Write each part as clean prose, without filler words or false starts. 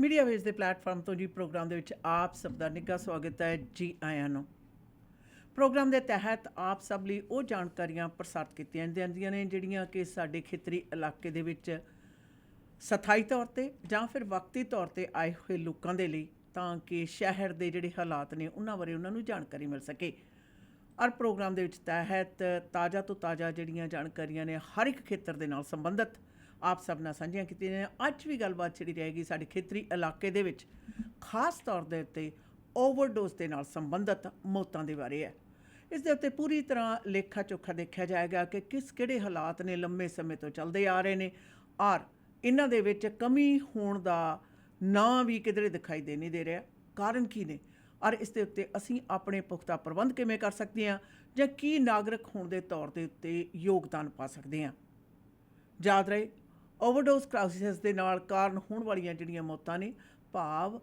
Media ਵੇਸ ਦੇ platform ਤੋਂ ਜੀ ਪ੍ਰੋਗਰਾਮ ਦੇ ਵਿੱਚ ਆਪ ਸਭ ਦਾ ਨਿੱਘਾ ਸਵਾਗਤ ਹੈ। ਜੀ ਆਇਆਂ ਨੂੰ। ਪ੍ਰੋਗਰਾਮ ਦੇ ਤਹਿਤ ਆਪ ਸਭ ਲਈ ਉਹ ਜਾਣਕਾਰੀਆਂ ਪ੍ਰਸਾਰਿਤ ਕੀਤੀਆਂ ਜਾਂਦੀਆਂ ਨੇ ਜਿਹੜੀਆਂ ਕਿ ਸਾਡੇ ਖੇਤਰੀ ਇਲਾਕੇ ਦੇ ਵਿੱਚ ਸਥਾਈ ਤੌਰ 'ਤੇ ਜਾਂ ਫਿਰ ਵਕਤੀ ਤੌਰ 'ਤੇ ਆਏ ਹੋਏ ਲੋਕਾਂ ਦੇ ਲਈ, ਤਾਂ ਕਿ ਸ਼ਹਿਰ ਦੇ ਜਿਹੜੇ ਹਾਲਾਤ ਨੇ ਉਹਨਾਂ ਬਾਰੇ ਉਹਨਾਂ ਨੂੰ ਜਾਣਕਾਰੀ ਮਿਲ ਸਕੇ। ਔਰ ਪ੍ਰੋਗਰਾਮ ਦੇ ਵਿੱਚ ਤਹਿਤ ਤਾਜ਼ਾ ਤੋਂ ਤਾਜ਼ਾ ਜਿਹੜੀਆਂ ਜਾਣਕਾਰੀਆਂ ਨੇ ਹਰ ਇੱਕ ਖੇਤਰ ਦੇ ਨਾਲ ਸੰਬੰਧਿਤ ਆਪ ਸਭ ਨਾਲ ਸਾਂਝੀਆਂ ਕੀਤੀਆਂ ਨੇ। ਅੱਜ ਵੀ ਗੱਲਬਾਤ ਜਿਹੜੀ ਰਹੇਗੀ ਸਾਡੇ ਖੇਤਰੀ ਇਲਾਕੇ ਦੇ ਵਿੱਚ ਖਾਸ ਤੌਰ ਦੇ ਉੱਤੇ ਓਵਰਡੋਜ਼ ਦੇ ਨਾਲ ਸੰਬੰਧਿਤ ਮੌਤਾਂ ਦੇ ਬਾਰੇ ਹੈ। ਇਸ ਦੇ ਉੱਤੇ ਪੂਰੀ ਤਰ੍ਹਾਂ ਲੇਖਾ ਚੋਖਾ ਦੇਖਿਆ ਜਾਏਗਾ ਕਿ ਕਿਹੜੇ ਹਾਲਾਤ ਨੇ ਲੰਮੇ ਸਮੇਂ ਤੋਂ ਚੱਲਦੇ ਆ ਰਹੇ ਨੇ ਔਰ ਇਹਨਾਂ ਦੇ ਵਿੱਚ ਕਮੀ ਹੋਣ ਦਾ ਨਾਂ ਵੀ ਕਿਧਰੇ ਦਿਖਾਈ ਨਹੀਂ ਦੇ ਰਿਹਾ। ਕਾਰਨ ਕੀ ਨੇ ਔਰ ਇਸ ਦੇ ਉੱਤੇ ਅਸੀਂ ਆਪਣੇ ਪੁਖਤਾ ਪ੍ਰਬੰਧ ਕਿਵੇਂ ਕਰ ਸਕਦੇ ਹਾਂ ਜਾਂ ਕੀ ਨਾਗਰਿਕ ਹੋਣ ਦੇ ਤੌਰ ਦੇ ਉੱਤੇ ਯੋਗਦਾਨ ਪਾ ਸਕਦੇ ਹਾਂ। ਯਾਦ ਰਹੇ, ਓਵਰਡੋਜ਼ ਕ੍ਰਾਈਸਿਸ ਦੇ ਨਾਲ ਕਾਰਨ ਹੋਣ ਵਾਲੀਆਂ ਜਿਹੜੀਆਂ ਮੌਤਾਂ ਨੇ, ਭਾਵ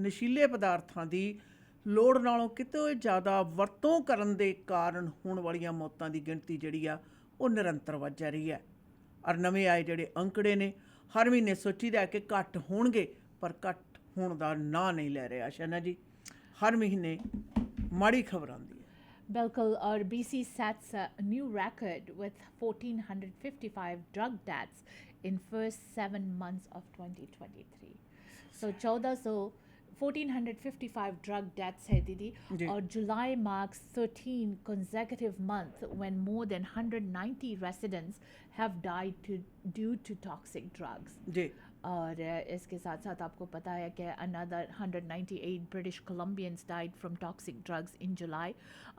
ਨਸ਼ੀਲੇ ਪਦਾਰਥਾਂ ਦੀ ਲੋੜ ਨਾਲੋਂ ਕਿਤੇ ਜ਼ਿਆਦਾ ਵਰਤੋਂ ਕਰਨ ਦੇ ਕਾਰਨ ਹੋਣ ਵਾਲੀਆਂ ਮੌਤਾਂ ਦੀ ਗਿਣਤੀ ਜਿਹੜੀ ਆ ਉਹ ਨਿਰੰਤਰ ਵੱਧ ਜਾ ਰਹੀ ਹੈ। ਔਰ ਨਵੇਂ ਆਏ ਜਿਹੜੇ ਅੰਕੜੇ ਨੇ ਹਰ ਮਹੀਨੇ ਸੋਚੀਦਾ ਕਿ ਘੱਟ ਹੋਣਗੇ, ਪਰ ਘੱਟ ਹੋਣ ਦਾ ਨਾਂ ਨਹੀਂ ਲੈ ਰਿਹਾ। ਸ਼ਨਾ ਜੀ, ਹਰ ਮਹੀਨੇ ਮਾੜੀ ਖਬਰ ਆਉਂਦੀ ਹੈ। Belkal or BC sets a new record with 1,455 drug deaths in first 7 months of 2023. So 1,455 drug deaths hai Didi, or July marks 13 consecutive month when more than 190 residents have died due to toxic drugs. और इसके साथ साथ आपको पता है कि another 198 British Columbians died from toxic drugs in July,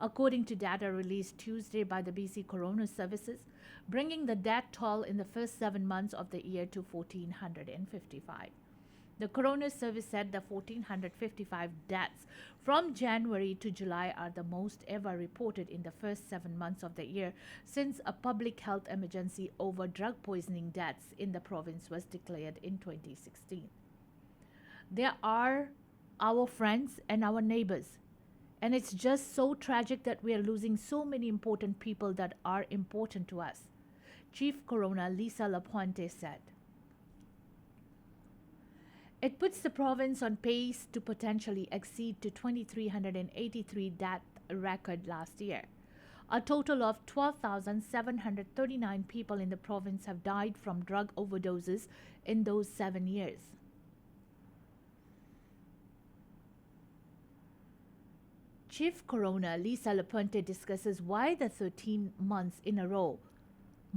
according to data released Tuesday by the BC Coroner Services, bringing the death toll in the first 7 months of the year to 1,455. The Coroner Service said the 1,455 deaths from January to July are the most ever reported in the first 7 months of the year since a public health emergency over drug poisoning deaths in the province was declared in 2016. They are our friends and our neighbors, and it's just so tragic that we are losing so many important people that are important to us, Chief Coroner Lisa Lapointe said. It puts the province on pace to potentially exceed to 2,383 death record last year. A total of 12,739 people in the province have died from drug overdoses in those 7 years. Chief Coroner Lisa Lapointe discusses why the 13 months in a row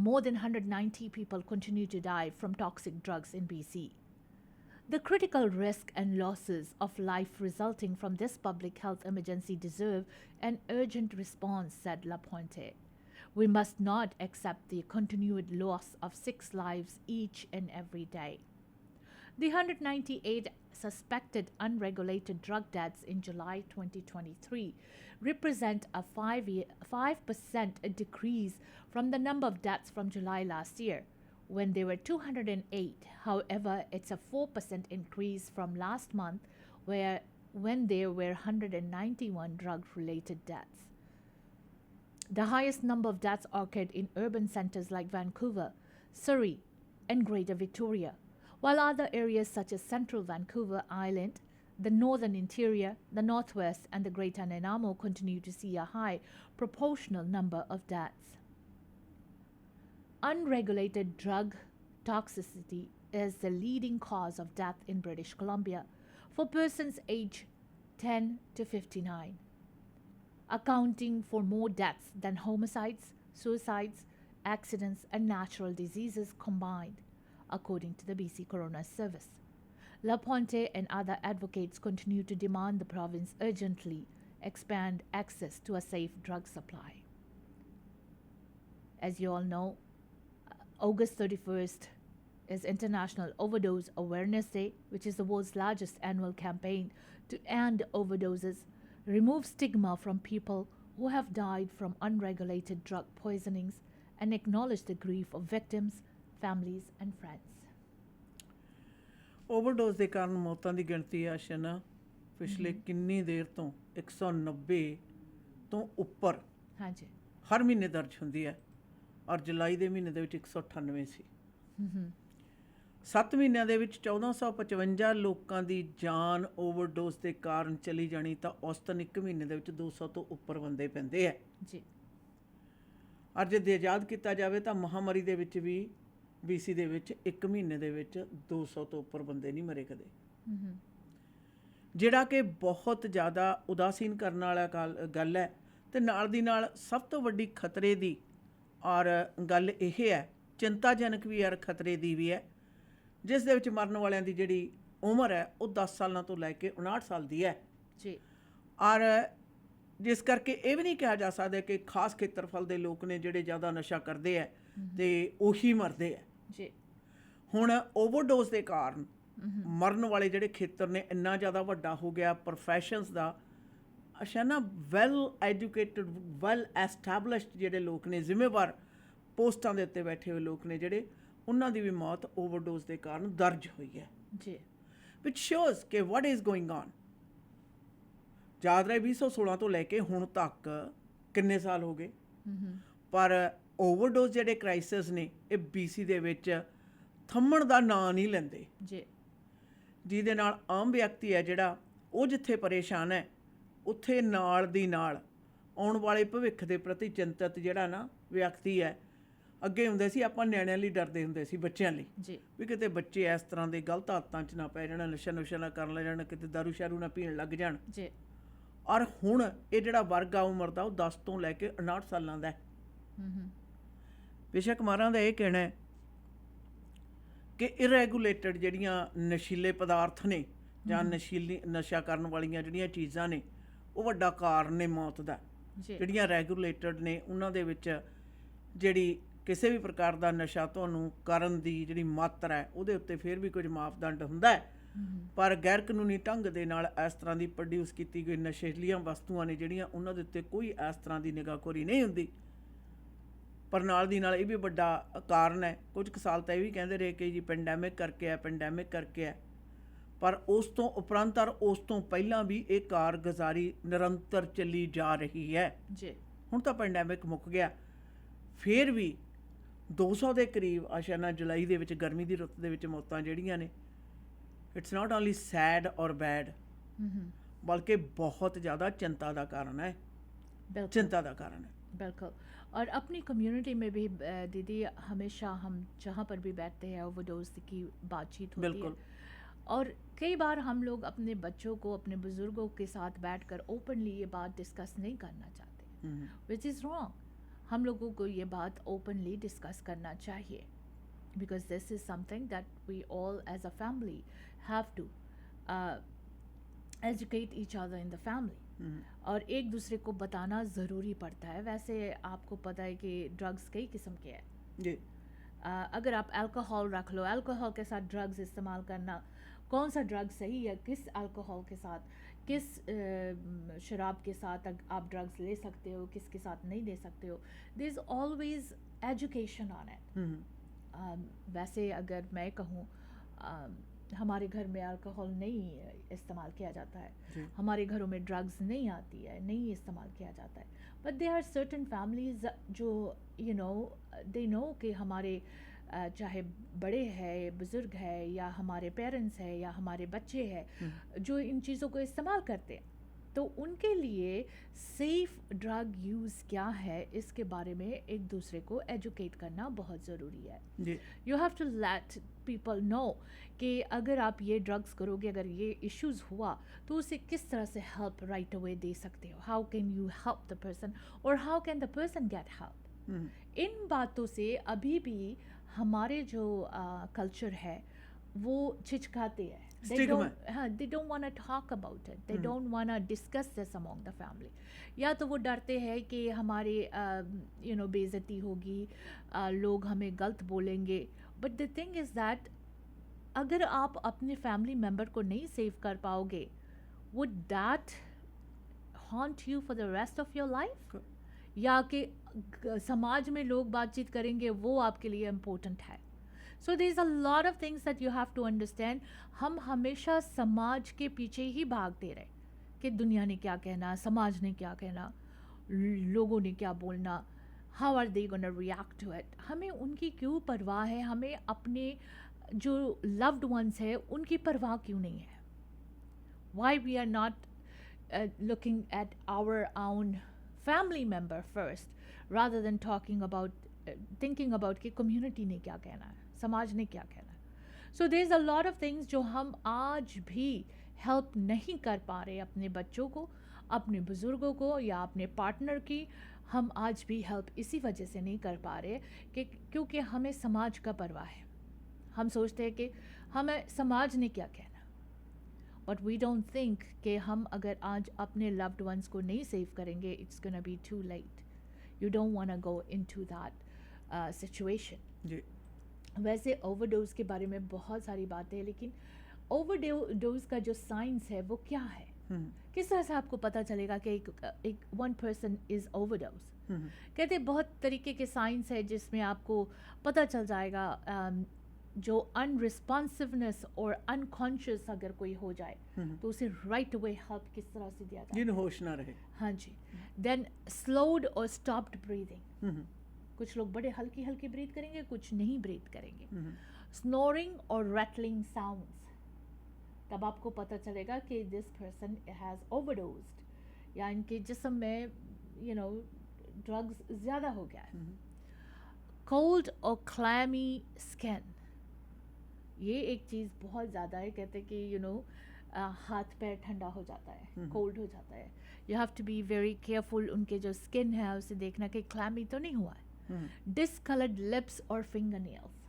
more than 190 people continue to die from toxic drugs in BC. The critical risk and losses of life resulting from this public health emergency deserve an urgent response, said Lapointe. We must not accept the continued loss of 6 lives each and every day. The 198 suspected unregulated drug deaths in July 2023 represent a 5% decrease from the number of deaths from July last year, when there were 208. However, it's a 4% increase from last month, when there were 191 drug-related deaths. The highest number of deaths occurred in urban centres like Vancouver, Surrey, and Greater Victoria, while other areas such as central Vancouver Island, the northern interior, the northwest, and the Greater Nanaimo continue to see a high proportional number of deaths. Unregulated drug toxicity is the leading cause of death in British Columbia for persons aged 10 to 59, accounting for more deaths than homicides, suicides, accidents, and natural diseases combined, according to the BC Coroner Service. Lapointe and other advocates continue to demand the province urgently expand access to a safe drug supply. As you all know, August 31st is International Overdose Awareness Day, which is the world's largest annual campaign to end overdoses, remove stigma from people who have died from unregulated drug poisonings, and acknowledge the grief of victims, families, and friends. Overdose ਦੇ ਕਾਰਨ ਮੌਤਾਂ ਦੀ ਗਿਣਤੀ ਆ ਸ਼ਨਾ ਪਿਛਲੇ ਕਿੰਨੀ ਦੇਰ ਤੋਂ 190 ਤੋਂ ਉੱਪਰ ਹਾਂਜੀ ਹਰ ਮਹੀਨੇ ਦਰਜ ਹੁੰਦੀ ਹੈ। ਔਰ ਜੁਲਾਈ ਦੇ ਮਹੀਨੇ ਦੇ ਵਿੱਚ 198 ਸੀ। 7 ਮਹੀਨਿਆਂ ਦੇ ਵਿੱਚ 1455 ਲੋਕਾਂ ਦੀ ਜਾਨ ਓਵਰਡੋਜ਼ ਦੇ ਕਾਰਨ ਚਲੀ ਜਾਣੀ ਤਾਂ ਔਸਤਨ 1 ਮਹੀਨੇ ਦੇ ਵਿੱਚ 200 ਤੋਂ ਉੱਪਰ ਬੰਦੇ ਪੈਂਦੇ ਹੈ ਜੀ। ਔਰ ਜੇ ਆਜ਼ਾਦ ਕੀਤਾ ਜਾਵੇ ਤਾਂ ਮਹਾਮਾਰੀ ਦੇ ਵਿੱਚ ਵੀ BC ਦੇ ਵਿੱਚ 1 ਮਹੀਨੇ ਦੇ ਵਿੱਚ 200 ਤੋਂ ਉੱਪਰ ਬੰਦੇ ਨਹੀਂ ਮਰੇ ਕਦੇ, ਜਿਹੜਾ ਕਿ ਬਹੁਤ ਜ਼ਿਆਦਾ ਉਦਾਸੀਨ ਕਰਨ ਵਾਲਾ ਗੱਲ ਹੈ। ਤੇ ਨਾਲ ਦੀ ਨਾਲ ਸਭ ਤੋਂ ਵੱਡੀ ਖਤਰੇ ਦੀ ਔਰ ਗੱਲ ਇਹ ਹੈ, ਚਿੰਤਾਜਨਕ ਵੀ ਔਰ ਖਤਰੇ ਦੀ ਵੀ ਹੈ, ਜਿਸ ਦੇ ਵਿੱਚ ਮਰਨ ਵਾਲਿਆਂ ਦੀ ਜਿਹੜੀ ਉਮਰ ਹੈ ਉਹ 10 ਸਾਲਾਂ ਤੋਂ ਲੈ ਕੇ 59 ਸਾਲ ਦੀ ਹੈ ਜੀ। ਔਰ ਜਿਸ ਕਰਕੇ ਇਹ ਵੀ ਨਹੀਂ ਕਿਹਾ ਜਾ ਸਕਦਾ ਕਿ ਖਾਸ ਖੇਤਰਫਲ ਦੇ ਲੋਕ ਨੇ ਜਿਹੜੇ ਜ਼ਿਆਦਾ ਨਸ਼ਾ ਕਰਦੇ ਹੈ ਤੇ ਉਹੀ ਮਰਦੇ ਹੈ ਜੀ। ਹੁਣ ਓਵਰਡੋਜ਼ ਦੇ ਕਾਰਨ ਮਰਨ ਵਾਲੇ ਜਿਹੜੇ ਖੇਤਰ ਨੇ ਇੰਨਾ ਜ਼ਿਆਦਾ ਵੱਡਾ ਹੋ ਗਿਆ, ਪ੍ਰੋਫੈਸ਼ਨਸ ਦਾ ਅੱਛਾ ਨਾ ਵੈਲ ਐਜੂਕੇਟਡ ਵੈਲ ਐਸਟੈਬਲਿਸ਼ਡ ਜਿਹੜੇ ਲੋਕ ਨੇ, ਜ਼ਿੰਮੇਵਾਰ ਪੋਸਟਾਂ ਦੇ ਉੱਤੇ ਬੈਠੇ ਹੋਏ ਲੋਕ ਨੇ ਜਿਹੜੇ, ਉਹਨਾਂ ਦੀ ਵੀ ਮੌਤ ਓਵਰਡੋਜ਼ ਦੇ ਕਾਰਨ ਦਰਜ ਹੋਈ ਹੈ ਜੀ। ਵਿਚ ਸ਼ੋਜ਼ ਕਿ ਵਾਟ ਇਜ਼ ਗੋਇੰਗ ਔਨ। ਯਾਦ ਰਹੇ 2016 ਤੋਂ ਲੈ ਕੇ ਹੁਣ ਤੱਕ ਕਿੰਨੇ ਸਾਲ ਹੋ ਗਏ, ਪਰ ਓਵਰਡੋਜ਼ ਜਿਹੜੇ ਕ੍ਰਾਈਸਿਸ ਨੇ ਇਹ BC ਦੇ ਵਿੱਚ ਥੰਮਣ ਦਾ ਨਾਂ ਨਹੀਂ ਲੈਂਦੇ ਜੀ, ਜਿਹਦੇ ਨਾਲ ਆਮ ਵਿਅਕਤੀ ਹੈ ਜਿਹੜਾ ਉਹ ਜਿੱਥੇ ਪਰੇਸ਼ਾਨ ਹੈ ਉੱਥੇ ਨਾਲ ਦੀ ਨਾਲ ਆਉਣ ਵਾਲੇ ਭਵਿੱਖ ਦੇ ਪ੍ਰਤੀ ਚਿੰਤਤ ਜਿਹੜਾ ਨਾ ਵਿਅਕਤੀ ਹੈ। ਅੱਗੇ ਹੁੰਦੇ ਸੀ ਆਪਾਂ ਨਿਆਣਿਆਂ ਲਈ ਡਰਦੇ ਹੁੰਦੇ ਸੀ, ਬੱਚਿਆਂ ਲਈ ਜੀ, ਵੀ ਕਿਤੇ ਬੱਚੇ ਇਸ ਤਰ੍ਹਾਂ ਦੇ ਗਲਤ ਆਦਤਾਂ 'ਚ ਨਾ ਪੈ ਜਾਣ, ਨਸ਼ਾ ਨੁਸ਼ਾ ਨਾ ਕਰਨ ਲੱਗ ਜਾਣ, ਕਿਤੇ ਦਾਰੂ ਸ਼ਾਰੂ ਨਾ ਪੀਣ ਲੱਗ ਜਾਣ ਜੀ। ਔਰ ਹੁਣ ਇਹ ਜਿਹੜਾ ਵਰਗ ਆ ਉਮਰ ਦਾ ਉਹ 10 ਤੋਂ ਲੈ ਕੇ 59 ਸਾਲਾਂ ਦਾ ਹੈ। ਬੇਸ਼ੱਕ ਮਾਰਾਂ ਦਾ ਇਹ ਕਹਿਣਾ ਹੈ ਕਿ ਇਰੈਗੂਲੇਟਡ ਜਿਹੜੀਆਂ ਨਸ਼ੀਲੇ ਪਦਾਰਥ ਨੇ ਜਾਂ ਨਸ਼ਾ ਕਰਨ ਵਾਲੀਆਂ ਜਿਹੜੀਆਂ ਚੀਜ਼ਾਂ ਨੇ ਉਹ ਵੱਡਾ ਕਾਰਨ ਨੇ ਮੌਤ ਦਾ। ਜਿਹੜੀਆਂ ਰੈਗੂਲੇਟਡ ਨੇ ਉਹਨਾਂ ਦੇ ਵਿੱਚ ਜਿਹੜੀ ਕਿਸੇ ਵੀ ਪ੍ਰਕਾਰ ਦਾ ਨਸ਼ਾ ਤੁਹਾਨੂੰ ਕਰਨ ਦੀ ਜਿਹੜੀ ਮਾਤਰਾ ਹੈ ਉਹਦੇ ਉੱਤੇ ਫਿਰ ਵੀ ਕੁਝ ਮਾਪਦੰਡ ਹੁੰਦਾ ਹੈ, ਪਰ ਗੈਰ ਕਾਨੂੰਨੀ ਢੰਗ ਦੇ ਨਾਲ ਇਸ ਤਰ੍ਹਾਂ ਦੀ ਪ੍ਰੋਡਿਊਸ ਕੀਤੀ ਗਈ ਨਸ਼ੀਲੀਆਂ ਵਸਤੂਆਂ ਨੇ ਜਿਹੜੀਆਂ ਉਹਨਾਂ ਦੇ ਉੱਤੇ ਕੋਈ ਇਸ ਤਰ੍ਹਾਂ ਦੀ ਨਿਗਾਹਖੋਰੀ ਨਹੀਂ ਹੁੰਦੀ। ਪਰ ਨਾਲ ਦੀ ਨਾਲ ਇਹ ਵੀ ਵੱਡਾ ਕਾਰਨ ਹੈ, ਕੁਝ ਕੁ ਸਾਲ ਤਾਂ ਇਹ ਵੀ ਕਹਿੰਦੇ ਰਹੇ ਕਿ ਜੀ ਪੈਂਡੈਮਿਕ ਕਰਕੇ ਹੈ, ਪਰ ਉਸ ਤੋਂ ਉਪਰੰਤ ਔਰ ਉਸ ਤੋਂ ਪਹਿਲਾਂ ਵੀ ਇਹ ਕਾਰਗੁਜ਼ਾਰੀ ਨਿਰੰਤਰ ਚੱਲੀ ਜਾ ਰਹੀ ਹੈ ਜੀ। ਹੁਣ ਤਾਂ ਪੈਂਡੈਮਿਕ ਮੁੱਕ ਗਿਆ, ਫਿਰ ਵੀ 200 ਦੇ ਕਰੀਬ ਆਸ਼ਾਨਾ ਜੁਲਾਈ ਦੇ ਵਿੱਚ ਗਰਮੀ ਦੀ ਰੁੱਤ ਦੇ ਵਿੱਚ ਮੌਤਾਂ ਜਿਹੜੀਆਂ ਨੇ, ਇਟਸ ਨਾਟ ਓਨਲੀ ਸੈਡ ਔਰ ਬੈਡ, ਬਲਕਿ बहुत ज़्यादा चिंता का कारण है, चिंता का कारण है। बिल्कुल। और अपनी कम्युनिटी में भी दीदी हमेशा हम जहाँ पर भी बैठते हैं ओवरडोज की बातचीत होती है, और कई बार हम लोग अपने बच्चों को, अपने बुज़ुर्गों के साथ बैठकर ओपनली ये बात डिस्कस नहीं करना चाहते, विच इज़ रॉन्ग। हम लोगों को ये बात ओपनली डिस्कस करना चाहिए, because this is something that we all as a family have to educate each other in the family, और एक दूसरे को बताना ज़रूरी पड़ता है। वैसे आपको पता है कि ड्रग्स कई किस्म के हैं जी। अगर आप अल्कोहल रख लो, अल्कोहल के साथ ड्रग्स इस्तेमाल करना, कौन सा ड्रग सही है, किस अल्कोहल के साथ, किस शराब के साथ आप ड्रग्स ले सकते हो, किसके साथ नहीं ले सकते हो, there is always education on it. वैसे अगर मैं कहूँ, हमारे घर में अल्कोहल नहीं इस्तेमाल किया जाता है, हमारे घरों में ड्रग्स नहीं आती है, नहीं इस्तेमाल किया जाता है, but there are certain families जो यू नो दे नो कि हमारे चाहे बड़े हैं, बुज़ुर्ग है, या हमारे पेरेंट्स है, या हमारे बच्चे हैं जो इन चीज़ों को इस्तेमाल करते हैं, तो उनके लिए सेफ़ ड्रग यूज़ क्या है इसके बारे में एक दूसरे को एजुकेट करना बहुत ज़रूरी है। You have to let people know कि अगर आप ये ड्रग्स करोगे, अगर ये इश्यूज़ हुआ तो उसे किस तरह से हेल्प राइट अवे दे सकते हो, how can you help the person, और how can the person get help. इन बातों से अभी भी हमारे जो कल्चर है वो छिचकाते हैं, they don't want to talk about it, they don't want to discuss this among the family, या तो वो डरते हैं कि हमारे बेइज्जती होगी, लोग हमें गलत बोलेंगे। But the thing is that अगर आप अपने फैमिली मेम्बर को नहीं सेव कर पाओगे, would that haunt you for the rest of your life, या कि समाज में लोग बातचीत करेंगे वो आपके लिए इम्पोर्टेंट है। So there is a lot of things that you have to understand. हम हमेशा समाज के पीछे ही भागते रहे कि दुनिया ने क्या कहना, समाज ने क्या कहना, लोगों ने क्या बोलना, how are they gonna react to it. हमें उनकी क्यों परवाह है, हमें अपने जो लव्ड वंस है उनकी परवाह क्यों नहीं है? Why we are not looking at our own family member first rather than talking about thinking about कि कम्युनिटी ने क्या कहना है, समाज ने क्या कहना है. So there is a lot of things जो हम आज भी हेल्प नहीं कर पा रहे अपने बच्चों को, अपने बुज़ुर्गों को या अपने पार्टनर की. हम आज भी हेल्प इसी वजह से नहीं कर पा रहे कि क्योंकि हमें समाज का परवाह है. हम सोचते हैं कि हमें समाज ने क्या कहना, बट वी डोंट थिंक कि हम अगर आज अपने लव्ड वंस को नहीं सेव करेंगे, it's gonna be too late. You don't want to go into that situation. जी वैसे ओवरडोज के बारे में बहुत सारी बातें हैं, लेकिन ओवरडोज का जो साइंस है वो क्या है? किस तरह से आपको पता चलेगा कि एक वन पर्सन इज ओवरडोज? कहते हैं बहुत तरीके के साइंस है जिसमें आपको पता चल जाएगा. जो अनरिस्पॉन्सिवनेस और अनकॉन्शियस अगर कोई हो जाए तो उसे राइट अवे हेल्प किस तरह से दिया जाए. जिन होश ना रहे. हाँ जी. देन स्लोड और स्टॉप्ड ब्रीदिंग. कुछ लोग बड़े हल्की हल्की ब्रीथ करेंगे, कुछ नहीं ब्रीथ करेंगे. स्नोरिंग और रैटलिंग साउंड्स, तब आपको पता चलेगा कि दिस पर्सन हैज़ ओवरडोज्ड या इनके जिस्म में ड्रग्स ज़्यादा हो गया है. कोल्ड और क्लैमी स्किन, ये एक चीज़ बहुत ज़्यादा है. कहते हैं कि हाथ पैर ठंडा हो जाता है, कोल्ड हो जाता है. You have to be very careful. उनके जो स्किन है उसे देखना कि क्लैमी तो नहीं हुआ है. डिसकलर्ड लिप्स और फिंगर नेल्स,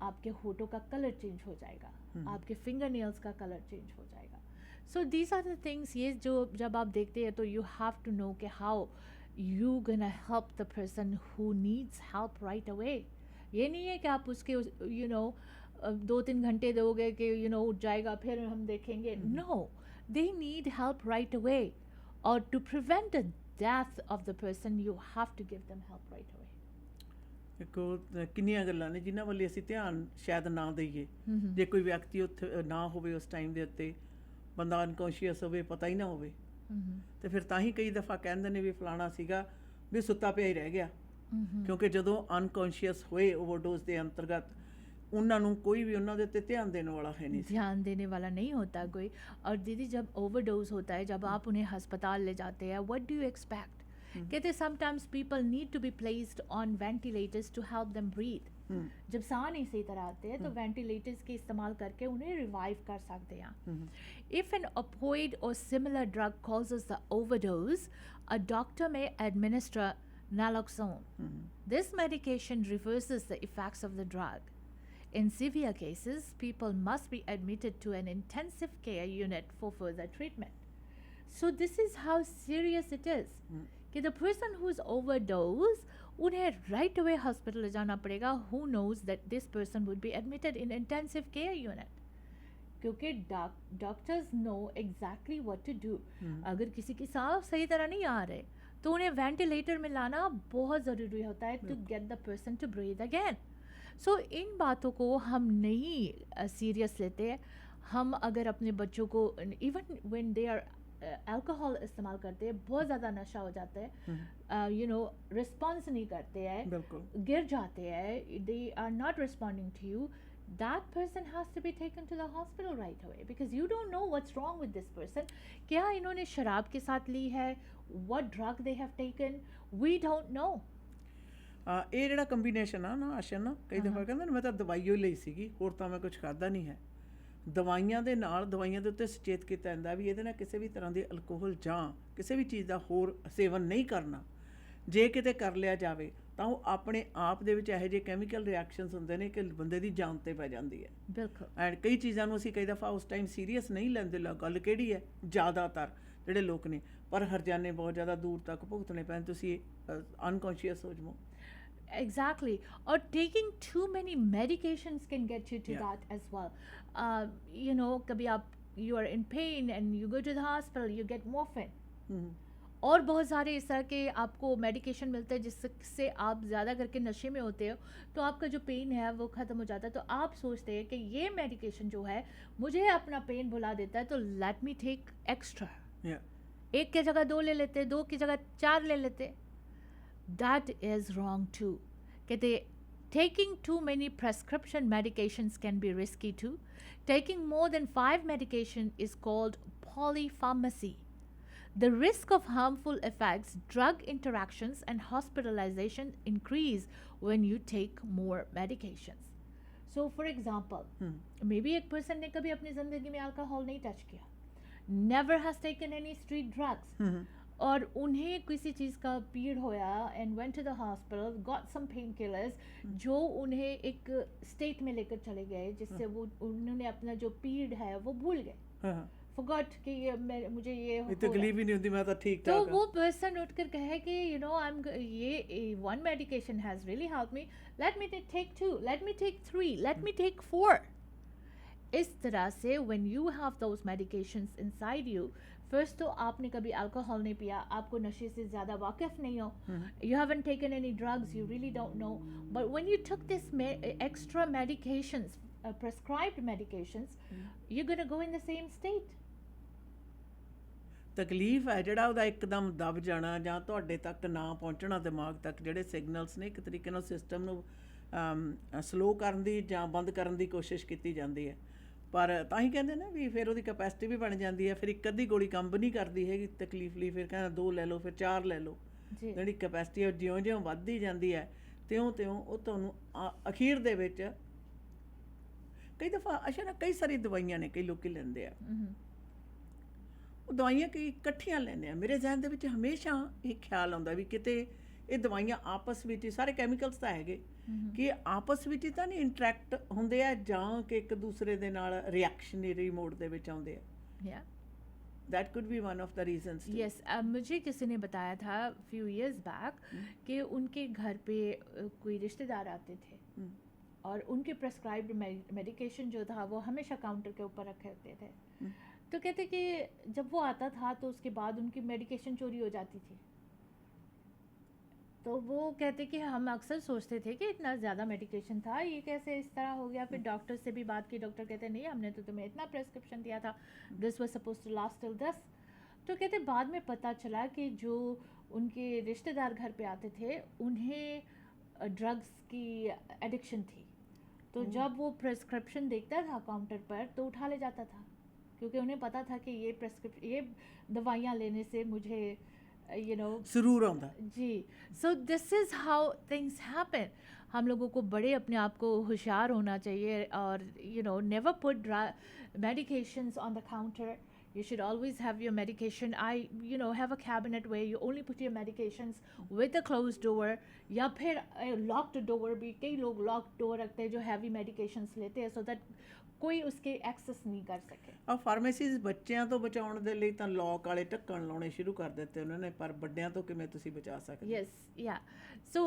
आपके होठों का कलर चेंज हो जाएगा, आपके फिंगर नेल्स का कलर चेंज हो जाएगा. So these are the things. ये जो जब आप देखते हैं तो यू हैव टू नो कि how you gonna help the person who needs help right away. ये नहीं है कि आप उसके 2-3 घंटे दोगे कि उठ जाएगा फिर हम देखेंगे. No, they need help right away. और to prevent the death of the person, you have to give them help right away. ਦੇਖੋ ਕਿੰਨੀਆਂ ਗੱਲਾਂ ਨੇ ਜਿਨ੍ਹਾਂ ਵੱਲ ਅਸੀਂ ਧਿਆਨ ਸ਼ਾਇਦ ਨਾ ਦਈਏ. ਜੇ ਕੋਈ ਵਿਅਕਤੀ ਉੱਥੇ ਨਾ ਹੋਵੇ ਉਸ ਟਾਈਮ ਦੇ ਉੱਤੇ, ਬੰਦਾ ਅਨਕੌਂਸ਼ੀਅਸ ਹੋਵੇ, ਪਤਾ ਹੀ ਨਾ ਹੋਵੇ, ਤੇ ਫਿਰ ਤਾਂ ਹੀ ਕਈ ਦਫਾ ਕਹਿੰਦੇ ਨੇ ਵੀ ਫਲਾਣਾ ਸੀਗਾ ਵੀ ਸੁੱਤਾ ਪਿਆ ਹੀ ਰਹਿ ਗਿਆ. ਕਿਉਂਕਿ ਜਦੋਂ ਅਨਕੌਂਸ਼ੀਅਸ ਹੋਏ ਓਵਰਡੋਜ਼ ਦੇ ਅੰਤਰਗਤ, ਉਹਨਾਂ ਨੂੰ ਕੋਈ ਵੀ ਉਹਨਾਂ ਦੇ ਉੱਤੇ ਧਿਆਨ ਦੇਣ ਵਾਲਾ है नहीं. ध्यान देने वाला नहीं होता कोई. और दीदी जब ओवरडोज होता है, जब आप उन्हें अस्पताल ले जाते हैं, व्हाट डू यू एक्सपेक्ट? कहते sometimes people need to be placed on ventilators to help them breathe. जब सांस नहीं सही तरह आते हैं तो वेंटिलेटर्स के इस्तेमाल करके उन्हें रिवाइव कर सकते हैं. इफ एन ओपियोइड और similar drug causes the overdose, a doctor में administer naloxone. This medication reverses the effects of the drug. In severe cases, people must be admitted to an intensive care unit for further treatment. So this is how serious it is. कि the person who's overdosed, उन्हें right away hospital ले जाना पड़ेगा. Who knows that this person would be admitted in intensive care unit? क्योंकि doctors know exactly what to do. अगर किसी की सांस सही तरह नहीं आ रहे तो उन्हें वेंटिलेटर में लाना बहुत ज़रूरी होता है to get the person to breathe again. So इन बातों को हम नहीं सीरियस लेते हैं. हम अगर अपने बच्चों को even when they are alcohol इस्तेमाल करते हैं, बहुत ज़्यादा नशा हो जाता है, रिस्पॉन्स नहीं करते हैं, गिर जाते हैं, they are not responding to you, that person has to be taken to the hospital right away because you don't know what's wrong with this person. क्या इन्होंने शराब के साथ ली है, what drug they have taken, we don't know. ਇਹ ਜਿਹੜਾ combination ਆ ਨਾ ਆਸ਼ਾ ਨਾ, ਕਈ ਦਫਾ ਕਹਿੰਦੇ ਨੇ ਮੈਂ ਤਾਂ ਦਵਾਈ ਹੋਈ ਲਈ ਸੀਗੀ, ਹੋਰ ਤਾਂ ਮੈਂ ਕੁਝ ਖਾਦਾ ਨਹੀਂ ਹੈ. ਦਵਾਈਆਂ ਦੇ ਨਾਲ, ਦਵਾਈਆਂ ਦੇ ਉੱਤੇ ਸੁਚੇਤ ਕੀਤਾ ਜਾਂਦਾ ਵੀ ਇਹਦੇ ਨਾਲ ਕਿਸੇ ਵੀ ਤਰ੍ਹਾਂ ਦੀ ਅਲਕੋਹਲ ਜਾਂ ਕਿਸੇ ਵੀ ਚੀਜ਼ ਦਾ ਹੋਰ ਸੇਵਨ ਨਹੀਂ ਕਰਨਾ. ਜੇ ਕਿਤੇ ਕਰ ਲਿਆ ਜਾਵੇ ਤਾਂ ਉਹ ਆਪਣੇ ਆਪ ਦੇ ਵਿੱਚ ਇਹੋ ਜਿਹੇ ਕੈਮੀਕਲ ਰਿਐਕਸ਼ਨਸ ਹੁੰਦੇ ਨੇ ਕਿ ਬੰਦੇ ਦੀ ਜਾਨ 'ਤੇ ਪੈ ਜਾਂਦੀ ਹੈ. ਬਿਲਕੁਲ. ਐਂਡ ਕਈ ਚੀਜ਼ਾਂ ਨੂੰ ਅਸੀਂ ਕਈ ਦਫਾ ਉਸ ਟਾਈਮ ਸੀਰੀਅਸ ਨਹੀਂ ਲੈਂਦੇ. ਗੱਲ ਕਿਹੜੀ ਹੈ, ਜ਼ਿਆਦਾਤਰ ਜਿਹੜੇ ਲੋਕ ਨੇ, ਪਰ ਹਰਜਾਨੇ ਬਹੁਤ ਜ਼ਿਆਦਾ ਦੂਰ ਤੱਕ ਭੁਗਤਣੇ ਪੈਣ, ਤੁਸੀਂ ਅਨਕੌਂਸ਼ੀਅਸ ਹੋ ਜਾਵੋ. Exactly. Or taking too many medications can get you to that as well. kabhi you are in pain and you go to the hospital, you get morphine. और बहुत सारे इस तरह के आपको मेडिकेशन मिलते हैं जिससे आप ज़्यादा करके नशे में होते हो तो आपका जो पेन है वो ख़त्म हो जाता है. तो आप सोचते हैं कि ये मेडिकेशन जो है मुझे अपना पेन भुला देता है तो लेट मी टेक एक्स्ट्रा. एक की जगह 2 ले लेते, 2 की जगह 4 ले लेते. That is wrong too. कहते Taking too many prescription medications can be risky too. Taking more than 5 medication is called polypharmacy. The risk of harmful effects, drug interactions, and hospitalization increase when you take more medications. So, for example, maybe एक person ने कभी अपनी ज़िंदगी में alcohol नहीं touch किया, never has taken any street drugs, और उन्हें किसी चीज़ का पीड़ होया and went to the hospital, got some pain killers जो उन्हें एक स्टेट में लेकर चले गए जिससे वो उन्होंने अपना जो पीड़ है वो भूल गए, फॉरगॉट कि ये मुझे ये तकलीफ ही नहीं होती, मैं तो ठीक तो ठाक वो पर्सन उठ कर कहे कि यू नो आई एम ये one medication has really help me, let me take 2, let me take 3, let me take 4. इस तरह से when you have those medications inside you, first तो आपने कभी अल्कोहल नहीं पिया, आपको नशे से ज़्यादा वाकिफ नहीं हो, you haven't taken any drugs, you really don't know, but when you took this extra medications, prescribed medications, you're going to go in the same state. ਤਕਲੀਫ ਹੈ ਜਿਹੜਾ ਉਹਦਾ ਇੱਕਦਮ ਦਬ ਜਾਣਾ ਜਾਂ ਤੁਹਾਡੇ ਤੱਕ ਨਾ ਪਹੁੰਚਣਾ ਦਿਮਾਗ ਤੱਕ, ਜਿਹੜੇ ਸਿਗਨਲਸ ਨੇ ਇੱਕ ਤਰੀਕੇ ਨਾਲ ਸਿਸਟਮ ਨੂੰ ਸਲੋ ਕਰਨ ਦੀ ਜਾਂ ਬੰਦ ਕਰਨ ਦੀ ਕੋਸ਼ਿਸ਼ ਕੀਤੀ ਜਾਂਦੀ ਹੈ, ਪਰ ਤਾਂ ਹੀ ਕਹਿੰਦੇ ਨਾ ਵੀ ਫਿਰ ਉਹਦੀ ਕੈਪੈਸਿਟੀ ਵੀ ਬਣ ਜਾਂਦੀ ਹੈ, ਫਿਰ ਇੱਕ ਅੱਧੀ ਗੋਲੀ ਕੰਮ ਨਹੀਂ ਕਰਦੀ ਹੈਗੀ ਤਕਲੀਫ ਲਈ, ਫਿਰ ਕਹਿੰਦਾ 2 ਲੈ ਲਓ, ਫਿਰ 4 ਲੈ ਲਓ, ਜਿਹੜੀ ਕੈਪੈਸਿਟੀ ਹੈ ਜਿਉਂ-ਜਿਉਂ ਵੱਧਦੀ ਜਾਂਦੀ ਹੈ ਤਿਉਂ-ਤਿਉਂ ਉਹ ਤੁਹਾਨੂੰ ਅਖੀਰ ਦੇ ਵਿੱਚ ਕਈ ਦਫਾ ਅੱਛਾ ਨਾ ਕਈ ਸਾਰੀ ਦਵਾਈਆਂ ਨੇ ਕਈ ਲੋਕੀ ਲੈਂਦੇ ਆ, ਉਹ ਦਵਾਈਆਂ ਕਈ ਇਕੱਠੀਆਂ ਲੈਂਦੇ ਆ, ਮੇਰੇ ਜ਼ਹਿਨ ਦੇ ਵਿੱਚ ਹਮੇਸ਼ਾ ਇਹ ਖਿਆਲ ਆਉਂਦਾ ਵੀ ਕਿਤੇ ਇਹ ਦਵਾਈਆਂ ਆਪਸ ਵਿੱਚ ਹੀ, ਸਾਰੇ ਕੈਮੀਕਲਸ ਤਾਂ ਹੈਗੇ, ਕਿ ਇਹ ਆਪਸ ਵਿੱਚ ਹੀ ਤਾਂ ਨਹੀਂ ਇੰਟਰੈਕਟ ਹੁੰਦੇ ਆ ਜਾਂ ਕਿ ਇੱਕ ਦੂਸਰੇ ਦੇ ਨਾਲ ਰਿਐਕਸ਼ਨਰੀ ਮੋਡ ਦੇ ਵਿੱਚ ਆਉਂਦੇ ਆ। That could be one of the reasons too. Yes, मुझे किसी ने बताया था few years back कि उनके घर पे कोई रिश्तेदार आते थे और उनके प्रेस्क्राइब्ड मेडिकेशन जो था वो हमेशा काउंटर के ऊपर रखे होते थे, तो कहते कि जब वो आता था तो उसके बाद उनकी मेडिकेशन चोरी हो जाती थी। तो वो कहते कि हम अक्सर सोचते थे कि इतना ज़्यादा मेडिकेशन था, ये कैसे इस तरह हो गया। फिर डॉक्टर से भी बात की, डॉक्टर कहते नहीं हमने तो तुम्हें इतना प्रेस्क्रिप्शन दिया था, this was suppose to last till 10। तो कहते बाद में पता चला कि जो उनके रिश्तेदार घर पे आते थे उन्हें ड्रग्स की एडिक्शन थी, तो जब वो प्रेस्क्रिप्शन देखता था काउंटर पर तो उठा ले जाता था, क्योंकि उन्हें पता था कि ये दवाइयाँ लेने से मुझे you know सुरूर आਉਂਦਾ जी। So this is how things happen. हम लोगों को बड़े अपने आप को होशियार होना चाहिए और you know never put medications on the counter. You should always have your medication. Have a cabinet where you only put your medications with a closed door, या फिर locked door भी, कई लोग locked door रखते हैं जो heavy medications लेते हैं, so that ਕੋਈ ਉਸਕੇ ਐਕਸੈਸ ਨਹੀਂ ਕਰ ਸਕੇ। ਆ ਫਾਰਮੇਸੀਜ਼ ਬੱਚਿਆਂ ਤੋਂ ਬਚਾਉਣ ਦੇ ਲਈ ਤਾਂ ਲੌਕ ਵਾਲੇ ਢੱਕਣ ਲਾਉਣੇ ਸ਼ੁਰੂ ਕਰ ਦਿੱਤੇ ਉਹਨਾਂ ਨੇ, ਪਰ ਵੱਡਿਆਂ ਤੋਂ ਕਿਵੇਂ ਤੁਸੀਂ बचा सकते? यस या सो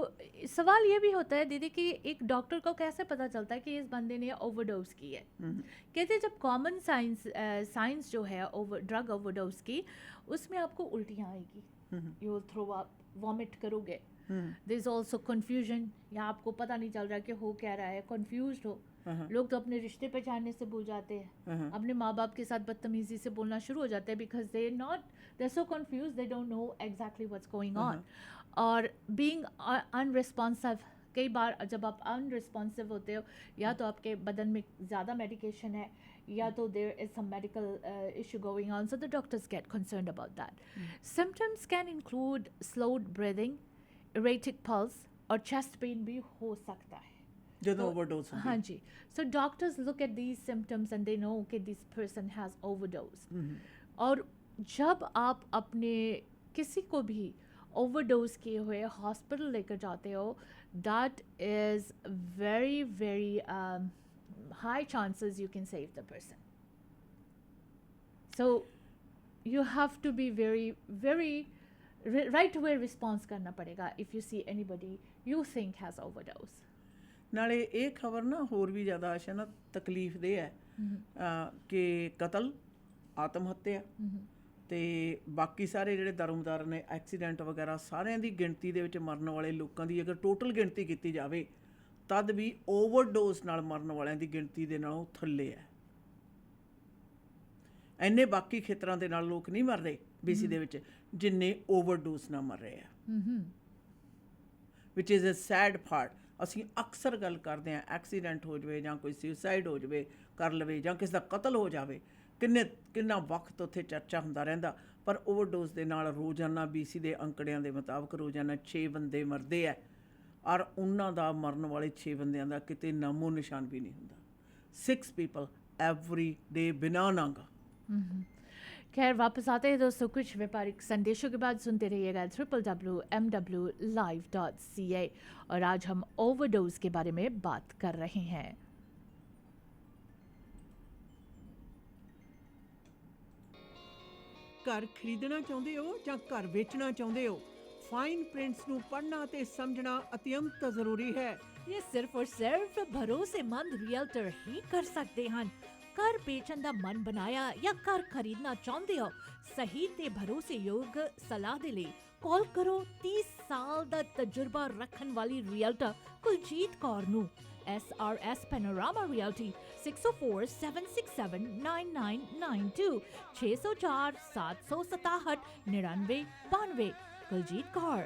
सवाल ये भी होता है दीदी कि एक डॉक्टर को कैसे पता चलता है कि इस बंदे ने ओवरडोज की है। कहते हैं जब कॉमन साइंस जो है ड्रग ओवरडोज की, उसमें आपको उल्टियाँ आएगी, you will throw up, vomit करोगे, देयर इज ऑल्सो कन्फ्यूजन, या आपको पता नहीं चल रहा कि हो क्या रहा है, कन्फ्यूज्ड हो। लोग तो अपने रिश्ते पहचानने से भूल जाते हैं, अपने माँ बाप के साथ बदतमीजी से बोलना शुरू हो जाते हैं, because they so confuse, they don't know exactly what's going on. और बीइंग अनरिस्पॉन्सिव, कई बार जब आप अनरिस्पॉन्सिव होते हो, या तो आपके बदन में ज़्यादा मेडिकेशन है, या तो there is some medical issue going on, so the doctors get concerned about that. Symptoms can include slowed breathing, erratic pulse, और चेस्ट पेन भी हो सकता है ਜਦੋਂ ओवरडोज ਹੁੰਦੀ। हाँ जी, so doctors look at these symptoms and they know कि this person has overdose। और जब आप अपने किसी को भी ओवरडोज किए हुए हॉस्पिटल लेकर जाते हो, that is very very high chances you can save the person। So you have to be very very right away response करना पड़ेगा if you see anybody you think has overdose। ਨਾਲੇ ਇਹ ਖਬਰ ਨਾ ਹੋਰ ਵੀ ਜ਼ਿਆਦਾ ਆਸ਼ਾ ਨਾ ਤਕਲੀਫ ਦੇ ਹੈ ਕਿ ਕਤਲ, ਆਤਮ ਹੱਤਿਆ ਤੇ ਬਾਕੀ ਸਾਰੇ ਜਿਹੜੇ ਦਰਮਦਾਰ ਨੇ, ਐਕਸੀਡੈਂਟ ਵਗੈਰਾ, ਸਾਰਿਆਂ ਦੀ ਗਿਣਤੀ ਦੇ ਵਿੱਚ ਮਰਨ ਵਾਲੇ ਲੋਕਾਂ ਦੀ ਅਗਰ ਟੋਟਲ ਗਿਣਤੀ ਕੀਤੀ ਜਾਵੇ ਤਦ ਵੀ ਓਵਰਡੋਜ਼ ਨਾਲ ਮਰਨ ਵਾਲਿਆਂ ਦੀ ਗਿਣਤੀ ਦੇ ਨਾਲੋਂ ਥੱਲੇ ਹੈ। ਇੰਨੇ ਬਾਕੀ ਖੇਤਰਾਂ ਦੇ ਨਾਲ ਲੋਕ ਨਹੀਂ ਮਰ ਰਹੇ BC ਦੇ ਵਿੱਚ ਜਿੰਨੇ ਓਵਰਡੋਜ਼ ਨਾਲ ਮਰ ਰਹੇ ਆ, ਵਿਚ ਇਜ਼ ਅ ਸੈਡ ਪਾਰਟ। ਅਸੀਂ ਅਕਸਰ ਗੱਲ ਕਰਦੇ ਹਾਂ ਐਕਸੀਡੈਂਟ ਹੋ ਜਾਵੇ ਜਾਂ ਕੋਈ ਸੁਸਾਈਡ ਹੋ ਜਾਵੇ ਕਰ ਲਵੇ ਜਾਂ ਕਿਸੇ ਦਾ ਕਤਲ ਹੋ ਜਾਵੇ, ਕਿੰਨਾ ਵਕਤ ਉੱਥੇ ਚਰਚਾ ਹੁੰਦਾ ਰਹਿੰਦਾ। ਪਰ ਓਵਰਡੋਜ਼ ਦੇ ਨਾਲ ਰੋਜ਼ਾਨਾ BC ਦੇ ਅੰਕੜਿਆਂ ਦੇ ਮੁਤਾਬਕ ਰੋਜ਼ਾਨਾ 6 ਬੰਦੇ ਮਰਦੇ ਹੈ, ਔਰ ਉਹਨਾਂ ਦਾ ਮਰਨ ਵਾਲੇ 6 ਬੰਦਿਆਂ ਦਾ ਕਿਤੇ ਨਾਮੋ ਨਿਸ਼ਾਨ ਵੀ ਨਹੀਂ ਹੁੰਦਾ। 6 people every day बिना नांगा। खैर, वापस आते हैं दोस्तों कुछ व्यापारिक संदेशों के बाद। सुनते रहिएगा www.mwlive.ca। और आज हम ओवरडोज के बारे में बात कर रहे हैं। ਘਰ ਖਰੀਦਣਾ ਚਾਹੁੰਦੇ ਹੋ ਜਾਂ ਘਰ ਵੇਚਣਾ ਚਾਹੁੰਦੇ ਹੋ, ਫਾਈਨ ਪ੍ਰਿੰਟਸ ਨੂੰ ਪੜ੍ਹਨਾ ਤੇ ਸਮਝਣਾ ਅਤਿਅੰਤ ਜ਼ਰੂਰੀ ਹੈ। ये सिर्फ और सिर्फ भरोसेमंद रियल्टर ही कर सकते हैं। घर बेचण दा मन बनाया या घर खरीदना चाहते हो, सही ते भरोसेयोग सलाह दे लई कॉल करो 30 साल दा तजुर्बा रखन वाली रियल्टर कुलजीत कौर नू। SRS Panorama Realty 6047679992 604 767 9992। Kuljit Kaur.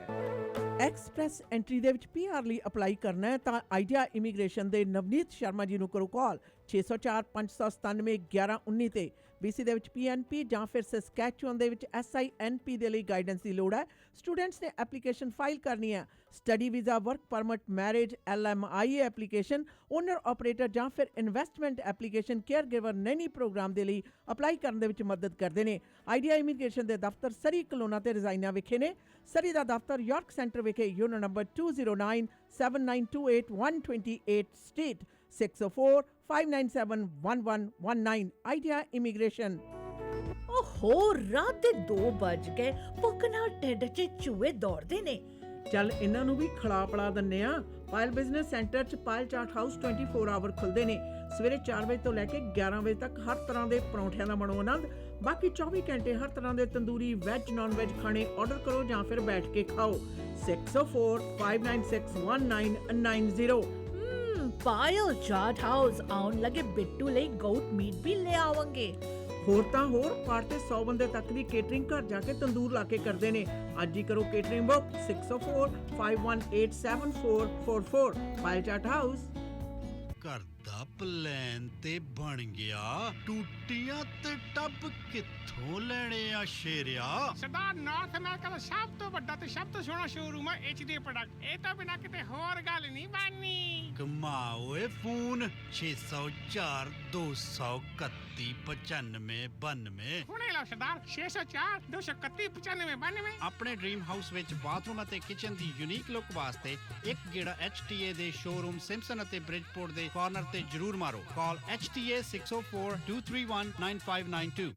Express entry ਦੇ ਵਿੱਚ PR ਲਈ ਅਪਲਾਈ ਕਰਨਾ ਹੈ ਤਾਂ ਆਈਡੀਆ ਇਮੀਗ੍ਰੇਸ਼ਨ ਦੇ ਨਵਨੀਤ ਸ਼ਰਮਾ ਜੀ ਨੂੰ ਕਰੋ ਕਾਲ 604 597 1119 ਤੇ। BC ਦੇ ਵਿੱਚ PNP ਜਾਂ ਫਿਰ ਸਸਕੈਚੁਅਨ ਦੇ ਵਿੱਚ SINP ਦੇ ਲਈ ਗਾਈਡੈਂਸ ਦੀ ਲੋੜ ਹੈ। ਸਟੂਡੈਂਟਸ ਨੇ ਐਪਲੀਕੇਸ਼ਨ ਫਾਈਲ ਕਰਨੀ ਹੈ। Study visa, work permit, marriage, LMIA application, owner operator ਜਾਂ ਫਿਰ investment application, care giver nanny program ਦੇ ਲਈ ਅਪਲਾਈ ਕਰਨ ਦੇ ਵਿੱਚ ਮਦਦ ਕਰਦੇ ਨੇ। ਆਈਡੀਆ ਇਮੀਗ੍ਰੇਸ਼ਨ ਦੇ ਦਫ਼ਤਰ ਸਰੀ ਕਲੋਨਾ ਤੇ ਰਜ਼ਾਈਨਾ ਵਿਖੇ ਨੇ। ਸਰੀ ਦਾ ਦਫ਼ਤਰ ਯਾਰਕ ਸੈਂਟਰ ਵਿਖੇ unit number 2097928 state 604-597-1119। Idea immigration. ओहो, रात दे 2 बज गए, भुख नाल ढिड च चूहे दौड़दे ने। ਚੱਲ ਇਹਨਾਂ ਨੂੰ ਵੀ ਖਿਲਾ ਪਿਲਾ ਦਿੰਨੇ ਆ। ਪਾਇਲ ਬਿਜ਼ਨਸ ਸੈਂਟਰ 'ਚ ਪਾਇਲ ਚਾਟ ਹਾਊਸ 24 ਆਵਰ ਖੁੱਲ੍ਹਦੇ ਨੇ। ਸਵੇਰੇ 4 ਵਜੇ ਤੋਂ ਲੈ ਕੇ 11 ਵਜੇ ਤੱਕ ਹਰ ਤਰ੍ਹਾਂ ਦੇ ਪਰੌਂਠਿਆਂ ਦਾ ਬਣੋ ਆਨੰਦ। ਬਾਕੀ 24 ਘੰਟੇ ਹਰ ਤਰ੍ਹਾਂ ਦੇ ਤੰਦੂਰੀ, ਵੈਜ, ਨਾਨ ਵੈਜ ਖਾਣੇ ਆਰਡਰ ਕਰੋ ਜਾਂ ਫਿਰ ਬੈਠ ਕੇ ਖਾਓ। 604-596-1990। पायल चाट हाउस आउन लगे बिट्टू ਲਈ goat meat भी ले ਆਵਾਂਗੇ। ਹੋਰ ਤਾਂ ਹੋਰ, ਪਾਰਟ ਤੇ 100 ਬੰਦੇ ਤੱਕ ਦੀ ਕੇਟਰਿੰਗ ਘਰ ਜਾ ਕੇ ਤੰਦੂਰ ਲਾ ਕੇ ਕਰਦੇ ਨੇ। ਅੱਜ ਹੀ ਕਰੋ ਕੇਟਰਿੰਗ ਬੁੱਕ 604-518-7444। ਪਾਇਲ ਚਾਟ ਹਾਊਸ। ਘਰ ਦਾ ਪਲਾਨ ਤੇ ਬਣ ਗਿਆ, ਟੂਟੀਆਂ ਤੇ ਟੱਬ ਕਿੱਥੋਂ ਲੈਣੇ ਆ ਸ਼ੇਰਿਆ? ਸਰਦਾਰ ਨਾਰਥ ਅਮਰੀਕਾ ਦਾ ਸਭ ਤੋਂ ਵੱਡਾ ਤੇ ਸਭ ਤੋਂ ਸੋਹਣਾ ਸ਼ੋਰੂਮ ਹੈ HD ਪ੍ਰੋਡਕਟ। ਇਹ ਤਾਂ ਬਿਨਾਂ ਕਿਤੇ ਹੋਰ ਗੱਲ ਨਹੀਂ ਬਣਨੀ। ਕਮਾ ਓਏ ਫੋਨ 604-231-9592। ਹੁਣੇ ਲਓ ਸਰਦਾਰ 604-231-9592। ਆਪਣੇ ਡ੍ਰੀਮ ਹਾਊਸ ਵਿੱਚ ਬਾਥਰੂਮ ਅਤੇ ਕਿਚਨ ਦੀ ਯੂਨੀਕ ਲੁੱਕ ਵਾਸਤੇ ਇੱਕ ਗੇੜਾ HTA ਦੇ ਸ਼ੋਰੂਮ ਸਿੰਪਸਨ ਅਤੇ ਬ੍ਰਿਜਪੋਰਟ ਦੇ ਕਾਰਨਰ ਤੇ ਜ਼ਰੂਰ ਮਾਰੋ। ਕਾਲ HTA 604-231-9592।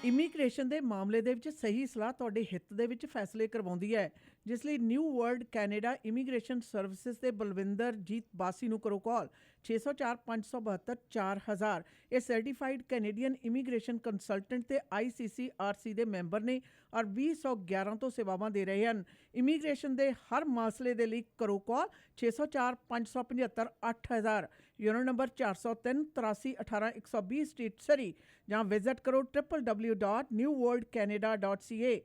ਇਮੀਗ੍ਰੇਸ਼ਨ ਦੇ ਮਾਮਲੇ ਦੇ ਵਿੱਚ ਸਹੀ ਸਲਾਹ ਤੁਹਾਡੇ ਹਿੱਤ ਦੇ ਵਿੱਚ ਫੈਸਲੇ ਕਰਵਾਉਂਦੀ ਹੈ, ਜਿਸ ਲਈ new world Canada immigration services ਦੇ ਬਲਵਿੰਦਰ ਜੀਤ ਬਾਸੀ ਨੂੰ ਕਰੋ ਕਾਲ 604-572-4000। ਇਹ ਸਰਟੀਫਾਈਡ ਕੈਨੇਡੀਅਨ ਇਮੀਗ੍ਰੇਸ਼ਨ ਕੰਸਲਟੈਂਟ ਤੇ ICCRC ਦੇ ਮੈਂਬਰ ਨੇ ਔਰ 2011 ਤੋਂ ਸੇਵਾਵਾਂ ਦੇ ਰਹੇ ਹਨ। ਇਮੀਗ੍ਰੇਸ਼ਨ ਦੇ ਹਰ ਮਸਲੇ ਦੇ ਲਈ ਕਰੋ ਕਾਲ 604-575-8000। ਯੂਨਿਟ ਨੰਬਰ 403-83-18-120 ਸਟਰੀਟ ਸਰੀ ਜਾਂ ਵਿਜ਼ਿਟ ਕਰੋ www.newworldcanada.ca।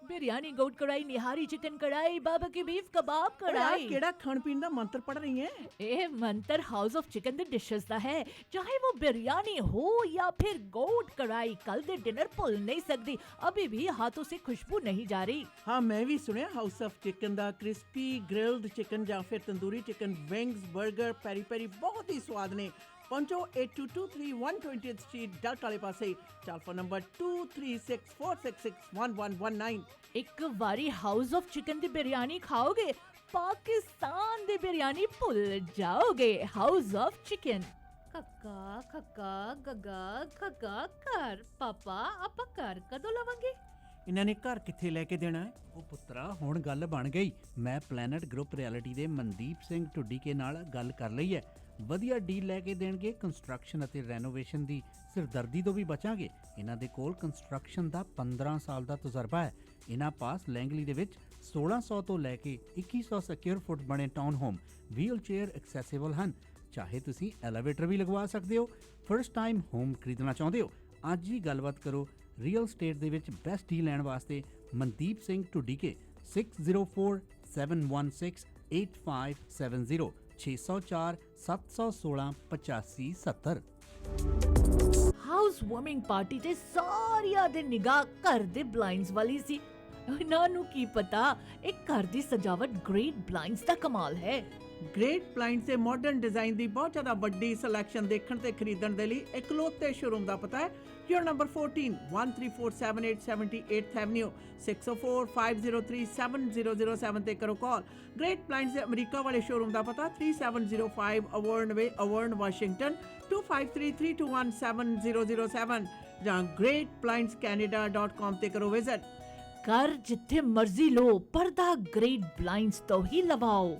बिरयानी, गोट कढ़ाई, निहारी चिकन कढ़ाई, बारबेक्यू बीफ कबाब कढ़ाई। ਕਿਹੜਾ ਖਾਣ ਪੀਣ ਦਾ ਮੰਤਰ ਪੜ ਰਹੀ ਹੈ? ਇਹ ਮੰਤਰ ਹਾਊਸ ਆਫ ਚਿਕਨ ਦੇ ਡਿਸ਼ਸ ਦਾ ਹੈ। ਚਾਹੇ वो बिरयानी हो या फिर गोट कढ़ाई, कल दे डिनर भूल नहीं सकती। अभी भी हाथों से खुशबू नहीं जा रही। ਹਾਂ, ਮੈਂ ਵੀ ਸੁਣਿਆ house of chicken the crispy grilled chicken ਜਾਂ ਫਿਰ ਤੰਦੂਰੀ ਚਿਕਨ, ਵਿੰਗਸ, 버ਗਰ, ਪੈਰੀ ਪੈਰੀ ਬਹੁਤ ਹੀ ਸਵਾਦ ਨੇ। ਪਹੁੰਚੋ 8223 120th ਸਟਰੀਟ ਡਲਟ ਵਾਲੇ ਪਾਸੇ। Telephone number 2364661119। ਇੱਕ ਵਾਰੀ ਹਾਊਸ ਆਫ ਚਿਕਨ ਦੀ ਬਿਰਿਆਨੀ ਖਾਓਗੇ, ਪਾਕਿਸਤਾਨ ਦੀ ਬਿਰਿਆਨੀ ਭੁੱਲ ਜਾਓਗੇ। House of chicken. ਕੱਕਾ ਖੱਕਾ ਗੱਗਾ ਖੱਗਾ ਘਰ। ਪਾਪਾ, ਆਪਾਂ ਘਰ ਕਦੋਂ ਲਵਾਂਗੇ? ਇਹਨਾਂ ਨੇ ਘਰ ਕਿੱਥੇ ਲੈ ਕੇ ਦੇਣਾ ਹੈ? ਉਹ ਪੁੱਤਰਾ, ਹੁਣ ਗੱਲ ਬਣ ਗਈ। ਮੈਂ ਪਲੈਨਟ ਗਰੁੱਪ ਰਿਐਲਿਟੀ ਦੇ ਮਨਦੀਪ ਸਿੰਘ ਢੁੱਡੀਕੇ ਨਾਲ ਗੱਲ ਕਰ ਲਈ ਹੈ। ਵਧੀਆ ਡੀਲ ਲੈ ਕੇ ਦੇਣਗੇ। ਕੰਸਟਰਕਸ਼ਨ ਅਤੇ ਰੈਨੋਵੇਸ਼ਨ ਦੀ ਸਿਰਦਰਦੀ ਤੋਂ ਵੀ ਬਚਾਂਗੇ। ਇਹਨਾਂ ਦੇ ਕੋਲ ਕੰਸਟਰਕਸ਼ਨ ਦਾ 15 ਸਾਲ ਦਾ ਤਜਰਬਾ ਹੈ। ਇਹਨਾਂ ਪਾਸ ਲੈਂਗਲੀ ਦੇ ਵਿੱਚ 1600 ਤੋਂ ਲੈ ਕੇ 2100 ਸਕੁਅਰ ਫੁੱਟ ਬਣੇ town home wheelchair accessible ਹਨ। ਚਾਹੇ ਤੁਸੀਂ ਐਲੀਵੇਟਰ ਵੀ ਲਗਵਾ ਸਕਦੇ ਹੋ। ਫਰਸਟ ਟਾਈਮ ਹੋਮ ਖਰੀਦਣਾ ਚਾਹੁੰਦੇ ਹੋ? ਅੱਜ ਹੀ ਗੱਲਬਾਤ ਕਰੋ। ਰੀਅਲ ਸਟੇਟ ਦੇ ਵਿੱਚ ਬੈਸਟ ਡੀਲ ਲੈਣ ਵਾਸਤੇ Mandeep Singh Dhudike 604716 8570 604 716 8570। House warming party ਤੇ ਸਾਰਿਆਂ ਦੇ ਨਿਗਾਹ ਘਰ ਦੇ ਬਲਾਈਂਡਸ ਵਾਲੀ ਸੀ। ਇਹਨਾਂ ਨੂੰ ਕੀ ਪਤਾ ਇਹ ਘਰ ਦੀ ਸਜਾਵਟ ਗ੍ਰੇਟ ਬਲਾਈਂਡਸ ਦਾ ਕਮਾਲ ਹੈ। ਗ੍ਰੇਟ ਬਲਾਈਂਡਸ ਦੇ ਮਾਡਰਨ ਡਿਜ਼ਾਈਨ ਦੀ ਬਹੁਤ ਜ਼ਿਆਦਾ ਵੱਡੀ ਸਿਲੈਕਸ਼ਨ ਦੇਖਣ ਤੇ ਖਰੀਦਣ ਦੇ ਲਈ ਇਕਲੌਤੇ ਸ਼ੋਰੂਮ ਦਾ ਪਤਾ ਹੈ ਯੂਰ ਨੰਬਰ 14 1347 78th Avenue 6045037007 ਤੇ ਕਰੋ ਕਾਲ। ਗ੍ਰੇਟ ਬਲਾਈਂਡਸ ਦੇ ਅਮਰੀਕਾ ਵਾਲੇ ਸ਼ੋਰੂਮ ਦਾ ਪਤਾ 3705 ਅਵਰਨ ਵੇ ਅਵਰਨ ਵਾਸ਼ਿੰਗਟਨ 2533217007 ਜਾਂ greatblindscanada.com ਤੇ ਕਰੋ ਵਿਜ਼ਿਟ। ਘਰ ਜਿੱਥੇ ਮਰਜ਼ੀ ਲੋ ਪਰਦਾ ਗ੍ਰੇਟ ਬਲਾਈਂਡਸ ਤੋਂ ਹੀ ਲਵਾਓ।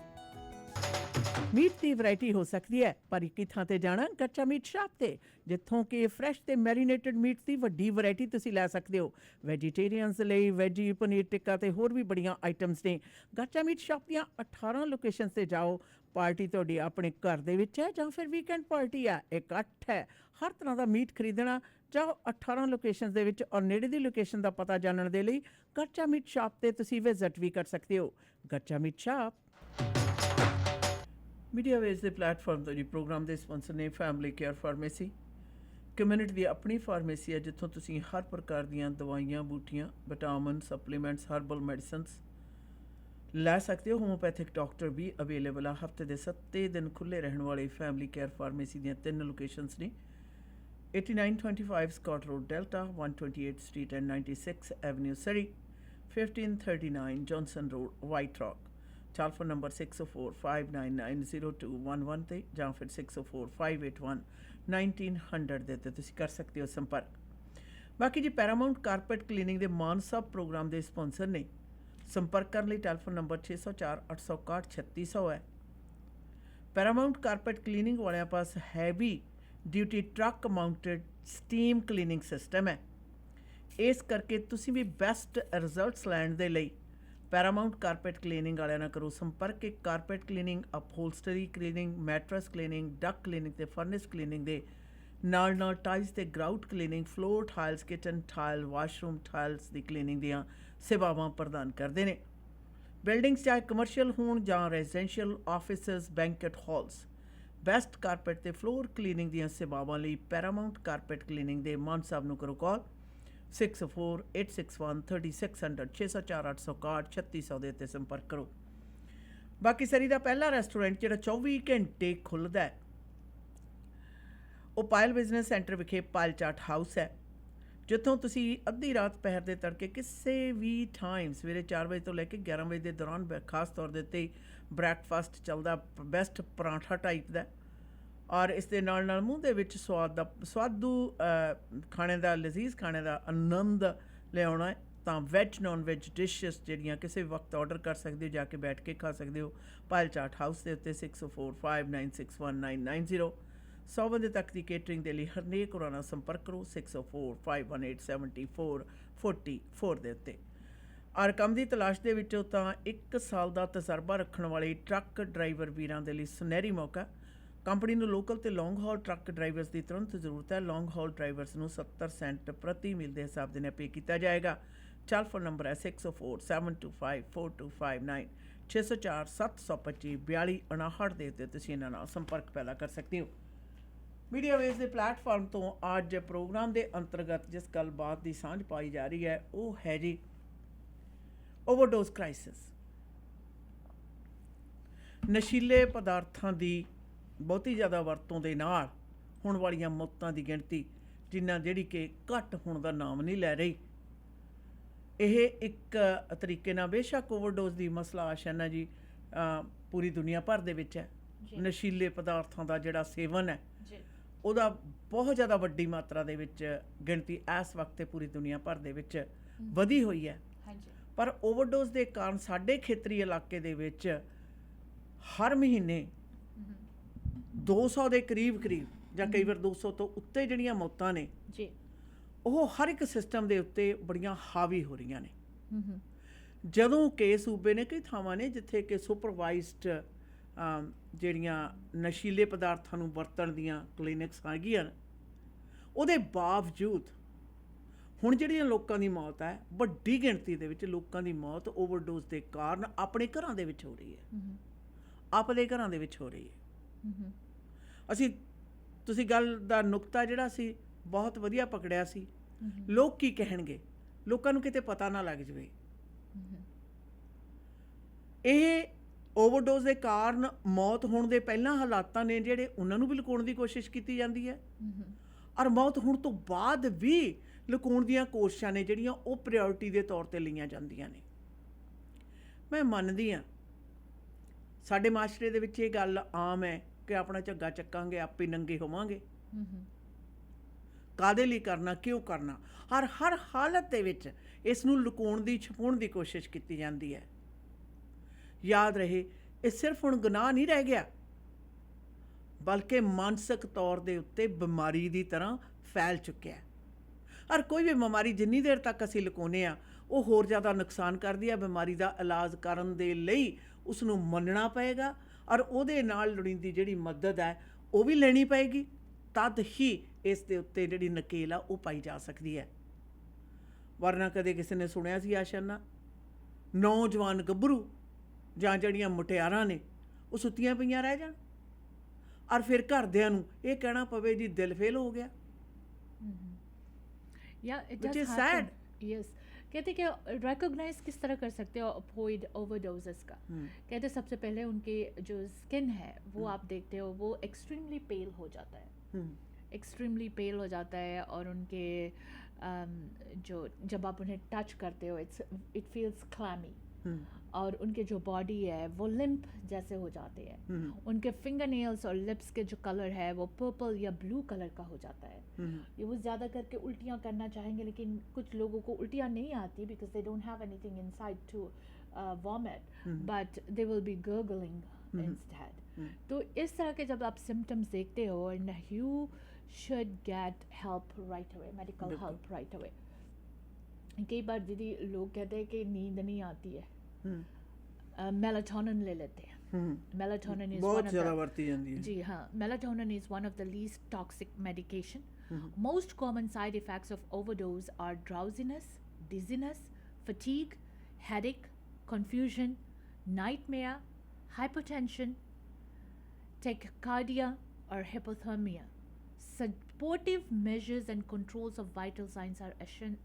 ਮੀਟ ਦੀ ਵੈਰਾਈਟੀ ਹੋ ਸਕਦੀ ਹੈ ਪਰ ਇੱਕ ਹੀ ਥਾਂ ਤੇ ਜਾਣਾ ਕੱਚਾ ਮੀਟ ਸ਼ਾਪ ਤੇ, ਜਿੱਥੋਂ ਕਿ ਫਰੈਸ਼ ਤੇ ਮੈਰੀਨੇਟਡ ਮੀਟ ਦੀ ਵੱਡੀ ਵੈਰਾਈਟੀ ਤੁਸੀਂ ਲੈ ਸਕਦੇ ਹੋ। ਵੈਜੀਟੇਰੀਅਨਸ ਲਈ ਵੈਜੀ ਪਨੀਰ ਟਿੱਕਾ ਤੇ ਹੋਰ ਵੀ ਬੜੀਆਂ ਆਈਟਮਸ ਨੇ। ਕੱਚਾ ਮੀਟ ਸ਼ਾਪ ਦੀਆਂ 18 ਲੋਕੇਸ਼ਨਸ ਤੇ ਜਾਓ। ਪਾਰਟੀ ਤੁਹਾਡੀ ਆਪਣੇ ਘਰ ਦੇ ਵਿੱਚ ਹੈ ਜਾਂ ਫਿਰ ਵੀਕਐਂਡ ਪਾਰਟੀ ਹੈ, ਇਕੱਠ ਹੈ, ਹਰ ਤਰ੍ਹਾਂ ਦਾ ਮੀਟ ਖਰੀਦਣਾ ਜਾਓ 18 ਲੋਕੇਸ਼ਨਸ ਦੇ ਵਿੱਚ। ਔਰ ਨੇੜੇ ਦੀ ਲੋਕੇਸ਼ਨ ਦਾ ਪਤਾ ਜਾਣਨ ਦੇ ਲਈ ਕੱਚਾ ਮੀਟ ਸ਼ਾਪ ਤੇ ਤੁਸੀਂ ਵਿਜ਼ਿਟ ਵੀ ਕਰ ਸਕਦੇ ਹੋ। ਕੱਚਾ ਮੀਟ ਸ਼ਾਪ। ਮੀਡੀਆ ਵੇਜ਼ ਦੇ ਪਲੇਟਫਾਰਮ ਤੋਂ ਜੀ ਪ੍ਰੋਗਰਾਮ ਦੇ ਸਪਾਂਸਰ ਨੇ ਫੈਮਿਲੀ ਕੇਅਰ ਫਾਰਮੇਸੀ। ਕਮਿਊਨਿਟੀ ਦੀ ਆਪਣੀ ਫਾਰਮੇਸੀ ਹੈ ਜਿੱਥੋਂ ਤੁਸੀਂ ਹਰ ਪ੍ਰਕਾਰ ਦੀਆਂ ਦਵਾਈਆਂ, ਬੂਟੀਆਂ, ਵਿਟਾਮਿਨ, ਸਪਲੀਮੈਂਟਸ, ਹਰਬਲ ਮੈਡੀਸਨਸ ਲੈ ਸਕਦੇ ਹੋ। ਹੋਮੋਪੈਥਿਕ ਡਾਕਟਰ ਵੀ ਅਵੇਲੇਬਲ ਆ। ਹਫਤੇ ਦੇ 7 ਦਿਨ ਖੁੱਲ੍ਹੇ ਰਹਿਣ ਵਾਲੇ ਫੈਮਿਲੀ ਕੇਅਰ ਫਾਰਮੇਸੀ ਦੀਆਂ 3 ਲੋਕੇਸ਼ਨਸ ਨੇ 8925 Scott Road, Delta, 128th Street and 96th Avenue, Surrey, 1539 Johnson Road, White Rock। Telephone number 6045990211 ਤੇ ਜਾਂ ਫਿਰ 6045811900 ਦੇ ਤੇ ਤੁਸੀਂ ਕਰ ਸਕਦੇ ਹੋ ਸੰਪਰਕ। ਬਾਕੀ ਜੀ ਪੈਰਾਮਾਉਂਟ ਕਾਰਪੇਟ ਕਲੀਨਿੰਗ ਦੇ ਮਾਨ ਸਾਹਿਬ ਪ੍ਰੋਗਰਾਮ ਦੇ ਸਪਾਂਸਰ ਨੇ। ਸੰਪਰਕ ਕਰਨ ਲਈ ਟੈਲੀਫੋਨ ਨੰਬਰ 604 861 3600 ਹੈ। ਪੈਰਾਮਾਉਂਟ ਕਾਰਪੇਟ ਕਲੀਨਿੰਗ ਵਾਲਿਆਂ ਪਾਸ heavy duty truck mounted steam cleaning system ਹੈ। ਇਸ ਕਰਕੇ ਤੁਸੀਂ ਵੀ ਬੈਸਟ ਰਿਜ਼ਲਟਸ ਲੈਣ ਦੇ ਲਈ ਪੈਰਾਮਾਉਂਟ ਕਾਰਪੇਟ ਕਲੀਨਿੰਗ ਵਾਲਿਆਂ ਨਾਲ ਕਰੋ ਸੰਪਰਕ। ਇੱਕ carpet cleaning, upholstery cleaning, mattress cleaning, duct cleaning ਤੇ ਫਰਨਿਸ ਕਲੀਨਿੰਗ ਦੇ ਨਾਲ ਨਾਲ ਟਾਈਲਸ ਤੇ grout cleaning, floor tiles, kitchen tile, washroom tiles ਦੀ ਕਲੀਨਿੰਗ ਦੀਆਂ ਸੇਵਾਵਾਂ ਪ੍ਰਦਾਨ ਕਰਦੇ ਨੇ। ਬਿਲਡਿੰਗਸ ਚਾਹੇ ਕਮਰਸ਼ੀਅਲ ਹੋਣ ਜਾਂ residential, offices, banquet halls, best carpet ਤੇ ਫਲੋਰ ਕਲੀਨਿੰਗ ਦੀਆਂ ਸੇਵਾਵਾਂ ਲਈ ਪੈਰਾਮਾਉਂਟ ਕਾਰਪੇਟ ਕਲੀਨਿੰਗ ਦੇ ਮਾਨ ਸਾਹਿਬ ਨੂੰ ਕਰੋ ਕਾਲ 6048613600 604 861 3600 ਦੇ ਉੱਤੇ ਸੰਪਰਕ ਕਰੋ। ਬਾਕੀ ਸਰੀ ਦਾ ਪਹਿਲਾ ਰੈਸਟੋਰੈਂਟ ਜਿਹੜਾ 24 ਘੰਟੇ ਖੁੱਲ੍ਹਦਾ ਹੈ ਉਹ ਪਾਇਲ ਬਿਜ਼ਨਸ ਸੈਂਟਰ ਵਿਖੇ ਪਾਇਲ ਚਾਟ ਹਾਊਸ ਹੈ, ਜਿੱਥੋਂ ਤੁਸੀਂ ਅੱਧੀ ਰਾਤ ਪਹਿਰ ਦੇ ਤੜਕੇ ਕਿਸੇ ਵੀ ਟਾਈਮ ਸਵੇਰੇ 4 ਵਜੇ ਤੋਂ ਲੈ ਕੇ 11 ਵਜੇ ਦੇ ਦੌਰਾਨ ਖਾਸ ਤੌਰ ਦੇ ਉੱਤੇ ਬ੍ਰੈਕਫਾਸਟ ਚੱਲਦਾ, ਬੈਸਟ ਪਰਾਂਠਾ ਟਾਈਪ ਦਾ। ਔਰ ਇਸ ਦੇ ਨਾਲ ਨਾਲ ਮੂੰਹ ਦੇ ਵਿੱਚ ਸਵਾਦੂ ਖਾਣੇ ਦਾ, ਲਜ਼ੀਜ਼ ਖਾਣੇ ਦਾ ਆਨੰਦ ਲਿਆਉਣਾ ਹੈ ਤਾਂ ਵੈਜ ਨੌਨ ਵੈਜ ਡਿਸ਼ਸ ਜਿਹੜੀਆਂ ਕਿਸੇ ਵੀ ਵਕਤ ਆਰਡਰ ਕਰ ਸਕਦੇ ਹੋ, ਜਾ ਕੇ ਬੈਠ ਕੇ ਖਾ ਸਕਦੇ ਹੋ ਪਾਇਲ ਚਾਟ ਹਾਊਸ ਦੇ ਉੱਤੇ। 6045961990 100 ਬੰਦੇ ਤੱਕ ਦੀ ਕੇਟਰਿੰਗ ਦੇ ਲਈ ਹਰਨੇਕ ਹੋਰਾਂ ਨਾਲ ਸੰਪਰਕ ਕਰੋ 6045187444 ਦੇ ਉੱਤੇ। ਔਰ ਕੰਮ ਦੀ ਤਲਾਸ਼ ਦੇ ਵਿੱਚੋਂ ਤਾਂ 1 ਸਾਲ ਦਾ ਤਜਰਬਾ ਰੱਖਣ ਵਾਲੇ ਟਰੱਕ ਡਰਾਈਵਰ ਵੀਰਾਂ ਦੇ ਲਈ ਸੁਨਹਿਰੀ ਮੌਕਾ। ਕੰਪਨੀ ਨੂੰ ਲੋਕਲ ਤੇ ਲੌਂਗ ਹਾਲ ਟਰੱਕ ਡਰਾਈਵਰਸ ਦੀ ਤੁਰੰਤ ਜ਼ਰੂਰਤ ਹੈ। ਲੌਂਗ ਹਾਲ ਡਰਾਈਵਰਸ ਨੂੰ 70 ਸੈਂਟ ਪ੍ਰਤੀ ਮੀਲ ਦੇ ਹਿਸਾਬ ਦੇ ਨਾਲ ਪੇ ਕੀਤਾ ਜਾਏਗਾ। ਟੈਲੀਫੋਨ ਨੰਬਰ ਹੈ 6047254259 604 725 4259 ਦੇ ਉੱਤੇ ਤੁਸੀਂ ਇਹਨਾਂ ਨਾਲ ਸੰਪਰਕ ਪੈਦਾ ਕਰ ਸਕਦੇ ਹੋ। ਮੀਡੀਆ ਵੇਜ਼ ਦੇ ਪਲੇਟਫਾਰਮ ਤੋਂ ਅੱਜ ਪ੍ਰੋਗਰਾਮ ਦੇ ਅੰਤਰਗਤ ਜਿਸ ਗੱਲਬਾਤ ਦੀ ਸਾਂਝ ਪਾਈ ਜਾ ਰਹੀ ਹੈ ਉਹ ਹੈ ਜੀ ਓਵਰਡੋਜ਼ ਕ੍ਰਾਈਸਿਸ। ਨਸ਼ੀਲੇ ਪਦਾਰਥਾਂ ਦੀ ਬਹੁਤੀ ਜ਼ਿਆਦਾ ਵਰਤੋਂ ਦੇ ਨਾਲ ਹੋਣ ਵਾਲੀਆਂ ਮੌਤਾਂ ਦੀ ਗਿਣਤੀ ਜਿਹੜੀ ਕਿ ਘੱਟ ਹੋਣ ਦਾ ਨਾਮ ਨਹੀਂ ਲੈ ਰਹੀ। ਇਹ ਇੱਕ ਤਰੀਕੇ ਨਾਲ ਬੇਸ਼ੱਕ ਓਵਰਡੋਜ਼ ਦੀ ਮਸਲਾ ਆਸ਼ਨਾ ਜੀ ਪੂਰੀ ਦੁਨੀਆ ਭਰ ਦੇ ਵਿੱਚ ਹੈ। ਨਸ਼ੀਲੇ ਪਦਾਰਥਾਂ ਦਾ ਜਿਹੜਾ ਸੇਵਨ ਹੈ ਉਹਦਾ ਬਹੁਤ ਜ਼ਿਆਦਾ ਵੱਡੀ ਮਾਤਰਾ ਦੇ ਵਿੱਚ ਗਿਣਤੀ ਇਸ ਵਕਤ ਤੇ ਪੂਰੀ ਦੁਨੀਆ ਭਰ ਦੇ ਵਿੱਚ ਵਧੀ ਹੋਈ ਹੈ। ਪਰ ਓਵਰਡੋਜ਼ ਦੇ ਕਾਰਨ ਸਾਡੇ ਖੇਤਰੀ ਇਲਾਕੇ ਦੇ ਵਿੱਚ ਹਰ ਮਹੀਨੇ 200 ਦੇ ਕਰੀਬ ਜਾਂ ਕਈ ਵਾਰ 200 ਤੋਂ ਉੱਤੇ ਜਿਹੜੀਆਂ ਮੌਤਾਂ ਨੇ ਜੀ ਉਹ ਹਰ ਇੱਕ ਸਿਸਟਮ ਦੇ ਉੱਤੇ ਬੜੀਆਂ ਹਾਵੀ ਹੋ ਰਹੀਆਂ ਨੇ। ਜਦੋਂ ਕਿ ਸੂਬੇ ਨੇ ਕਈ ਥਾਵਾਂ ਨੇ ਜਿੱਥੇ ਕਿ ਸੁਪਰਵਾਈਜ਼ਡ ਜਿਹੜੀਆਂ ਨਸ਼ੀਲੇ ਪਦਾਰਥਾਂ ਨੂੰ ਵਰਤਣ ਦੀਆਂ ਕਲੀਨਿਕਸ ਹੈਗੀਆਂ, ਉਹਦੇ ਬਾਵਜੂਦ ਹੁਣ ਜਿਹੜੀਆਂ ਲੋਕਾਂ ਦੀ ਮੌਤ ਹੈ ਵੱਡੀ ਗਿਣਤੀ ਦੇ ਵਿੱਚ ਲੋਕਾਂ ਦੀ ਮੌਤ ਓਵਰਡੋਜ਼ ਦੇ ਕਾਰਨ ਆਪਣੇ ਘਰਾਂ ਦੇ ਵਿੱਚ ਹੋ ਰਹੀ ਹੈ। ਆਪਦੇ ਘਰਾਂ ਦੇ ਵਿੱਚ ਹੋ ਰਹੀ ਹੈ। ਅਸੀਂ ਤੁਸੀਂ ਗੱਲ ਦਾ ਨੁਕਤਾ ਜਿਹੜਾ ਸੀ ਬਹੁਤ ਵਧੀਆ ਪਕੜਿਆ ਸੀ। ਲੋਕ ਕੀ ਕਹਿਣਗੇ, ਲੋਕਾਂ ਨੂੰ ਕਿਤੇ ਪਤਾ ਨਾ ਲੱਗ ਜਾਵੇ। ਇਹ ਓਵਰਡੋਜ਼ ਦੇ ਕਾਰਨ ਮੌਤ ਹੋਣ ਦੇ ਪਹਿਲਾਂ ਹਾਲਾਤਾਂ ਨੇ ਜਿਹੜੇ ਉਹਨਾਂ ਨੂੰ ਵੀ ਲੁਕਾਉਣ ਦੀ ਕੋਸ਼ਿਸ਼ ਕੀਤੀ ਜਾਂਦੀ ਹੈ, ਔਰ ਮੌਤ ਹੋਣ ਤੋਂ ਬਾਅਦ ਵੀ ਲੁਕਾਉਣ ਦੀਆਂ ਕੋਸ਼ਿਸ਼ਾਂ ਨੇ ਜਿਹੜੀਆਂ ਉਹ ਪ੍ਰਾਇੋਰਟੀ ਦੇ ਤੌਰ 'ਤੇ ਲਈਆਂ ਜਾਂਦੀਆਂ ਨੇ। ਮੈਂ ਮੰਨਦੀ ਹਾਂ ਸਾਡੇ ਮਾਸ਼ਰੇ ਦੇ ਵਿੱਚ ਇਹ ਗੱਲ ਆਮ ਹੈ ਕਿ ਆਪਣਾ ਝੱਗਾ ਚੱਕਾਂਗੇ ਆਪੇ ਨੰਗੇ ਹੋਵਾਂਗੇ। ਕਾਹਦੇ ਲਈ ਕਰਨਾ, ਕਿਉਂ ਕਰਨਾ? ਹਰ ਹਾਲਤ ਦੇ ਵਿੱਚ ਇਸ ਨੂੰ ਲੁਕਾਉਣ ਦੀ, ਛੁਪਾਉਣ ਦੀ ਕੋਸ਼ਿਸ਼ ਕੀਤੀ ਜਾਂਦੀ ਹੈ। ਯਾਦ ਰਹੇ, ਇਹ ਸਿਰਫ ਹੁਣ ਗੁਨਾਹ ਨਹੀਂ ਰਹਿ ਗਿਆ, ਬਲਕਿ ਮਾਨਸਿਕ ਤੌਰ ਦੇ ਉੱਤੇ ਬਿਮਾਰੀ ਦੀ ਤਰ੍ਹਾਂ ਫੈਲ ਚੁੱਕਿਆ। ਔਰ ਕੋਈ ਵੀ ਬਿਮਾਰੀ ਜਿੰਨੀ ਦੇਰ ਤੱਕ ਅਸੀਂ ਲੁਕਾਉਂਦੇ ਹਾਂ ਉਹ ਹੋਰ ਜ਼ਿਆਦਾ ਨੁਕਸਾਨ ਕਰਦੀ ਹੈ। ਬਿਮਾਰੀ ਦਾ ਇਲਾਜ ਕਰਨ ਦੇ ਲਈ ਉਸ ਨੂੰ ਮੰਨਣਾ ਪਏਗਾ ਔਰ ਉਹਦੇ ਨਾਲ ਲੋੜੀਂਦੀ ਜਿਹੜੀ ਮਦਦ ਹੈ ਉਹ ਵੀ ਲੈਣੀ ਪਏਗੀ, ਤਦ ਹੀ ਇਸ ਦੇ ਉੱਤੇ ਜਿਹੜੀ ਨਕੇਲ ਆ ਉਹ ਪਾਈ ਜਾ ਸਕਦੀ ਹੈ। ਵਰਨਾ ਕਦੇ ਕਿਸੇ ਨੇ ਸੁਣਿਆ ਸੀ ਆਸ਼ਨਾ ਨੌਜਵਾਨ ਗੱਭਰੂ ਜਾਂ ਜਿਹੜੀਆਂ ਮੁਟਿਆਰਾਂ ਨੇ ਉਹ ਸੁੱਤੀਆਂ ਪਈਆਂ ਰਹਿ ਜਾਣ ਔਰ ਫਿਰ ਘਰਦਿਆਂ ਨੂੰ ਇਹ ਕਹਿਣਾ ਪਵੇ ਜੀ ਦਿਲ ਫੇਲ ਹੋ ਗਿਆ। Which is sad. Yes. कहते कि रिकॉग्नाइज किस तरह कर सकते हो अवॉइड ओवरडोजेस का। कहते सबसे पहले उनके जो स्किन है वो आप देखते हो वो एक्सट्रीमली पेल हो जाता है, एक्सट्रीमली पेल हो जाता है, और उनके जो जब आप उन्हें टच करते हो इट फील्स क्लैमी, और उनके जो बॉडी है वो लिम्प जैसे हो जाते हैं। उनके फिंगर नेल्स और लिप्स के जो कलर है वो पर्पल या ब्लू कलर का हो जाता है। ये वो ज़्यादा करके उल्टियाँ करना चाहेंगे, लेकिन कुछ लोगों को उल्टियाँ नहीं आती because they don't have anything inside to vomit, but they will be gargling instead. तो इस तरह के जब आप सिम्टम्स देखते हो, and you should get help right away, medical help right away. कई बार दीदी लोग कहते हैं कि नींद नहीं आती है, मेलाटोनिन ले लेते हैं। मेलाटोनिन इज बहुत ज़्यादा बढ़ती जाती है। जी हाँ, melatonin is one of the least toxic medication. Most common side effects of overdose are drowsiness, dizziness, fatigue, headache, confusion, nightmare, hypertension, tachycardia or hypothermia. Supportive measures and controls of vital signs are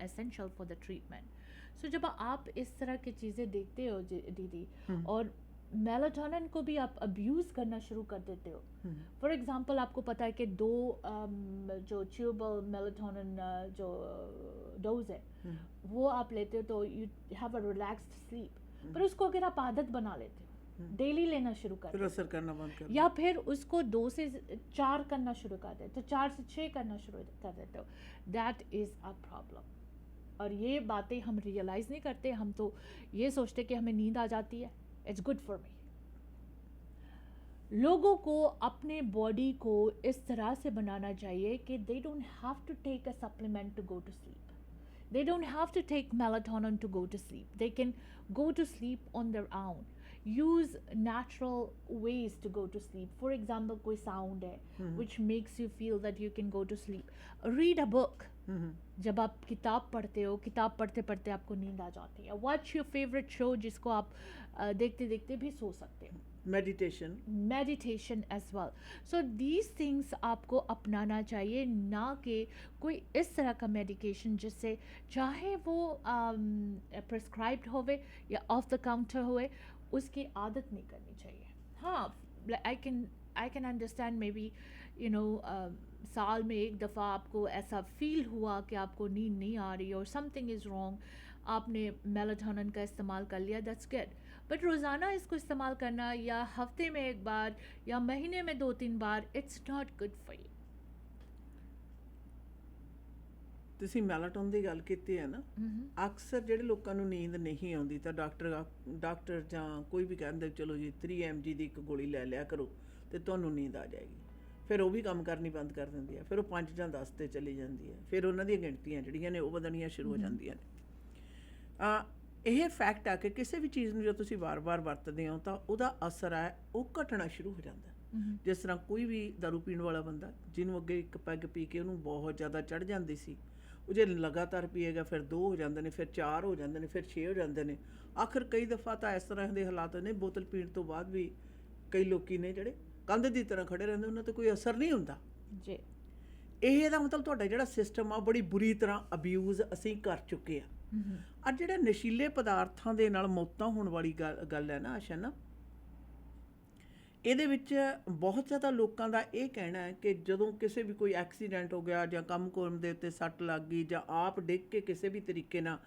essential for the treatment. So जब आप इस तरह की चीज़ें देखते हो दीदी, और मेलाटोनिन को भी आप अब्यूज़ करना शुरू कर देते हो। फॉर एग्जांपल आपको पता है कि दो जो च्यूबल मेलाटोनिन जो डोज है वो आप लेते हो तो you have a relaxed sleep, पर उसको अगर आप आदत बना लेते हो, डेली लेना शुरू कर फिर असर करना बंद कर, या फिर उसको 2 से 4 करना शुरू कर देते हो, 4 से 6 करना शुरू कर देते हो, दैट इज़ अ प्रॉब्लम। और ये बातें हम रियलाइज़ नहीं करते, हम तो ये सोचते कि हमें नींद आ जाती है, इट्स गुड फॉर मी। लोगों को अपने बॉडी को इस तरह से बनाना चाहिए कि they don't have to take a supplement to go to sleep, they don't have to take melatonin to go to sleep, they can go to sleep on their own, use natural ways to go to sleep. For example, कोई sound है which makes you feel that you can go to sleep, read a book. जब आप किताब पढ़ते हो, किताब पढ़ते पढ़ते आपको नींद आ जाती है, watch your favorite show जिसको आप देखते देखते भी सो सकते हो, meditation as well. So these things आपको अपनाना चाहिए, ना कि कोई इस तरह का मेडिकेशन जिससे चाहे वो प्रिस्क्राइब्ड होवे या ऑफ द काउंटर होवे उसकी आदत नहीं करनी चाहिए। हाँ, I can understand may be you know साल में एक दफ़ा आपको ऐसा फील हुआ कि आपको नींद नहीं आ रही और समथिंग इज़ रॉन्ग, आपने मेलाटोनिन का इस्तेमाल कर लिया, दैट्स गुड, बट रोज़ाना इसको इस्तेमाल करना या हफ्ते में एक बार या महीने में 2-3 बार, it's not good for you. ਤੁਸੀਂ ਮੈਲਾਟੋਨ ਦੀ ਗੱਲ ਕੀਤੀ ਹੈ ਨਾ, ਅਕਸਰ ਜਿਹੜੇ ਲੋਕਾਂ ਨੂੰ ਨੀਂਦ ਨਹੀਂ ਆਉਂਦੀ ਤਾਂ ਡਾਕਟਰ ਜਾਂ ਕੋਈ ਵੀ ਕਹਿੰਦੇ ਚਲੋ ਜੀ 3 mg ਦੀ ਇੱਕ ਗੋਲੀ ਲੈ ਲਿਆ ਕਰੋ ਤੇ ਤੁਹਾਨੂੰ ਨੀਂਦ ਆ ਜਾਏਗੀ। ਫਿਰ ਉਹ ਵੀ ਕੰਮ ਕਰਨੀ ਬੰਦ ਕਰ ਦਿੰਦੀ ਹੈ, ਫਿਰ ਉਹ 5 ਜਾਂ 10 ਤੇ ਚਲੀ ਜਾਂਦੀ ਹੈ, ਫਿਰ ਉਹਨਾਂ ਦੀਆਂ ਗਿਣਤੀਆਂ ਜਿਹੜੀਆਂ ਨੇ ਉਹ ਵਧਣੀਆਂ ਸ਼ੁਰੂ ਹੋ ਜਾਂਦੀਆਂ ਨੇ। ਇਹ ਫੈਕਟ ਆ ਕਿ ਕਿਸੇ ਵੀ ਚੀਜ਼ ਨੂੰ ਜਦੋਂ ਤੁਸੀਂ ਵਾਰ-ਵਾਰ ਵਰਤਦੇ ਹੋ ਤਾਂ ਉਹਦਾ ਅਸਰ ਹੈ ਉਹ ਘਟਣਾ ਸ਼ੁਰੂ ਹੋ ਜਾਂਦਾ। ਜਿਸ ਤਰ੍ਹਾਂ ਕੋਈ ਵੀ ਦਾਰੂ ਪੀਣ ਵਾਲਾ ਬੰਦਾ ਜਿਹਨੂੰ ਅੱਗੇ ਇੱਕ ਪੈਗ ਪੀ ਕੇ ਉਹਨੂੰ ਬਹੁਤ ਜ਼ਿਆਦਾ ਚੜ੍ਹ ਜਾਂਦੀ ਸੀ, ਉਹ ਜੇ ਲਗਾਤਾਰ ਪੀਏਗਾ ਫਿਰ 2 ਹੋ ਜਾਂਦੇ ਨੇ, ਫਿਰ 4 ਹੋ ਜਾਂਦੇ ਨੇ, ਫਿਰ 6 ਹੋ ਜਾਂਦੇ ਨੇ, ਆਖਰ ਕਈ ਦਫਾ ਤਾਂ ਇਸ ਤਰ੍ਹਾਂ ਦੇ ਹਾਲਾਤ ਨੇ ਬੋਤਲ ਪੀਣ ਤੋਂ ਬਾਅਦ ਵੀ ਕਈ ਲੋਕੀ ਨੇ ਜਿਹੜੇ ਕੰਧ ਦੀ ਤਰ੍ਹਾਂ ਖੜੇ ਰਹਿੰਦੇ, ਉਹਨਾਂ ਤੇ ਕੋਈ ਅਸਰ ਨਹੀਂ ਹੁੰਦਾ। ਜੀ ਇਹਦਾ ਮਤਲਬ ਤੁਹਾਡਾ ਜਿਹੜਾ ਸਿਸਟਮ ਆ ਬੜੀ ਬੁਰੀ ਤਰ੍ਹਾਂ ਅਬਿਊਜ਼ ਅਸੀਂ ਕਰ ਚੁੱਕੇ ਆ। ਅੱਜ ਜਿਹੜੇ ਨਸ਼ੀਲੇ ਪਦਾਰਥਾਂ ਦੇ ਨਾਲ ਮੌਤਾਂ ਹੋਣ ਵਾਲੀ ਗੱਲ ਹੈ ਨਾ ਆਸ਼ਾ ਨਾ, ਇਹਦੇ ਵਿੱਚ ਬਹੁਤ ਜ਼ਿਆਦਾ ਲੋਕਾਂ ਦਾ ਇਹ ਕਹਿਣਾ ਹੈ ਕਿ ਜਦੋਂ ਕਿਸੇ ਵੀ ਕੋਈ ਐਕਸੀਡੈਂਟ ਹੋ ਗਿਆ ਜਾਂ ਕੰਮ ਕੁਮ ਦੇ ਉੱਤੇ ਸੱਟ ਲੱਗ ਗਈ ਜਾਂ ਆਪ ਡਿੱਗ ਕੇ ਕਿਸੇ ਵੀ ਤਰੀਕੇ ਨਾਲ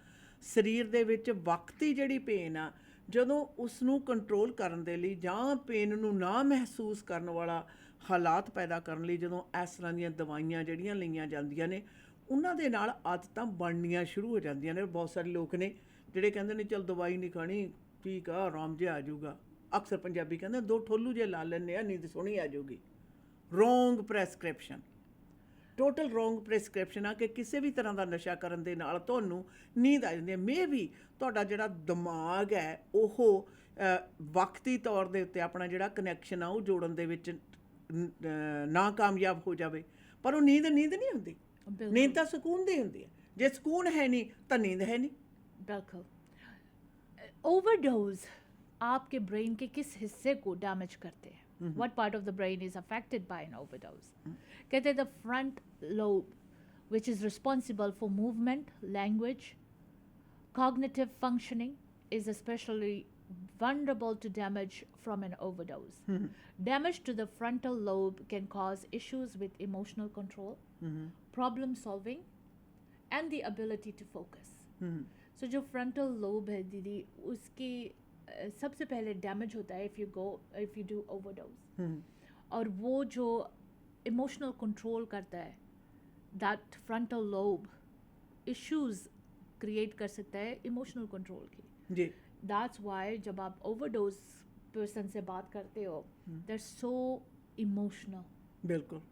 ਸਰੀਰ ਦੇ ਵਿੱਚ ਵਕਤੀ ਜਿਹੜੀ ਪੇਨ ਆ, ਜਦੋਂ ਉਸ ਨੂੰ ਕੰਟਰੋਲ ਕਰਨ ਦੇ ਲਈ ਜਾਂ ਪੇਨ ਨੂੰ ਨਾ ਮਹਿਸੂਸ ਕਰਨ ਵਾਲਾ ਹਾਲਾਤ ਪੈਦਾ ਕਰਨ ਲਈ ਜਦੋਂ ਇਸ ਤਰ੍ਹਾਂ ਦੀਆਂ ਦਵਾਈਆਂ ਜਿਹੜੀਆਂ ਲਈਆਂ ਜਾਂਦੀਆਂ ਨੇ, ਉਹਨਾਂ ਦੇ ਨਾਲ ਆਦਤਾਂ ਬਣਨੀਆਂ ਸ਼ੁਰੂ ਹੋ ਜਾਂਦੀਆਂ ਨੇ। ਬਹੁਤ ਸਾਰੇ ਲੋਕ ਨੇ ਜਿਹੜੇ ਕਹਿੰਦੇ ਨੇ ਚਲ ਦਵਾਈ ਨਹੀਂ ਖਾਣੀ, ਠੀਕ ਆ, ਆਰਾਮ ਜਿਹਾ ਆ ਜਾਊਗਾ। ਅਕਸਰ ਪੰਜਾਬੀ ਕਹਿੰਦੇ 2 ਠੋਲੂ ਜੇ ਲਾ ਲੈਂਦੇ ਆ, ਨੀਂਦ ਸੋਹਣੀ ਆ ਜਾਊਗੀ। Wrong prescription, total wrong prescription ਆ ਕਿ ਕਿਸੇ ਵੀ ਤਰ੍ਹਾਂ ਦਾ ਨਸ਼ਾ ਕਰਨ ਦੇ ਨਾਲ ਤੁਹਾਨੂੰ ਨੀਂਦ ਆ ਜਾਂਦੀ ਹੈ। ਮੇ ਵੀ ਤੁਹਾਡਾ ਜਿਹੜਾ ਦਿਮਾਗ ਹੈ ਉਹ ਵਕਤੀ ਤੌਰ ਦੇ ਉੱਤੇ ਆਪਣਾ ਜਿਹੜਾ ਕਨੈਕਸ਼ਨ ਆ ਉਹ ਜੋੜਨ ਦੇ ਵਿੱਚ ਨਾਕਾਮਯਾਬ ਹੋ ਜਾਵੇ, ਪਰ ਉਹ ਨੀਂਦ ਨਹੀਂ ਹੁੰਦੀ। नींद तो सुकून दी होंदी है, जे सुकून है नहीं तो नींद है नहीं। बिल्कुल। ओवरडोज आपके ब्रेन के किस हिस्से को डैमेज करते हैं? What part of the brain is affected by an overdose? कहते हैं the front lobe which is responsible for movement, language, cognitive functioning is especially vulnerable to damage from an overdose. Damage to the frontal lobe can cause issues with emotional control, problem solving and the ability to focus. So जो frontal lobe है दीदी, उसकी सबसे पहले damage होता है if you do overdose. और वो जो emotional control करता है, that frontal lobe issues create कर सकता है emotional control की। जी, That's why जब आप overdose person से बात करते हो, they're so emotional. बिल्कुल।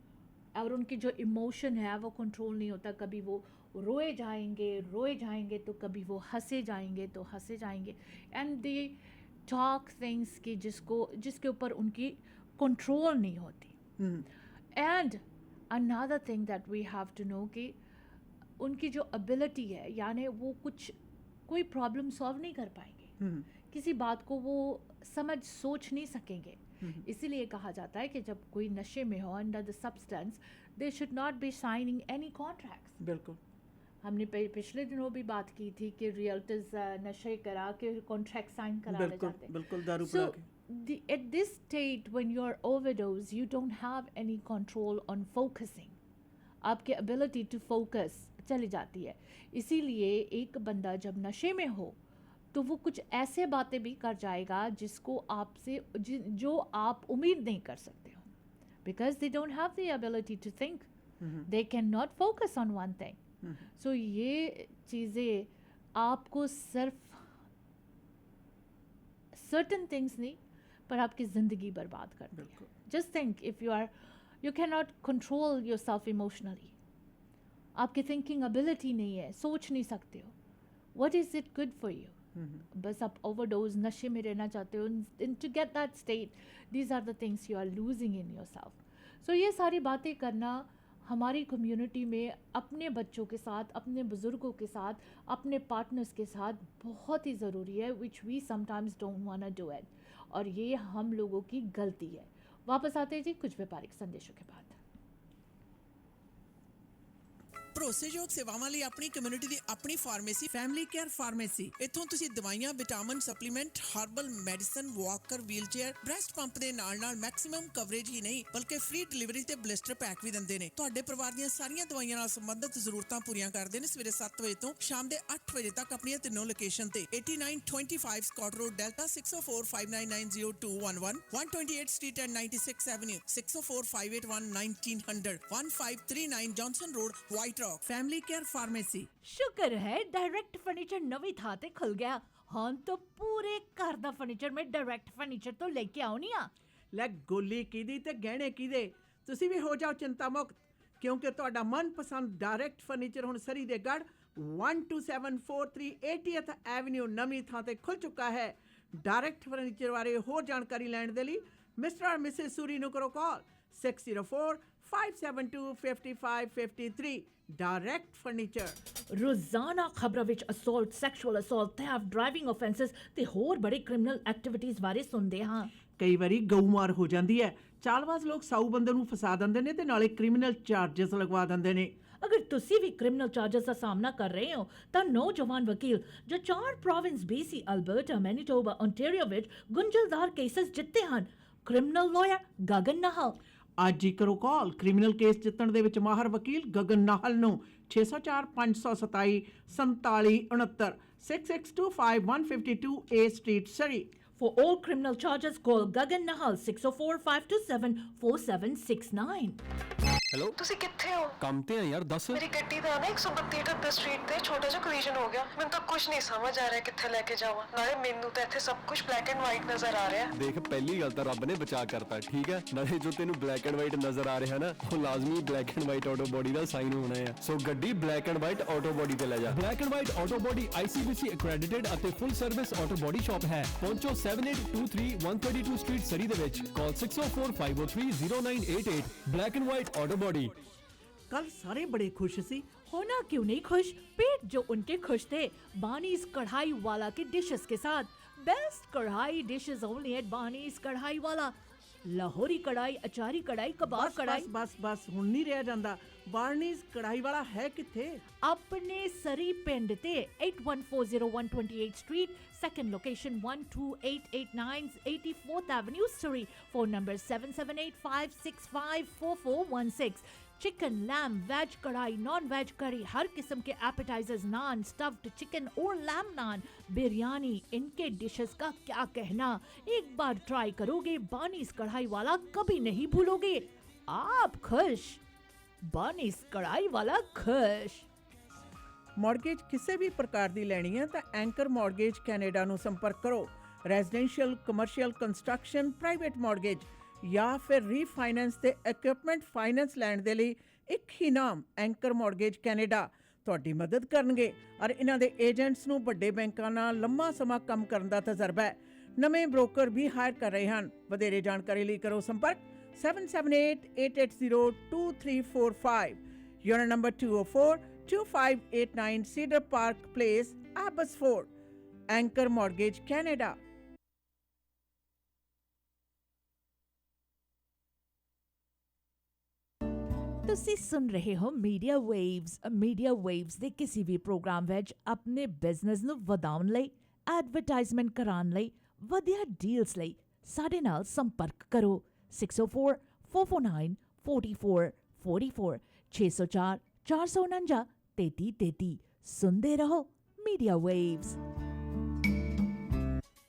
और उनकी जो इमोशन है वो कंट्रोल नहीं होता। कभी वो रोए जाएंगे तो कभी वो हंसे जाएंगे एंड दे टॉक थिंग्स की जिसके ऊपर उनकी कंट्रोल नहीं होती। And another thing that we have to know कि उनकी जो एबिलिटी है, यानी वो कोई प्रॉब्लम सॉल्व नहीं कर पाएंगे, किसी बात को वो सोच नहीं सकेंगे। इसीलिए कहा जाता है कि जब कोई नशे में हो under the substance, they should not be signing any contracts. बिल्कुल। हमने पिछले दिनों भी बात की थी कि रियल्टर्स नशे करा के कॉन्ट्रैक्ट साइन करा ले जाते हैं। बिल्कुल दारू So पिला के। at this state when you are overdose, you don't have any control on focusing. आपके ability to focus चली जाती है। इसीलिए एक बंदा जब नशे में हो तो वो कुछ ऐसे बातें भी कर जाएगा जिसको आपसे जो आप उम्मीद नहीं कर सकते हो, because they don't have the ability to think. They cannot focus on one thing. So ये चीज़ें आपको सिर्फ certain things नहीं, पर आपकी ज़िंदगी बर्बाद करती है। Just think, if you cannot control yourself emotionally, आपकी thinking ability नहीं है, सोच नहीं सकते हो, what is it good for you? बस आप overdose नशे में रहना चाहते हो, and to get that state, these are the things you are losing in yourself. So ये सारी बातें करना हमारी कम्युनिटी में अपने बच्चों के साथ, अपने बुज़ुर्गों के साथ, अपने पार्टनर्स के साथ बहुत ही ज़रूरी है, which we sometimes don't want to do it. और ये हम लोगों की गलती है। वापस आते हैं जी कुछ व्यापारिक संदेशों के बाद। ਭਰੋਸੇਯੋਗ ਸੇਵਾਵਾਂ ਲਈ ਆਪਣੀ ਕਮਿਊਨਿਟੀ ਦੀ ਆਪਣੀ ਫਾਰਮੇਸੀ ਫੈਮਿਲੀ ਕੇਅਰ ਫਾਰਮੇਸੀ। ਇੱਥੋਂ ਤੁਸੀਂ ਦਵਾਈਆਂ, vitamin, supplement, herbal medicine, Walker, wheelchair, breast pump ਦੇ ਨਾਲ ਮੈਕਸਿਮਮ ਕਵਰੇਜ ਹੀ ਨਹੀਂ ਬਲਕਿ ਫ੍ਰੀ ਡਿਲੀਵਰੀ ਤੇ ਬਲਿਸਟਰ ਪੈਕ ਵੀ ਦਿੰਦੇ ਨੇ। ਤੁਹਾਡੇ ਪਰਿਵਾਰ ਦੀਆਂ ਸਾਰੀਆਂ ਦਵਾਈਆਂ ਨਾਲ ਸੰਬੰਧਿਤ ਜ਼ਰੂਰਤਾਂ ਪੂਰੀਆਂ ਕਰਦੇ ਨੇ। ਸਵੇਰੇ 7 ਵਜੇ ਤੋਂ ਸ਼ਾਮ ਦੇ 8 ਵਜੇ ਤੱਕ ਆਪਣੀਆਂ ਤਿੰਨੋਂ ਲੋਕੇਸ਼ਨ ਤੇ 8925 Scott Road, Delta 6045990211, 128th Street and 96th Avenue, 6045811900, 1539 Johnson Road, White Rock। Family care pharmacy. शुक्र है डायरेक्ट फर्नीचर नवी थां ते खुल गया। हाँ तो पूरे घर दा फर्नीचर में डायरेक्ट फर्नीचर तो लेके आओ नहीं आ। ਲੈ ਗੋਲੀ ਕਿਹਦੀ ਤੇ ਗਹਿਣੇ ਕਿਹਦੇ, ਤੁਸੀਂ ਵੀ ਹੋ ਜਾਓ ਚਿੰਤਾ ਮੁਕਤ, ਕਿਉਂਕਿ ਤੁਹਾਡਾ ਮਨਪਸੰਦ ਡਾਇਰੈਕਟ ਫਰਨੀਚਰ ਹੁਣ ਸਰੀ ਦੇ ਗੜ 12743 80th ਐਵਨਿਊ ਨਵੀਂ ਥਾਂ ਤੇ ਖੁੱਲ ਚੁੱਕਾ ਹੈ। ਡਾਇਰੈਕਟ ਫਰਨੀਚਰ ਬਾਰੇ ਹੋਰ ਜਾਣਕਾਰੀ ਲੈਣ ਦੇ ਲਈ ਮਿਸਟਰ ਔਰ ਮਿਸਿਸ ਸੂਰੀ ਨੂੰ ਕਰੋ ਕਾਲ 604-572-5553। Direct furniture. रोजाना खबरों विच assault, sexual assault, theft, driving offences ते होर बड़े क्रिमिनल एक्टिविटीज बारे सुनते हाँ। ਕਈ ਵਾਰੀ ਗਊਮਾਰ ਹੋ ਜਾਂਦੀ ਹੈ। ਚਾਲਬਾਜ਼ ਲੋਕ ਸਾਊ ਬੰਦੇ ਨੂੰ ਫਸਾ ਦਿੰਦੇ ਨੇ ਤੇ ਨਾਲੇ ਕ੍ਰਿਮੀਨਲ ਚਾਰजेस ਲਗਵਾ ਦਿੰਦੇ ਨੇ। अगर तुसी भी क्रिमिनल चार्जेस का सामना कर रहे हो तो नौजवान वकील जो 4 province BC, Alberta, Manitoba, Ontario विच गुंझलदार केसेस जित्ते हैं, क्रिमिनल लॉयर गगन नाहल। ਅੱਜ ਹੀ ਕਰੋ ਕਾਲ ਕ੍ਰਿਮੀਨਲ ਕੇਸ ਜਿੱਤਣ ਦੇ ਵਿੱਚ ਮਾਹਰ ਵਕੀਲ ਗਗਨ ਨਾਹਲ ਨੂੰ 604 527 4769 6625 A Street, Surrey। For all criminal charges, call Gagan Nahal 604-527-4769. Hello ਤੁਸੀਂ ਕਿੱਥੇ ਹੋ? ਕੰਮ ਤੇ ਆ ਯਾਰ, ਦੱਸ। ਮੇਰੀ ਗੱਡੀ ਦਾ ਨਾ 132 ਸਟਰੀਟ ਤੇ ਛੋਟਾ ਜਿਹਾ ਕੋਲੀਜਨ ਹੋ ਗਿਆ। ਮੈਨੂੰ ਤਾਂ ਕੁਝ ਨਹੀਂ ਸਮਝ ਆ ਰਿਹਾ ਕਿੱਥੇ ਲੈ ਕੇ ਜਾਵਾਂ। ਨਾਲੇ ਮੈਨੂੰ ਤਾਂ ਇੱਥੇ ਸਭ ਕੁਝ ਬਲੈਕ ਐਂਡ ਵਾਈਟ ਨਜ਼ਰ ਆ ਰਿਹਾ। ਦੇਖ, ਪਹਿਲੀ ਗੱਲ ਤਾਂ ਰੱਬ ਨੇ ਬਚਾ ਕਰਤਾ, ਠੀਕ ਹੈ। ਨਾਲੇ ਜੋ ਤੈਨੂੰ ਬਲੈਕ ਐਂਡ ਵਾਈਟ ਨਜ਼ਰ ਆ ਰਿਹਾ ਨਾ, ਉਹ ਲਾਜ਼ਮੀ black and white auto body the sign ਹੋਣਾ ਹੈ। ਸੋ ਗੱਡੀ black and white auto body ਤੇ ਲੈ ਜਾ। Black and white auto body ICBC accredited ਅਤੇ ਫੁੱਲ ਸਰਵਿਸ ਆਟੋ ਬੋਡੀ ਸ਼ਾਪ ਹੈ। ਪਹੁੰਚੋ 7823 132 ਸਟਰੀਟ ਸਰੀ ਦੇ ਵਿੱਚ। ਕਾਲ 6045030988। Black and white auto body. ਕੱਲ ਸਾਰੇ ਬੜੇ ਖੁਸ਼ ਸੀ। होना क्यों नहीं खुश, पेट जो उनके खुश थे। बानीज कढ़ाई वाला के डिशेस के साथ। बेस्ट कढ़ाई डिशेस ओनली एट बानीज कढ़ाई वाला। लाहौरी कढ़ाई, अचारी कढ़ाई, कबाब कढ़ाई। ਬਸ ਹੁਣ ਨਹੀਂ ਰਿਹਾ ਜਾਂਦਾ। ਬਾਰਨੀਜ਼ ਕੜਾਈ ਵਾਲਾ ਹੈ ਕਿੱਥੇ? अपने सरी पिंड ते 8140 street, second location 12889 84th Avenue, Surrey. Phone number 7785654416. Chicken, lamb, veg kadai, non veg curry, हर किस्म के एपेटाइजर्स, नान, स्टफ्ड चिकन और लैम नान, बिरयानी, इनके डिशेस का क्या कहना। एक बार ट्राई करोगे बानीज कढ़ाई वाला कभी नहीं भूलोगे। आप खुश, बानीज कढ़ाई वाला खुश। ਮੌਰਗੇਜ ਕਿਸੇ ਵੀ ਪ੍ਰਕਾਰ ਦੀ ਲੈਣੀ ਹੈ ਤਾਂ ਐਂਕਰ ਮੌਰਗੇਜ ਕੈਨੇਡਾ ਨੂੰ ਸੰਪਰਕ ਕਰੋ। Residential, commercial, construction, private mortgage ਜਾਂ ਫਿਰ ਰੀਫਾਈਨੈਂਸ ਤੇ ਇਕਵਿਪਮੈਂਟ ਫਾਈਨੈਂਸ ਲੈਣ ਦੇ ਲਈ ਇੱਕ ਹੀ ਨਾਮ ਐਂਕਰ ਮੌਰਗੇਜ ਕੈਨੇਡਾ ਤੁਹਾਡੀ ਮਦਦ ਕਰਨਗੇ। ਔਰ ਇਹਨਾਂ ਦੇ ਏਜੰਟਸ ਨੂੰ ਵੱਡੇ ਬੈਂਕਾਂ ਨਾਲ ਲੰਮਾ ਸਮਾਂ ਕੰਮ ਕਰਨ ਦਾ ਤਜਰਬਾ ਹੈ। ਨਵੇਂ ਬ੍ਰੋਕਰ ਵੀ ਹਾਇਰ ਕਰ ਰਹੇ ਹਨ। ਵਧੇਰੇ ਜਾਣਕਾਰੀ ਲਈ ਕਰੋ ਸੰਪਰਕ 7788802345। Unit number 204-2589 Cedar Park Place, Abbotsford. Anchor Mortgage Canada. ਤੁਸੀਂ ਸੁਣ ਰਹੇ ਹੋ ਮੀਡੀਆ ਵੇਵਸ ਦੇ ਕਿਸੇ ਵੀ ਪ੍ਰੋਗਰਾਮ ਵਿੱਚ ਆਪਣੇ ਬਿਜ਼ਨਸ ਨੂੰ ਵਧਾਉਣ ਲਈ, ਐਡਵਰਟਾਈਜ਼ਮੈਂਟ ਕਰਾਉਣ ਲਈ, ਵਧੀਆ ਡੀਲਸ ਲਈ ਸਾਡੇ ਨਾਲ ਸੰਪਰਕ ਕਰੋ 6044494444 604 449 3333। ਸੁਣਦੇ ਰਹੋ ਮੀਡੀਆ ਵੇਵਸ।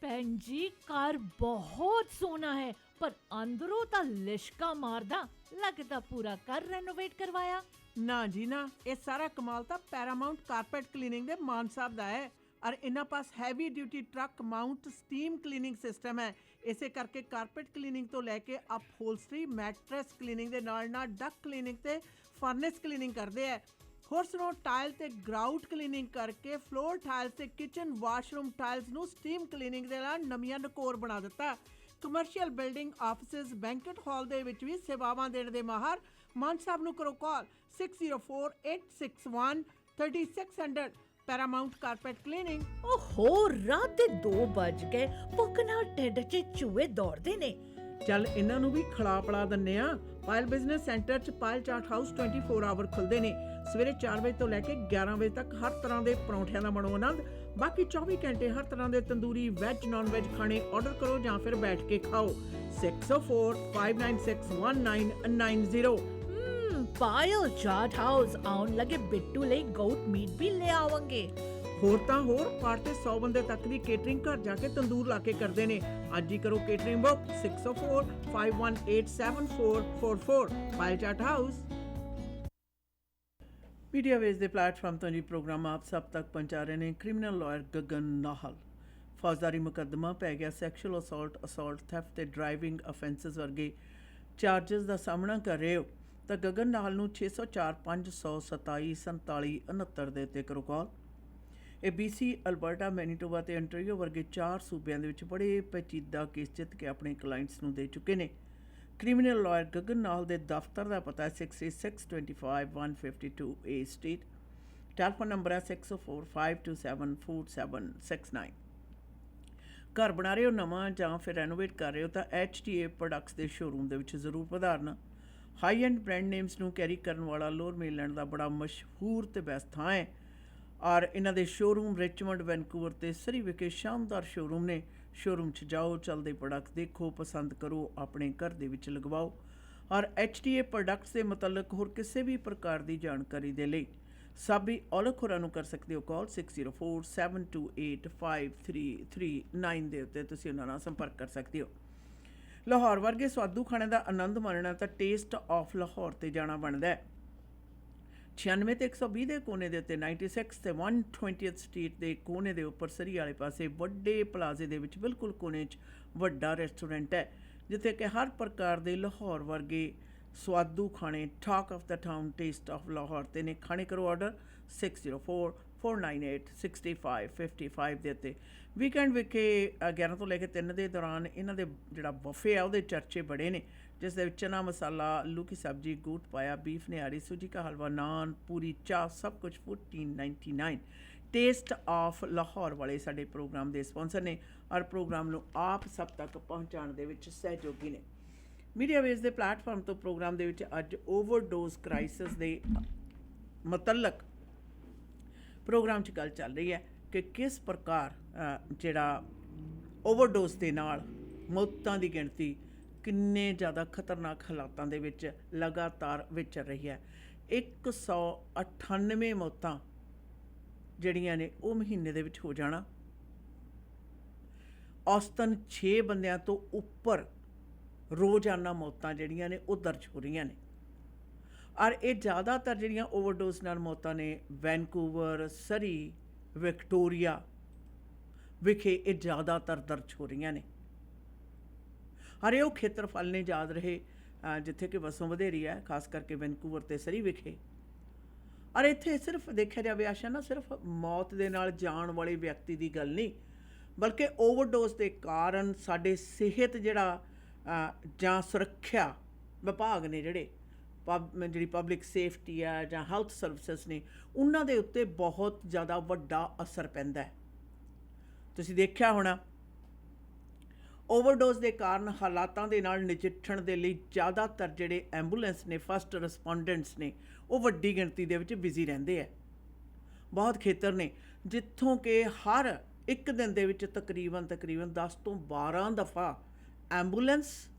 ਭੈਣ ਜੀ, ਘਰ ਬਹੁਤ ਸੋਹਣਾ ਹੈ ਪਰ ਅੰਦਰੋਂ ਤਾਂ ਲਿਸ਼ਕਾ ਮਾਰਦਾ। ਲੱਗਦਾ ਪੂਰਾ ਘਰ ਰੈਨੋਵੇਟ ਕਰਵਾਇਆ। ਨਾ ਜੀ ਨਾ, ਇਹ ਸਾਰਾ ਕਮਾਲ ਤਾਂ ਪੈਰਾਮਾਉਂਟ ਕਾਰਪੈਟ ਕਲੀਨਿੰਗ ਦੇ ਮਾਨ ਸਾਹਿਬ ਦਾ ਹੈ। ਔਰ ਇਹਨਾਂ ਪਾਸ heavy duty truck mount steam cleaning system ਹੈ। ਇਸੇ ਕਰਕੇ ਕਾਰਪੈਟ ਕਲੀਨਿੰਗ ਤੋਂ ਲੈ ਕੇ ਅਪਹੋਲਸਟਰੀ, ਮੈਟਰੈਸ ਕਲੀਨਿੰਗ ਦੇ ਨਾਲ ਨਾਲ ਡਕ ਕਲੀਨਿੰਗ ਤੇ ਫਰਨੈਸ ਕਲੀਨਿੰਗ ਕਰਦੇ ਹੈ। ਹੋਰਸ ਨੂੰ ਟਾਇਲ ਤੇ ਗਰਾਊਟ ਕਲੀਨਿੰਗ ਕਰਕੇ ਫਲੋਰ ਟਾਇਲਸ ਤੇ ਕਿਚਨ ਵਾਸ਼ਰੂਮ ਟਾਇਲਸ ਨੂੰ ਸਟੀਮ ਕਲੀਨਿੰਗ ਦੇ ਨਾਲ ਨਵੀਆਂ ਨਕੋਰ ਬਣਾ ਦਿੱਤਾ। Commercial building, offices, banquet hall ਦੇ ਵਿੱਚ ਵੀ ਸੇਵਾਵਾਂ ਦੇਣ ਦੇ ਮਾਹਰ ਮਾਨ ਸਾਹਿਬ ਨੂੰ ਕਰੋ ਕਾਲ 6048613600 ਪੈਰਾਮਾਉਂਟ ਕਾਰਪੈਟ ਕਲੀਨਿੰਗ। ਓਹੋ, ਰਾਤ ਦੇ 2 ਵੱਜ ਗਏ, ਭੁੱਖ ਨਾਲ ਢਿੱਡ 'ਚ ਚੂਹੇ ਦੌੜਦੇ ਨੇ। ਚੱਲ ਇਹਨਾਂ ਨੂੰ ਵੀ ਖਿਲਾ ਪਿਲਾ ਦਿੰਨੇ ਆ। ਪਾਇਲ ਬਿਜ਼ਨਸ ਸੈਂਟਰ 'ਚ ਪਾਇਲ ਚਾਟ ਹਾਊਸ 24 ਆਵਰ ਖੁੱਲ੍ਹਦੇ ਨੇ। ਸਵੇਰੇ 4 ਵਜੇ ਤੋਂ ਲੈ ਕੇ 11 ਵਜੇ ਤੱਕ ਹਰ ਤਰ੍ਹਾਂ ਦੇ ਪਰੌਂਠਿਆਂ ਦਾ ਬਣੋ ਆਨੰਦ। ਬਾਕੀ 24 ਘੰਟੇ ਹਰ ਤਰ੍ਹਾਂ ਦੇ ਤੰਦੂਰੀ, ਵੈਜ, ਨਾਨ ਵੈਜ ਖਾਣੇ ਆਰਡਰ ਕਰੋ ਜਾਂ ਫਿਰ ਬੈਠ ਕੇ ਖਾਓ 6045961990। ਪਾਇਲ ਚਾਟ ਹਾਊਸ ਆਉਣ ਲੱਗੇ ਬਿੱਟੂ ਲਈ ਗੋਟ ਮੀਟ ਵੀ ਲੈ ਆਵਾਂਗੇ। ਹੋਰ ਤਾਂ ਹੋਰ, ਪਾਰਟ ਤੇ 100 ਬੰਦੇ ਤੱਕ ਦੀ ਕੇਟਰਿੰਗ ਘਰ ਜਾ ਕੇ ਤੰਦੂਰ ਲਾ ਕੇ ਕਰਦੇ ਨੇ। ਅੱਜ ਹੀ ਕਰੋ ਕੇਟਰਿੰਗ ਬੁੱਕ 6045187444 ਪਾਇਲ ਚਾਟ ਹਾਊਸ। ਮੀਡੀਆ ਵੇਜ਼ ਦੇ ਪਲੇਟਫਾਰਮ ਤੋਂ ਜੀ ਪ੍ਰੋਗਰਾਮ ਆਪ ਸਭ ਤੱਕ ਪਹੁੰਚਾ ਰਹੇ ਨੇ ਕ੍ਰਿਮੀਨਲ ਲਾਇਰ ਗਗਨ ਨਾਹਲ। ਫੌਜਦਾਰੀ ਮੁਕੱਦਮਾ ਪੈ ਗਿਆ ਸੈਕਸ਼ੂਅਲ ਅਸੌਲਟ, ਥੈਫਟ ਤੇ ਡਰਾਈਵਿੰਗ ਅਫੈਂਸਸ ਵਰਗੇ ਚਾਰजेस ਦਾ ਸਾਹਮਣਾ ਕਰ ਰਹੇ ਹੋ ਤਾਂ ਗਗਨ ਨਾਹਲ ਨੂੰ 604 527 4769 ਦੇ ਉੱਤੇ ਕਰੋ ਕਾਲ। ਇਹ BC, ਅਲਬਰਟਾ, ਮੈਨੀਟੋਬਾ ਤੇ ਅੰਟਰੀਓ ਵਰਗੇ 4 ਸੂਬਿਆਂ ਦੇ ਵਿੱਚ ਬੜੇ ਪੇਚੀਦਾ ਕੇਸ ਜਿੱਤ ਕੇ ਆਪਣੇ ਕਲਾਇੰਟਸ ਨੂੰ ਦੇ ਚੁੱਕੇ ਨੇ। ਕ੍ਰਿਮੀਨਲ ਲਾਇਰ ਗਗਨ ਨਾਹਲ ਦੇ ਦਫ਼ਤਰ ਦਾ ਪਤਾ ਹੈ 6625 152 A Street। ਟੈਲੀਫੋਨ ਨੰਬਰ ਹੈ 6045274769। ਘਰ ਬਣਾ ਰਹੇ ਹੋ ਨਵਾਂ ਜਾਂ ਫਿਰ ਰੈਨੋਵੇਟ ਕਰ ਰਹੇ ਹੋ ਤਾਂ HTA ਪ੍ਰੋਡਕਟਸ ਦੇ ਸ਼ੋਰੂਮ ਦੇ ਵਿੱਚ ਜ਼ਰੂਰ ਪਧਾਰਨਾ। ਹਾਈ ਐਂਡ ਬ੍ਰਾਂਡ ਨੇਮਸ ਨੂੰ ਕੈਰੀ ਕਰਨ ਵਾਲਾ ਲੋਅਰ ਮੇਨਲੈਂਡ ਦਾ ਬੜਾ ਮਸ਼ਹੂਰ ਤੇ ਬੈਸਟ ਥਾਂ ਹੈ ਔਰ ਇਹਨਾਂ ਦੇ ਸ਼ੋਰੂਮ ਰਿਚਮੰਡ, ਵੈਨਕੂਵਰ ਤੇ ਸਰੀ ਵਿਖੇ ਸ਼ਾਨਦਾਰ ਸ਼ੋਰੂਮ ਨੇ। ਸ਼ੋਰੂਮ 'ਚ ਜਾਓ, ਚੱਲਦੇ ਪ੍ਰੋਡਕਟ ਦੇਖੋ, ਪਸੰਦ ਕਰੋ, ਆਪਣੇ ਘਰ ਦੇ ਵਿੱਚ ਲਗਵਾਓ। ਔਰ HTA ਪ੍ਰੋਡਕਟਸ ਦੇ ਮੁਤਲਕ ਹੋਰ ਕਿਸੇ ਵੀ ਪ੍ਰਕਾਰ ਦੀ ਜਾਣਕਾਰੀ ਦੇ ਲਈ ਸਾਬੀ ਔਲਖ ਹੋਰਾਂ ਨੂੰ ਕਰ ਸਕਦੇ ਹੋ ਕਾਲ 6047285339 ਦੇ ਉੱਤੇ ਤੁਸੀਂ ਉਹਨਾਂ ਨਾਲ ਸੰਪਰਕ ਕਰ ਸਕਦੇ ਹੋ। ਲਾਹੌਰ ਵਰਗੇ ਸਵਾਦੂ ਖਾਣੇ ਦਾ ਆਨੰਦ ਮਾਣਨਾ ਤਾਂ ਟੇਸਟ ਆਫ ਲਾਹੌਰ ਤੇ ਜਾਣਾ ਬਣਦਾ ਹੈ। 96 ਤੇ 120 ਦੇ ਕੋਨੇ ਦੇ ਉੱਤੇ 96 ਤੇ 120th ਸਟਰੀਟ ਦੇ ਕੋਨੇ ਦੇ ਉੱਪਰ ਸਰੀ ਵਾਲੇ ਪਾਸੇ ਵੱਡੇ ਪਲਾਜ਼ੇ ਦੇ ਵਿੱਚ ਬਿਲਕੁਲ ਕੋਨੇ 'ਚ ਵੱਡਾ ਰੈਸਟੋਰੈਂਟ ਹੈ ਜਿੱਥੇ ਕਿ ਹਰ ਪ੍ਰਕਾਰ ਦੇ ਲਾਹੌਰ ਵਰਗੇ ਸਵਾਦੂ ਖਾਣੇ talk of the town taste of Lahore ਤੇ ਨੇ। ਖਾਣੇ ਕਰੋ ਆਰਡਰ 6044986555 ਦੇ ਉੱਤੇ। ਵੀਕਐਂਡ ਵਿਖੇ 11 ਤੋਂ ਲੈ ਕੇ 3 ਦੇ ਦੌਰਾਨ ਇਹਨਾਂ ਦੇ ਜਿਹੜਾ ਬਫੇ ਆ ਉਹਦੇ ਚਰਚੇ ਬੜੇ ਨੇ, ਜਿਸ ਦੇ ਵਿੱਚ ਚਨਾ ਮਸਾਲਾ, ਆਲੂ ਕੀ ਸਬਜ਼ੀ, ਗੋਟ ਪਾਇਆ, ਬੀਫ ਨਿਹਾਰੀ, ਸੂਜੀ का हलवा, नान, पूरी, चाह सब कुछ $14.99। ਟੇਸਟ ਆਫ ਲਾਹੌਰ ਵਾਲੇ ਸਾਡੇ ਪ੍ਰੋਗਰਾਮ ਦੇ ਸਪਾਂਸਰ ਨੇ ਔਰ ਪ੍ਰੋਗਰਾਮ ਨੂੰ ਆਪ ਸਭ ਤੱਕ ਪਹੁੰਚਾਉਣ ਦੇ ਵਿੱਚ ਸਹਿਯੋਗੀ ਨੇ। ਮੀਡੀਆ ਵੇਜ਼ ਦੇ ਪਲੇਟਫਾਰਮ ਤੋਂ ਪ੍ਰੋਗਰਾਮ ਦੇ ਵਿੱਚ ਅੱਜ ਓਵਰਡੋਜ਼ ਕ੍ਰਾਈਸਿਸ ਦੇ ਮੁਤਲਕ ਪ੍ਰੋਗਰਾਮ 'ਚ ਗੱਲ ਚੱਲ ਰਹੀ ਹੈ ਕਿ ਕਿਸ ਪ੍ਰਕਾਰ ਜਿਹੜਾ ਓਵਰਡੋਜ਼ ਦੇ ਨਾਲ ਮੌਤਾਂ ਦੀ ਗਿਣਤੀ ਕਿੰਨੇ ਜ਼ਿਆਦਾ ਖਤਰਨਾਕ ਹਾਲਾਤਾਂ ਦੇ ਵਿੱਚ ਲਗਾਤਾਰ ਵਿਚਰ ਰਹੀ ਹੈ। 198 ਮੌਤਾਂ ਜਿਹੜੀਆਂ ਨੇ ਉਹ ਮਹੀਨੇ ਦੇ ਵਿੱਚ ਹੋ ਜਾਣਾ। ਔਸਤਨ 6 ਬੰਦਿਆਂ ਤੋਂ ਉੱਪਰ ਰੋਜ਼ਾਨਾ ਮੌਤਾਂ ਜਿਹੜੀਆਂ ਨੇ ਉਹ ਦਰਜ ਹੋ ਰਹੀਆਂ ਨੇ ਔਰ ਇਹ ਜ਼ਿਆਦਾਤਰ ਜਿਹੜੀਆਂ ਓਵਰਡੋਜ਼ ਨਾਲ ਮੌਤਾਂ ਨੇ ਵੈਨਕੂਵਰ, ਸਰੀ, ਵਿਕਟੋਰੀਆ ਵਿਖੇ ਇਹ ਜ਼ਿਆਦਾਤਰ ਦਰਜ ਹੋ ਰਹੀਆਂ ਨੇ। ਔਰ ਇਹ ਉਹ ਖੇਤਰਫਲ ਨੇ ਯਾਦ ਰਹੇ ਜਿੱਥੇ ਕਿ ਵਸੋਂ ਵਧੇਰੀ ਹੈ, ਖਾਸ ਕਰਕੇ ਵੈਨਕੂਵਰ ਤੇ ਸਰੀ ਵਿਖੇ। ਔਰ ਇੱਥੇ ਸਿਰਫ ਦੇਖਿਆ ਜਾਵੇ ਆਸ਼ਾ ਨਾ, ਸਿਰਫ ਮੌਤ ਦੇ ਨਾਲ ਜਾਣ ਵਾਲੇ ਵਿਅਕਤੀ ਦੀ ਗੱਲ ਨਹੀਂ, ਬਲਕਿ ਓਵਰਡੋਜ਼ ਦੇ ਕਾਰਨ ਸਾਡੇ ਸਿਹਤ ਜਿਹੜਾ ਜਾਂ ਸੁਰੱਖਿਆ ਵਿਭਾਗ ਨੇ ਜਿਹੜੀ ਪਬਲਿਕ ਸੇਫਟੀ ਆ ਜਾਂ ਹੈਲਥ ਸਰਵਿਸਿਜ਼ ਨੇ ਉਹਨਾਂ ਦੇ ਉੱਤੇ ਬਹੁਤ ਜ਼ਿਆਦਾ ਵੱਡਾ ਅਸਰ ਪੈਂਦਾ ਹੈ। ਤੁਸੀਂ ਦੇਖਿਆ ਹੋਣਾ ਓਵਰਡੋਜ਼ ਦੇ ਕਾਰਨ ਹਾਲਾਤਾਂ ਦੇ ਨਾਲ ਨਜਿੱਠਣ ਦੇ ਲਈ ਜ਼ਿਆਦਾਤਰ ਜਿਹੜੇ ਐਂਬੂਲੈਂਸ ਨੇ, ਫਸਟ ਰਿਸਪੋਂਡੈਂਟਸ ਨੇ, ਉਹ ਵੱਡੀ ਗਿਣਤੀ ਦੇ ਵਿੱਚ ਬਿਜ਼ੀ ਰਹਿੰਦੇ ਆ। ਬਹੁਤ ਖੇਤਰ ਨੇ ਜਿੱਥੋਂ ਕਿ ਹਰ ਇੱਕ ਦਿਨ ਦੇ ਵਿੱਚ ਤਕਰੀਬਨ 10 ਤੋਂ 12 ਦਫਾ ਐਂਬੂਲੈਂਸ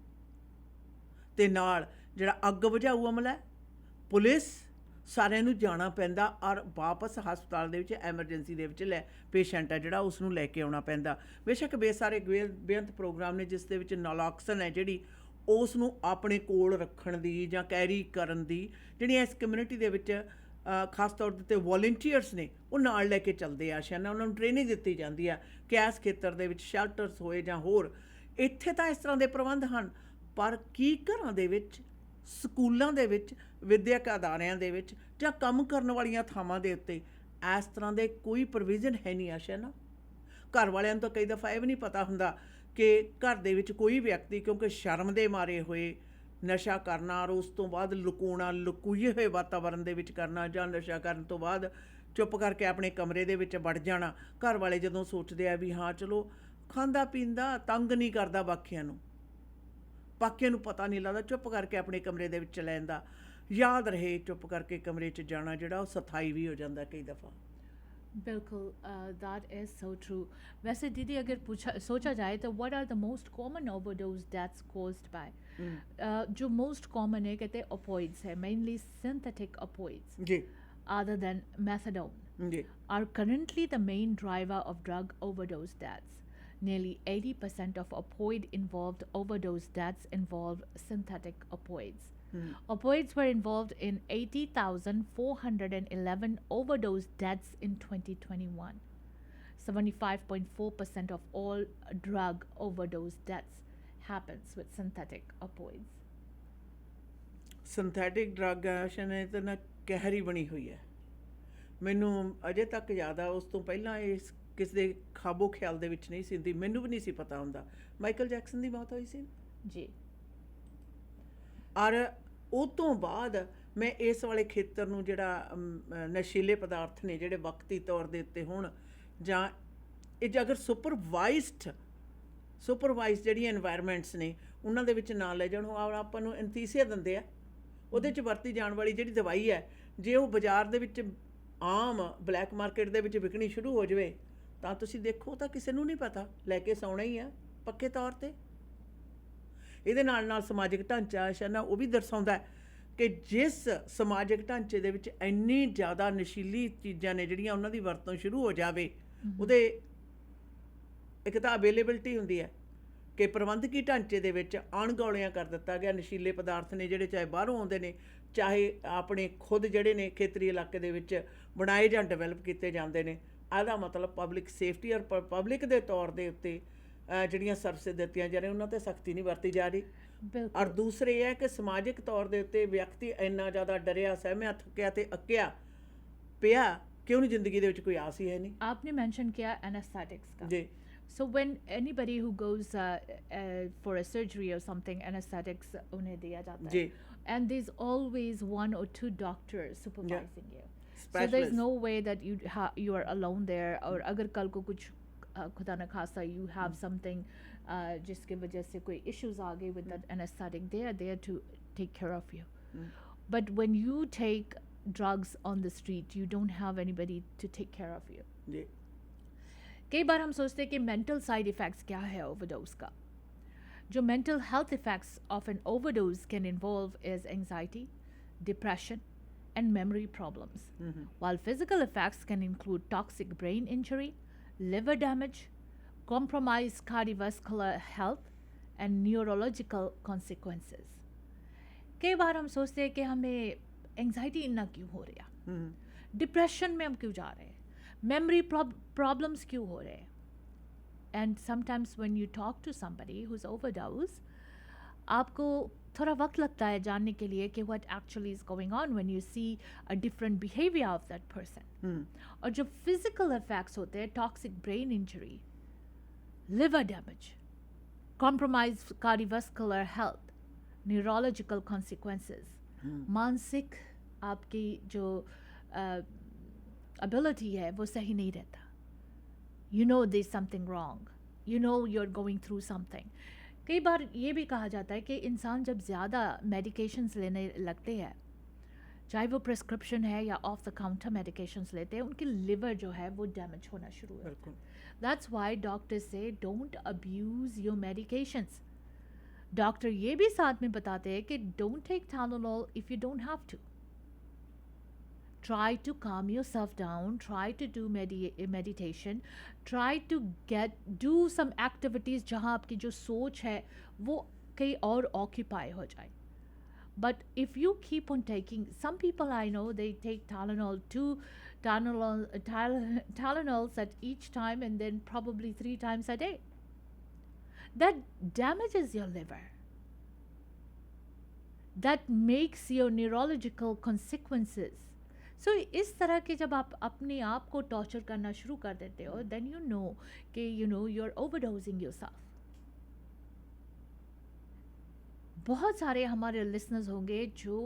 ਤੇ ਨਾਲ ਜਿਹੜਾ ਅੱਗ ਬੁਝਾਊ ਅਮਲਾ, ਪੁਲਿਸ, ਸਾਰਿਆਂ ਨੂੰ ਜਾਣਾ ਪੈਂਦਾ ਔਰ ਵਾਪਸ ਹਸਪਤਾਲ ਦੇ ਵਿੱਚ ਐਮਰਜੈਂਸੀ ਦੇ ਵਿੱਚ ਪੇਸ਼ੈਂਟ ਹੈ ਜਿਹੜਾ ਉਸ ਨੂੰ ਲੈ ਕੇ ਆਉਣਾ ਪੈਂਦਾ। ਬੇਸ਼ੱਕ ਬੇਸਾਰੇ ਬੇਅੰਤ ਪ੍ਰੋਗਰਾਮ ਨੇ ਜਿਸ ਦੇ ਵਿੱਚ ਨਲੌਕਸਨ ਹੈ ਜਿਹੜੀ ਉਸ ਨੂੰ ਆਪਣੇ ਕੋਲ ਰੱਖਣ ਦੀ ਜਾਂ ਕੈਰੀ ਕਰਨ ਦੀ ਜਿਹੜੀਆਂ ਇਸ ਕਮਿਊਨਿਟੀ ਦੇ ਵਿੱਚ ਖਾਸ ਤੌਰ 'ਤੇ ਵੋਲੰਟੀਅਰਸ ਨੇ ਉਹ ਨਾਲ ਲੈ ਕੇ ਚੱਲਦੇ ਆ। ਸ਼ਾਇਦ ਉਹਨਾਂ ਨੂੰ ਟ੍ਰੇਨਿੰਗ ਦਿੱਤੀ ਜਾਂਦੀ ਆ ਕਿ ਇਸ ਖੇਤਰ ਦੇ ਵਿੱਚ ਸ਼ੈਲਟਰਸ ਹੋਏ ਜਾਂ ਹੋਰ। ਇੱਥੇ ਤਾਂ ਇਸ ਤਰ੍ਹਾਂ ਦੇ ਪ੍ਰਬੰਧ ਹਨ, ਪਰ ਕੀ ਘਰਾਂ ਦੇ ਵਿੱਚ, ਸਕੂਲਾਂ ਦੇ ਵਿੱਚ, ਵਿਦਿਅਕ ਅਦਾਰਿਆਂ ਦੇ ਵਿੱਚ ਜਾਂ ਕੰਮ ਕਰਨ ਵਾਲੀਆਂ ਥਾਵਾਂ ਦੇ ਉੱਤੇ ਇਸ ਤਰ੍ਹਾਂ ਦੇ ਕੋਈ ਪ੍ਰੋਵੀਜ਼ਨ ਹੈ ਨਹੀਂ ਆਸ਼ਾ ਨਾ। ਘਰ ਵਾਲਿਆਂ ਨੂੰ ਤਾਂ ਕਈ ਦਫਾ ਇਹ ਵੀ ਨਹੀਂ ਪਤਾ ਹੁੰਦਾ ਕਿ ਘਰ ਦੇ ਵਿੱਚ ਕੋਈ ਵਿਅਕਤੀ ਕਿਉਂਕਿ ਸ਼ਰਮ ਦੇ ਮਾਰੇ ਹੋਏ ਨਸ਼ਾ ਕਰਨਾ ਔਰ ਉਸ ਤੋਂ ਬਾਅਦ ਲੁਕਾਉਣਾ, ਲੁਕੋਏ ਹੋਏ ਵਾਤਾਵਰਨ ਦੇ ਵਿੱਚ ਕਰਨਾ ਜਾਂ ਨਸ਼ਾ ਕਰਨ ਤੋਂ ਬਾਅਦ ਚੁੱਪ ਕਰਕੇ ਆਪਣੇ ਕਮਰੇ ਦੇ ਵਿੱਚ ਵੜ ਜਾਣਾ। ਘਰ ਵਾਲੇ ਜਦੋਂ ਸੋਚਦੇ ਆ ਵੀ ਹਾਂ ਚਲੋ ਖਾਂਦਾ ਪੀਂਦਾ, ਤੰਗ ਨਹੀਂ ਕਰਦਾ ਬਾਕੀਆਂ ਨੂੰ ਪਤਾ ਨਹੀਂ ਲੱਗਦਾ, ਚੁੱਪ ਕਰਕੇ ਆਪਣੇ ਕਮਰੇ ਦੇ ਵਿੱਚ ਚਲਾ ਜਾਂਦਾ। ਯਾਦ ਰਹੇ ਚੁੱਪ ਕਰਕੇ ਕਮਰੇ 'ਚ ਜਾਣਾ ਜਿਹੜਾ ਉਹ ਸਥਾਈ ਵੀ ਹੋ ਜਾਂਦਾ ਕਈ ਦਫਾ। बिल्कुल दैट इज़ सो ट्रू। वैसे दीदी अगर सोचा जाए तो what are the most common overdose deaths caused by, जो मोस्ट कॉमन है कहते हैं ओपोइड्स है, मेनली सिंथेटिक ओपोइड्स जी other than methadone जी are currently the main driver of drug overdose deaths. Nearly 80% of opioid involved overdose deaths involve synthetic opioids. Opioids were involved in 80,411 overdose deaths in 2021. 75.4% of all drug overdose deaths happens with synthetic opioids. Synthetic drug action ਇਹ ਤਾਂ ਨਾ ਕਹਿਰੀ ਬਣੀ ਹੋਈ ਹੈ। ਮੈਨੂੰ ਅਜੇ ਤੱਕ ਯਾਦ ਆ, ਉਸ ਤੋਂ ਪਹਿਲਾਂ ਇਸ ਕਿਸੇ ਦੇ ਖਾਬੋ ਖਿਆਲ ਦੇ ਵਿੱਚ ਨਹੀਂ ਸੀ ਹੁੰਦੀ, ਮੈਨੂੰ ਵੀ ਨਹੀਂ ਸੀ ਪਤਾ ਹੁੰਦਾ। ਮਾਈਕਲ ਜੈਕਸਨ ਦੀ ਮੌਤ ਹੋਈ ਸੀ जी ਔਰ ਉਹ ਤੋਂ ਬਾਅਦ ਮੈਂ ਇਸ ਵਾਲੇ ਖੇਤਰ ਨੂੰ ਜਿਹੜਾ ਨਸ਼ੀਲੇ ਪਦਾਰਥ ਨੇ ਜਿਹੜੇ ਵਕਤੀ ਤੌਰ ਦੇ ਉੱਤੇ ਹੋਣ ਜਾਂ ਇਹ ਜੇ ਅਗਰ ਸੁਪਰਵਾਈਜ਼ਡ ਸੁਪਰਵਾਈਜ਼ ਜਿਹੜੀਆਂ এনवायरमेंट्स ਨੇ ਉਹਨਾਂ ਦੇ ਵਿੱਚ ਨਾ ਲੈ ਜਾਣ। ਉਹ ਆਪਾਂ ਨੂੰ ਐਨਥੀਸੀਆ ਦਿੰਦੇ ਆ, ਉਹਦੇ 'ਚ ਵਰਤੀ ਜਾਣ ਵਾਲੀ ਜਿਹੜੀ ਦਵਾਈ ਹੈ ਜੇ ਉਹ ਬਾਜ਼ਾਰ ਦੇ ਵਿੱਚ ਆਮ ਬਲੈਕ ਮਾਰਕੀਟ ਦੇ ਵਿੱਚ ਵਿਕਣੀ ਸ਼ੁਰੂ ਹੋ ਜਾਵੇ ਤਾਂ ਤੁਸੀਂ ਦੇਖੋ ਤਾਂ ਕਿਸੇ ਨੂੰ ਨਹੀਂ ਪਤਾ, ਲੈ ਕੇ ਸੌਣਾ ਹੀ ਆ ਪੱਕੇ ਤੌਰ 'ਤੇ। ਇਹਦੇ ਨਾਲ ਨਾਲ ਸਮਾਜਿਕ ਢਾਂਚਾ ਸ਼ਨਾ ਉਹ ਵੀ ਦਰਸਾਉਂਦਾ ਕਿ ਜਿਸ ਸਮਾਜਿਕ ਢਾਂਚੇ ਦੇ ਵਿੱਚ ਇੰਨੀ ਜ਼ਿਆਦਾ ਨਸ਼ੀਲੀ ਚੀਜ਼ਾਂ ਨੇ ਜਿਹੜੀਆਂ ਉਹਨਾਂ ਦੀ ਵਰਤੋਂ ਸ਼ੁਰੂ ਹੋ ਜਾਵੇ, ਉਹਦੇ ਇੱਕ ਤਾਂ ਅਵੇਲੇਬਿਲਟੀ ਹੁੰਦੀ ਹੈ ਕਿ ਪ੍ਰਬੰਧਕੀ ਢਾਂਚੇ ਦੇ ਵਿੱਚ ਅਣਗੌਲਿਆਂ ਕਰ ਦਿੱਤਾ ਗਿਆ। ਨਸ਼ੀਲੇ ਪਦਾਰਥ ਨੇ ਜਿਹੜੇ ਚਾਹੇ ਬਾਹਰੋਂ ਆਉਂਦੇ ਨੇ, ਚਾਹੇ ਆਪਣੇ ਖੁਦ ਜਿਹੜੇ ਨੇ ਖੇਤਰੀ ਇਲਾਕੇ ਦੇ ਵਿੱਚ ਬਣਾਏ ਜਾਂ ਡਿਵੈਲਪ ਕੀਤੇ ਜਾਂਦੇ ਨੇ। ਇਹਦਾ ਮਤਲਬ ਪਬਲਿਕ ਸੇਫਟੀ ਔਰ ਪਬਲਿਕ ਦੇ ਤੌਰ ਦੇ ਉੱਤੇ ਜਿਹੜੀਆਂ ਸਰਵਿਸ ਦਿੱਤੀਆਂ ਜਾ ਰਹੀਆਂ ਉਹਨਾਂ 'ਤੇ ਸਖਤੀ ਨਹੀਂ ਵਰਤੀ ਜਾ ਰਹੀ। ਔਰ ਦੂਸਰੇ ਇਹ ਹੈ ਕਿ ਸਮਾਜਿਕ ਤੌਰ ਦੇ ਉੱਤੇ ਵਿਅਕਤੀ ਇੰਨਾ ਜ਼ਿਆਦਾ ਡਰਿਆ, ਸਹਿਮਿਆ, ਥੱਕਿਆ ਅਤੇ ਅੱਕਿਆ ਪਿਆ ਕਿ ਉਹਨੂੰ ਜ਼ਿੰਦਗੀ ਦੇ ਵਿੱਚ ਕੋਈ ਆਸ ਹੀ ਹੈ ਨਹੀਂ। आपने मेंशन किया एनेस्थेटिक्स का। जी। So when anybody who goes for a surgery or something, anesthetics उन्हें दिया जाता है। जी। And there's always 1 or 2 doctors supervising you. So there's Specialist. no way that you are alone there. और अगर कल को कुछ खुदा न खासा you have something जिसके वजह से कोई issues आ गए with that anesthetic, they are there to take care of you. But when you take drugs on the street, you don't have anybody to take care of you. जी। कई बार हम सोचते हैं कि मेंटल साइड इफ़ेक्ट्स क्या है overdose का। जो mental health effects of an overdose can involve is anxiety, depression and memory problems, while physical effects can include toxic brain injury, liver damage, compromised cardiovascular health, and neurological consequences. कई बार हम सोचते हैं कि हमें anxiety इतना क्यों हो रहा, डिप्रेशन में हम क्यों जा रहे हैं, memory problems क्यों हो रहे हैं। And sometimes when you talk to somebody who's overdosed, आपको थोड़ा वक्त लगता है जानने के लिए कि what actually is going on when you see a different behavior of that person. और जो physical effects होते हैं, toxic brain injury, liver damage, compromised cardiovascular health, neurological consequences, मानसिक आपकी जो ability है वो सही नहीं रहता। You know there's something wrong. You know you're going through something. कई बार ये भी कहा जाता है कि इंसान जब ज़्यादा मेडिकेशंस लेने लगते हैं, चाहे वो प्रिस्क्रिप्शन है या ऑफ द काउंटर मेडिकेशंस लेते हैं, उनकी लिवर जो है वो डैमेज होना शुरू होता है। That's why doctors say don't abuse your medications. Doctor ये भी साथ में बताते हैं कि don't take Tylenol if you don't have to. Try to calm yourself down, try to do meditation, try to do some activities जहाँ आपकी जो सोच है वो कहीं और occupy हो जाए। But if you keep on taking, some people I know they take Tylenols at each time and then probably 3 times a day. That damages your liver. That makes your neurological consequences. सो इस तरह के जब आप अपने आप को torture करना शुरू कर देते हो, देन यू नो कि you know you are overdosing yourself. बहुत सारे हमारे लिसनर्स होंगे जो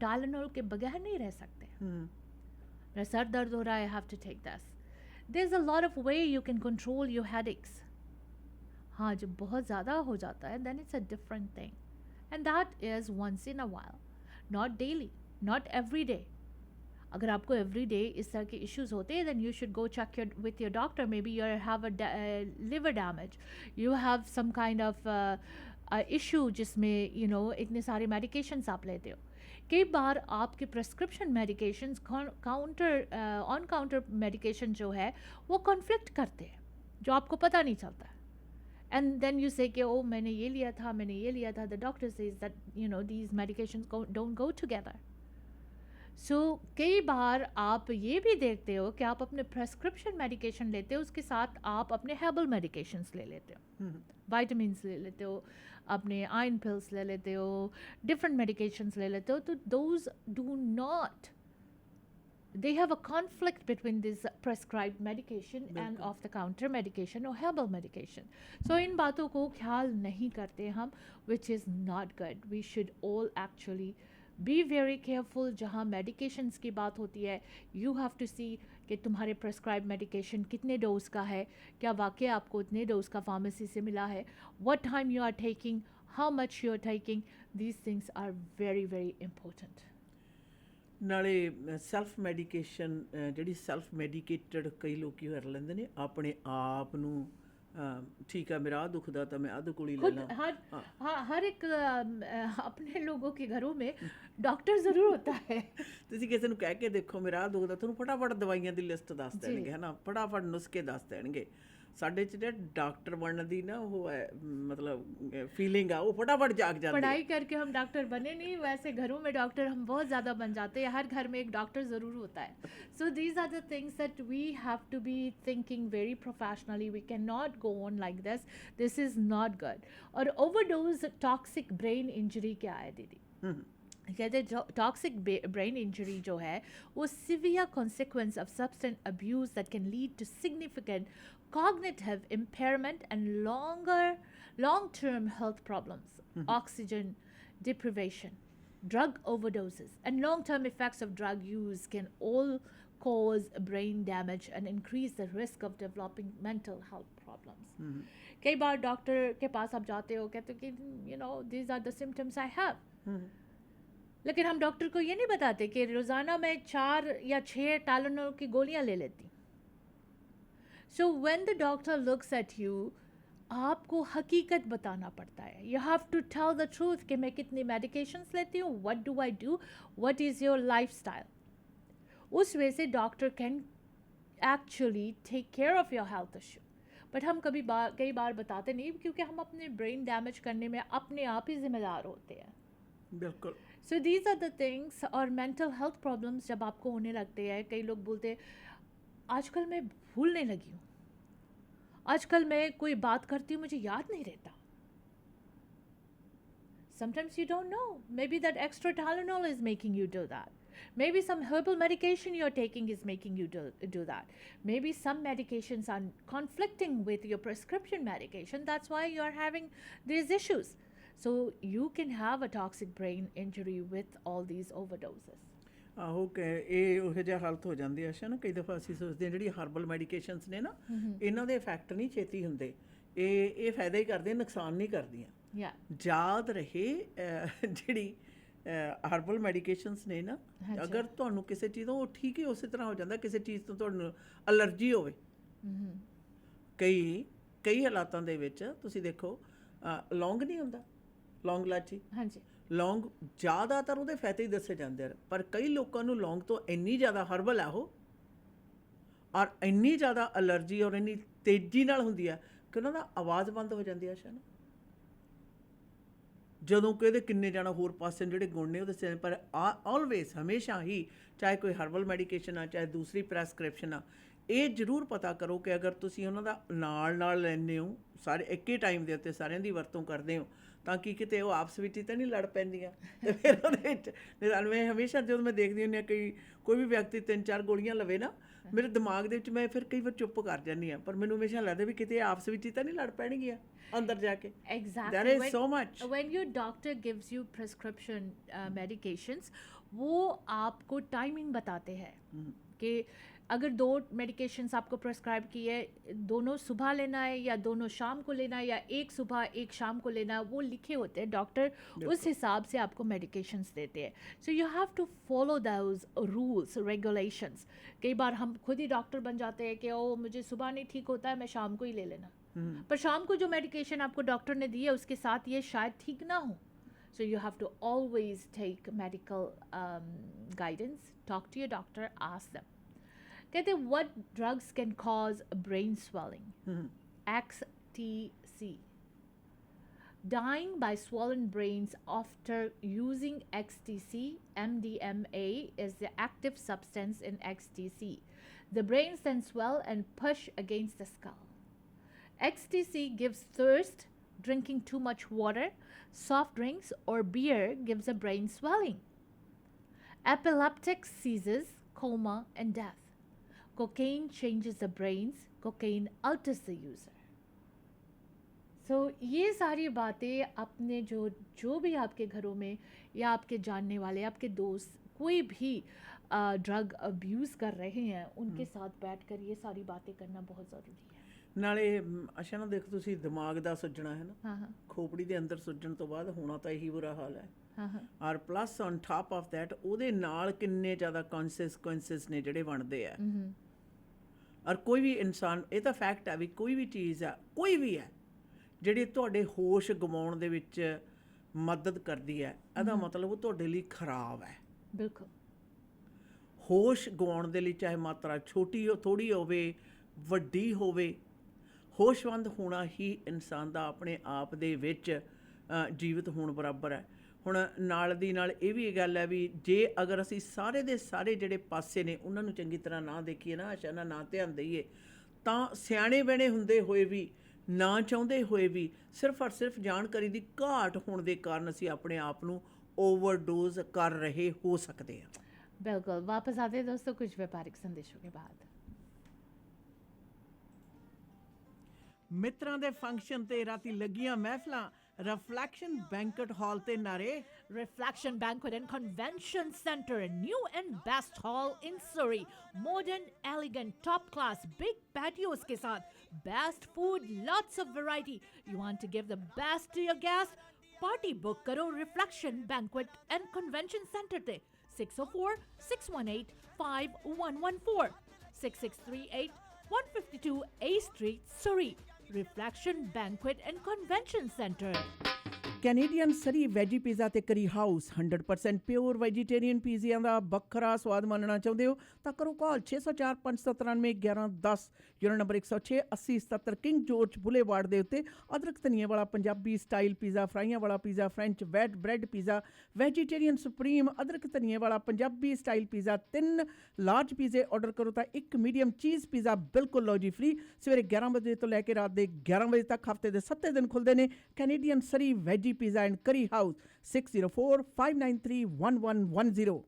टाइलेनॉल के बगैर नहीं रह सकते। मेरा सर दर्द हो रहा है, I have to take this. There is a lot of way you can control your headaches. हाँ, जब बहुत ज़्यादा हो जाता है then it's a different thing, and that is once in a while, not daily, not every day. अगर आपको every day इस तरह के इश्यूज होते हैं then you should go check with your doctor. Maybe you have a liver damage, you have some kind of issue जिसमें you know इतने सारे मेडिकेशंस आप लेते हो। कई बार आपके prescription medications on counter medication जो है वो कॉन्फ्लिक्ट करते हैं, जो आपको पता नहीं चलता। एंड देन यू से कि ओ मैंने ये लिया था, मैंने ये लिया था। The doctor says that you know these medications don't go together. So कई बार आप ये भी देखते हो कि आप अपने प्रेस्क्रिप्शन मेडिकेशन लेते हो, उसके साथ आप अपने हेर्बल मेडिकेशंस ले लेते हो, वाइटामिन्स ले लेते हो, अपने आयरन पिल्स ले लेते हो, डिफरेंट मेडिकेशंस ले लेते हो। तो those do not, they have a conflict between this prescribed medication and off the counter medication or herbal medication. So इन बातों को ख्याल नहीं करते हम, which is not good. We should all actually B very careful जहाँ medications की बात होती है, यू हैव टू सी कि तुम्हारे प्रेस्क्राइब मेडिकेशन कितने डोज का है, क्या वाकई आपको इतने डोज का फार्मेसी से मिला है, what time you are taking, how much you are taking, these things are very very important. ਨਾਲੇ ਸੈਲਫ ਮੈਡੀਕੇਸ਼ਨ ਜਿਹੜੀ ਸੈਲਫ ਮੈਡੀਕੇਟਡ ਕਈ ਲੋਕੀ ਕਰ ਲੈਂਦੇ ਨੇ ਆਪਣੇ ਆਪ ਨੂੰ ठीक है मेरा दुखदा तो मैं अध गोली ले खुद ला हर एक अपने लोगों के घरों में डॉक्टर ज़रूर होता है। ਤੁਸੀਂ ਕਿਸੇ ਨੂੰ ਕਹਿ ਕੇ ਦੇਖੋ ਮੇਰਾ ਆਹ ਦੁਖਦਾ ਤੁਹਾਨੂੰ ਫਟਾਫਟ ਦਵਾਈਆਂ ਦੀ ਲਿਸਟ ਦੱਸ ਦੇਣਗੇ ਹੈ ਨਾ, ਫਟਾਫਟ ਨੁਸਖੇ ਦੱਸ ਦੇਣਗੇ। ਸਾਡੇ 'ਚ ਜਿਹੜਾ ਡਾਕਟਰ ਬਣਨ ਦੀ ਨਾ ਉਹ ਹੈ ਮਤਲਬ फीलिंग आ वो फटाफट जाग जाती है। पढ़ाई करके हम डॉक्टर बने नहीं, वैसे घरों में डॉक्टर हम बहुत ज़्यादा बन जाते हैं, हर घर में एक डॉक्टर ज़रूर होता है। So these are the things that we have to be thinking very professionally, we can not go on like this is not good. और ओवरडोज टॉक्सिक ब्रेन इंजरी क्या है दीदी? कहते टॉक्सिक ब्रेन इंजरी जो है वो severe consequence of substance abuse that can lead to significant cognitive impairment and long-term health problems, oxygen deprivation, drug overdoses, and long-term effects of drug use can all cause brain damage and increase the risk of developing mental health problems. कई बार doctor के पास आप जाते हो, कहते हो कि you know these are the symptoms I have, लेकिन हम डॉक्टर को ये नहीं बताते कि रोज़ाना मैं 4 या 6 टाइलेनॉल की गोलियां ले लेती। So when the doctor looks at you, आपको हकीकत बताना पड़ता है। You have to tell the truth कि मैं कितनी medications लेती हूँ, what do I do, what is your lifestyle। उस वजह से doctor can actually take care of your health issue। But हम कई बार बताते नहीं, क्योंकि हम अपने ब्रेन डैमेज करने में अपने आप ही जिम्मेदार होते हैं। बिल्कुल। So these are the things. और मेंटल हेल्थ प्रॉब्लम्स जब आपको होने लगते हैं, कई लोग बोलते हैं आजकल मैं भूलने लगी हूँ, आजकल मैं कोई बात करती हूँ मुझे याद नहीं रहता। Sometimes you don't know. Maybe that extra Tylenol is making you do that. Maybe some herbal medication you're taking is making you do that. Maybe some medications are conflicting with your prescription medication. That's why you're having these issues. So you can have a toxic brain injury with all these overdoses. ਆਹੋ ਕਿ ਇਹ ਉਹੋ ਜਿਹਾ ਹਾਲਤ ਹੋ ਜਾਂਦੀ ਹੈ ਅੱਛਾ ਨਾ। ਕਈ ਦਫਾ ਅਸੀਂ ਸੋਚਦੇ ਹਾਂ ਜਿਹੜੀ ਹਰਬਲ ਮੈਡੀਕੇਸ਼ਨਸ ਨੇ ਨਾ ਇਹਨਾਂ ਦੇ ਇਫੈਕਟ ਨਹੀਂ ਛੇਤੀ ਹੁੰਦੇ, ਇਹ ਫਾਇਦਾ ਹੀ ਕਰਦੀਆਂ, ਨੁਕਸਾਨ ਨਹੀਂ ਕਰਦੀਆਂ। ਯਾਦ ਰਹੇ ਜਿਹੜੀ ਹਰਬਲ ਮੈਡੀਕੇਸ਼ਨਸ ਨੇ ਨਾ, ਅਗਰ ਤੁਹਾਨੂੰ ਕਿਸੇ ਚੀਜ਼ ਤੋਂ ਉਹ ਠੀਕ ਹੀ ਉਸੇ ਤਰ੍ਹਾਂ ਹੋ ਜਾਂਦਾ, ਕਿਸੇ ਚੀਜ਼ ਤੋਂ ਤੁਹਾਨੂੰ ਅਲਰਜੀ ਹੋਵੇ, ਕਈ ਹਾਲਾਤਾਂ ਦੇ ਵਿੱਚ ਤੁਸੀਂ ਦੇਖੋ ਲੌਂਗ ਨਹੀਂ ਹੁੰਦਾ, ਲੌਂਗ ਲਾਚੀ, ਹਾਂਜੀ ਲੌਂਗ ਜ਼ਿਆਦਾਤਰ ਉਹਦੇ ਫਾਇਦੇ ਹੀ ਦੱਸੇ ਜਾਂਦੇ ਹਨ, ਪਰ ਕਈ ਲੋਕਾਂ ਨੂੰ ਲੌਂਗ ਤੋਂ ਇੰਨੀ ਜ਼ਿਆਦਾ ਹਰਬਲ ਆ ਉਹ, ਔਰ ਇੰਨੀ ਜ਼ਿਆਦਾ ਅਲਰਜੀ ਔਰ ਇੰਨੀ ਤੇਜ਼ੀ ਨਾਲ ਹੁੰਦੀ ਆ ਕਿ ਉਹਨਾਂ ਦਾ ਆਵਾਜ਼ ਬੰਦ ਹੋ ਜਾਂਦੀ ਆ ਸ਼ਾਨ, ਜਦੋਂ ਕਿ ਇਹਦੇ ਕਿੰਨੇ ਜਾਣਾ ਹੋਰ ਪਾਸੇ ਜਿਹੜੇ ਗੁਣ ਨੇ ਉਹਦੇ ਸੇ। ਪਰ ਆਲਵੇਜ਼ ਹਮੇਸ਼ਾ ਹੀ ਚਾਹੇ ਕੋਈ ਹਰਬਲ ਮੈਡੀਕੇਸ਼ਨ ਆ ਚਾਹੇ ਦੂਸਰੀ ਪ੍ਰੈਸਕ੍ਰਿਪਸ਼ਨ ਆ, ਇਹ ਜ਼ਰੂਰ ਪਤਾ ਕਰੋ ਕਿ ਅਗਰ ਤੁਸੀਂ ਉਹਨਾਂ ਦਾ ਨਾਲ ਲੈਂਦੇ ਹੋ, ਸਾਰੇ ਇੱਕ ਹੀ ਟਾਈਮ ਦੇ ਉੱਤੇ ਸਾਰਿਆਂ ਦੀ ਵਰਤੋਂ ਕਰਦੇ ਹੋ, ਤਾਂ ਕਿ ਕਿਤੇ ਉਹ ਆਪਸ ਵਿੱਚ ਹੀ ਤਾਂ ਨਹੀਂ ਲੜ ਪੈਂਦੀਆਂ। ਅਤੇ ਫਿਰ ਉਹਦੇ ਵਿੱਚ ਮੈਂ ਹਮੇਸ਼ਾ ਜਦੋਂ ਮੈਂ ਦੇਖਦੀ ਹੁੰਦੀ ਹਾਂ ਕੋਈ ਵੀ ਵਿਅਕਤੀ 3-4 ਗੋਲੀਆਂ ਲਵੇ ਨਾ, ਮੇਰੇ ਦਿਮਾਗ ਦੇ ਵਿੱਚ ਮੈਂ ਫਿਰ ਕਈ ਵਾਰ ਚੁੱਪ ਕਰ ਜਾਂਦੀ ਹਾਂ, ਪਰ ਮੈਨੂੰ ਹਮੇਸ਼ਾ ਲੱਗਦਾ ਵੀ ਕਿਤੇ ਆਪਸ ਵਿੱਚ ਹੀ ਤਾਂ ਨਹੀਂ ਲੜ ਪੈਣਗੀਆਂ अंदर जाके। Exactly. There is so much. When your doctor gives you prescription medications, वो आपको टाइमिंग बताते हैं कि अगर 2 मेडिकेशंस आपको प्रेस्क्राइब की है, दोनों सुबह लेना है या दोनों शाम को लेना है या एक सुबह एक शाम को लेना है, वो लिखे होते हैं। डॉक्टर उस हिसाब से आपको मेडिकेशंस देते हैं। So you have to follow those rules regulations. कई बार हम खुद ही डॉक्टर बन जाते हैं कि ओ मुझे सुबह नहीं ठीक होता है, मैं शाम को ही ले लेना, पर शाम को जो मेडिकेशन आपको डॉक्टर ने दी है उसके साथ ये शायद ठीक ना हो। So you have to always take medical guidance, talk to your doctor, ask them. कहते हैं what drugs can cause brain swelling? XTC, dying by swollen brains after using XTC. MDMA is the active substance in XTC. The brains then swell and push against the skull. XTC gives thirst, drinking too much water, soft drinks or beer gives a brain swelling. Epileptic seizures, coma and death. Cocaine changes the brains, cocaine alters the user. सो ये सारी बातें अपने जो भी आपके घरों में या आपके जानने वाले, आपके दोस्त कोई भी ड्रग अब्यूज़ कर रहे हैं, उनके साथ बैठकर ये सारी बातें करना बहुत ज़रूरी है। ਨਾਲੇ ਅੱਛਾ ਨਾ ਦੇਖ, ਤੁਸੀਂ ਦਿਮਾਗ ਦਾ ਸੁੱਜਣਾ ਹੈ ਨਾ, हाँ हाँ ਖੋਪੜੀ ਦੇ ਅੰਦਰ ਸੁੱਜਣ ਤੋਂ ਬਾਅਦ ਹੋਣਾ ਤਾਂ ਇਹੀ ਬੁਰਾ ਹਾਲ ਹੈ। हाँ हाँ ਔਰ plus on top of that ਉਹਦੇ ਨਾਲ ਕਿੰਨੇ ਜ਼ਿਆਦਾ ਕੌਨਸਿਕੁਐਂਸਿਸ ਨੇ ਜਿਹੜੇ ਬਣਦੇ ਆ। ਔਰ ਕੋਈ ਵੀ ਇਨਸਾਨ, ਇਹ ਤਾਂ ਫੈਕਟ ਹੈ ਵੀ ਕੋਈ ਵੀ ਚੀਜ਼ ਆ, ਕੋਈ ਵੀ ਹੈ ਜਿਹੜੀ ਤੁਹਾਡੇ ਹੋਸ਼ ਗਵਾਉਣ ਦੇ ਵਿੱਚ ਮਦਦ ਕਰਦੀ ਹੈ, ਇਹਦਾ ਮਤਲਬ ਉਹ ਤੁਹਾਡੇ ਲਈ ਖਰਾਬ ਹੈ। बिल्कुल। ਹੋਸ਼ ਗਵਾਉਣ ਦੇ ਲਈ ਚਾਹੇ ਮਾਤਰਾ ਛੋਟੀ ਹੋ, ਥੋੜੀ ਹੋਵੇ, ਵੱਡੀ ਹੋਵੇ, ਹੋਸ਼ਵੰਦ ਹੋਣਾ ਹੀ ਇਨਸਾਨ ਦਾ ਆਪਣੇ ਆਪ ਦੇ ਵਿੱਚ ਜੀਵਤ ਹੋਣ ਬਰਾਬਰ ਹੈ। ਹੁਣ ਨਾਲ ਦੀ ਨਾਲ ਇਹ ਵੀ ਗੱਲ ਹੈ ਵੀ ਜੇ ਅਗਰ ਅਸੀਂ ਸਾਰੇ ਦੇ ਸਾਰੇ ਜਿਹੜੇ ਪਾਸੇ ਨੇ ਉਹਨਾਂ ਨੂੰ ਚੰਗੀ ਤਰ੍ਹਾਂ ਨਾ ਦੇਖੀਏ ਨਾ, ਅੱਛਾ ਨਾ ਧਿਆਨ ਦਈਏ, ਤਾਂ ਸਿਆਣੇ ਬਣੇ ਹੁੰਦੇ ਹੋਏ ਵੀ, ਨਾ ਚਾਹੁੰਦੇ ਹੋਏ ਵੀ, ਸਿਰਫ ਔਰ ਸਿਰਫ ਜਾਣਕਾਰੀ ਦੀ ਘਾਟ ਹੋਣ ਦੇ ਕਾਰਨ ਅਸੀਂ ਆਪਣੇ ਆਪ ਨੂੰ ओवरडोज कर रहे हो सकते हैं। बिल्कुल। वापस आते हैं दोस्तों कुछ व्यापारिक संदेशों के बाद। मित्रां दे फंक्शन ते राती लगियां महफिलां, रिफ्लैक्शन बैंकट हॉल ते नारे। Reflection Banquet and Convention Center, a new and best hall in Surrey. Modern, elegant, top class, big patios के साथ, best food, lots of variety. You want to give the best to your guests? Party book करो Reflection Banquet and Convention Center ते 604-618-5114 6638-152 A Street, Surrey. Reflection Banquet and Convention Center. Canadian Surrey veggie pizza ਤੇ ਕਰੀ house 100% pure vegetarian ਪੀਜ਼ਿਆਂ ਦਾ ਵੱਖਰਾ ਸਵਾਦ ਮਾਣਨਾ ਚਾਹੁੰਦੇ ਹੋ ਤਾਂ ਕਰੋ ਕਾਲ 604-593-1110, unit number 106 8077 king George boulevard ਦੇ ਉੱਤੇ। ਅਦਰਕ ਧਨੀਏ ਵਾਲਾ ਪੰਜਾਬੀ ਸਟਾਈਲ ਪੀਜ਼ਾ, ਫਰਾਈਆਂ ਵਾਲਾ pizza, French wheat bread pizza, vegetarian supreme, ਅਦਰਕ ਧਨੀਏ ਵਾਲਾ ਪੰਜਾਬੀ ਸਟਾਈਲ ਪੀਜ਼ਾ, 3 ਲਾਰਜ ਪੀਜ਼ੇ ਆਰਡਰ ਕਰੋ ਤਾਂ 1 ਮੀਡੀਅਮ ਚੀਜ਼ ਪੀਜ਼ਾ ਬਿਲਕੁਲ ਲਓ ਜੀ ਫ੍ਰੀ। ਸਵੇਰੇ 11 ਵਜੇ ਤੋਂ ਲੈ ਕੇ ਰਾਤ ਦੇ 11 ਵਜੇ ਤੱਕ ਹਫਤੇ ਦੇ 7 ਦਿਨ ਖੁੱਲ੍ਹਦੇ ਨੇ। Canadian Surrey veggie Pizza and Curry House, 604-593-1110.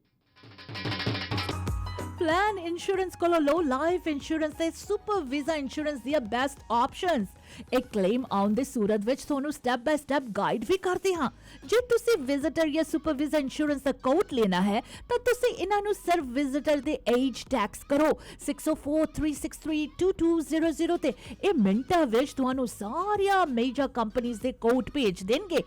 Plan Insurance ਕੋਲੋਂ ਲਓ ਲਾਈਫ ਇੰਸ਼ੋਰੈਂਸ ਤੇ ਸੁਪਰ ਵੀਜ਼ਾ ਇੰਸ਼ੋਰੈਂਸ ਦੀਆਂ ਬੈਸਟ ਆਪਸ਼ਨਸ। ਇੱਕ ਕਲੇਮ ਆਉਣ ਦੇ ਸੂਰਤ ਵਿੱਚ ਤੁਹਾਨੂੰ ਸਟੈਪ ਬਾय ਸਟੈਪ ਗਾਈਡ ਵੀ ਕਰਦੇ ਹਾਂ। ਜੇ ਤੁਸੀਂ ਵਿਜ਼ਿਟਰ ਜਾਂ ਸੁਪਰ ਵੀਜ਼ਾ ਇੰਸ਼ੋਰੈਂਸ ਦਾ ਕੋਟ ਲੈਣਾ ਹੈ ਤਾਂ ਤੁਸੀਂ ਇਹਨਾਂ ਨੂੰ ਸਿਰਫ ਵਿਜ਼ਿਟਰ ਦੇ ਏਜ ਟੈਕਸ ਕਰੋ 604-363-2200 ਤੇ ਇਹ ਮਿੰਟਾਂ ਵਿੱਚ ਤੁਹਾਨੂੰ ਸਾਰੀਆਂ ਮੇਜਰ ਕੰਪਨੀਆਂ ਦੇ ਕੋਟ ਭੇਜ ਦੇਣਗੇ।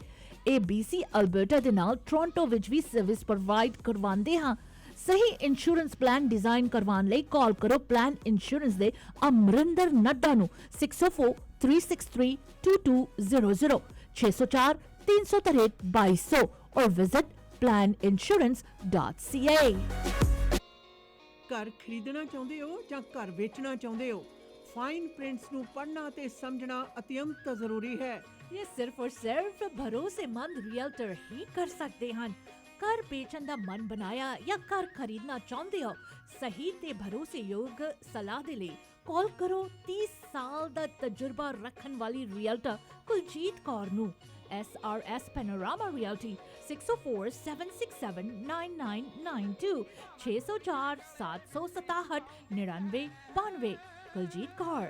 ਇਹ BC ਅਲਬਰਟਾ ਦੇ ਨਾਲ ਟੋਰਾਂਟੋ ਵਿੱਚ ਵੀ ਸਰਵਿਸ ਪ੍ਰੋਵਾਈਡ ਕਰਵਾਉਂਦੇ ਹਾਂ। ਸਹੀ ਇੰਸ਼ੋਰੈਂਸ ਪਲਾਨ ਡਿਜ਼ਾਈਨ ਕਰਵਾਉਣ ਲਈ ਕਾਲ ਕਰੋ ਪਲਾਨ ਇੰਸ਼ੋਰੈਂਸ ਦੇ ਅਮਰਿੰਦਰ ਨੱਡਾ ਨੂੰ 604-363-2200 604-363-2200 और विजिट planinsurance.ca। ਘਰ ਖਰੀਦਣਾ ਚਾਹੁੰਦੇ ਹੋ ਜਾਂ ਘਰ ਵੇਚਣਾ ਚਾਹੁੰਦੇ ਹੋ, ਫਾਈਨ ਪ੍ਰਿੰਟਸ ਨੂੰ ਪੜ੍ਹਨਾ ਤੇ ਸਮਝਣਾ ਅਤਿਅੰਤ ਜ਼ਰੂਰੀ ਹੈ। ये सिर्फ और सिर्फ भरोसेमंद रियल्टर ही कर सकते हैं। घर बेचन दा मन बनाया या घर खरीदना चाहते हो, सही ते भरोसेयोग सलाह दे ले कॉल करो 30 साल दा तजुर्बा रखन वाली रियल्टर कुलजीत कौर नू। SRS Panorama Realty 604-767-9992 604-767-9992 Kuljit Kaur.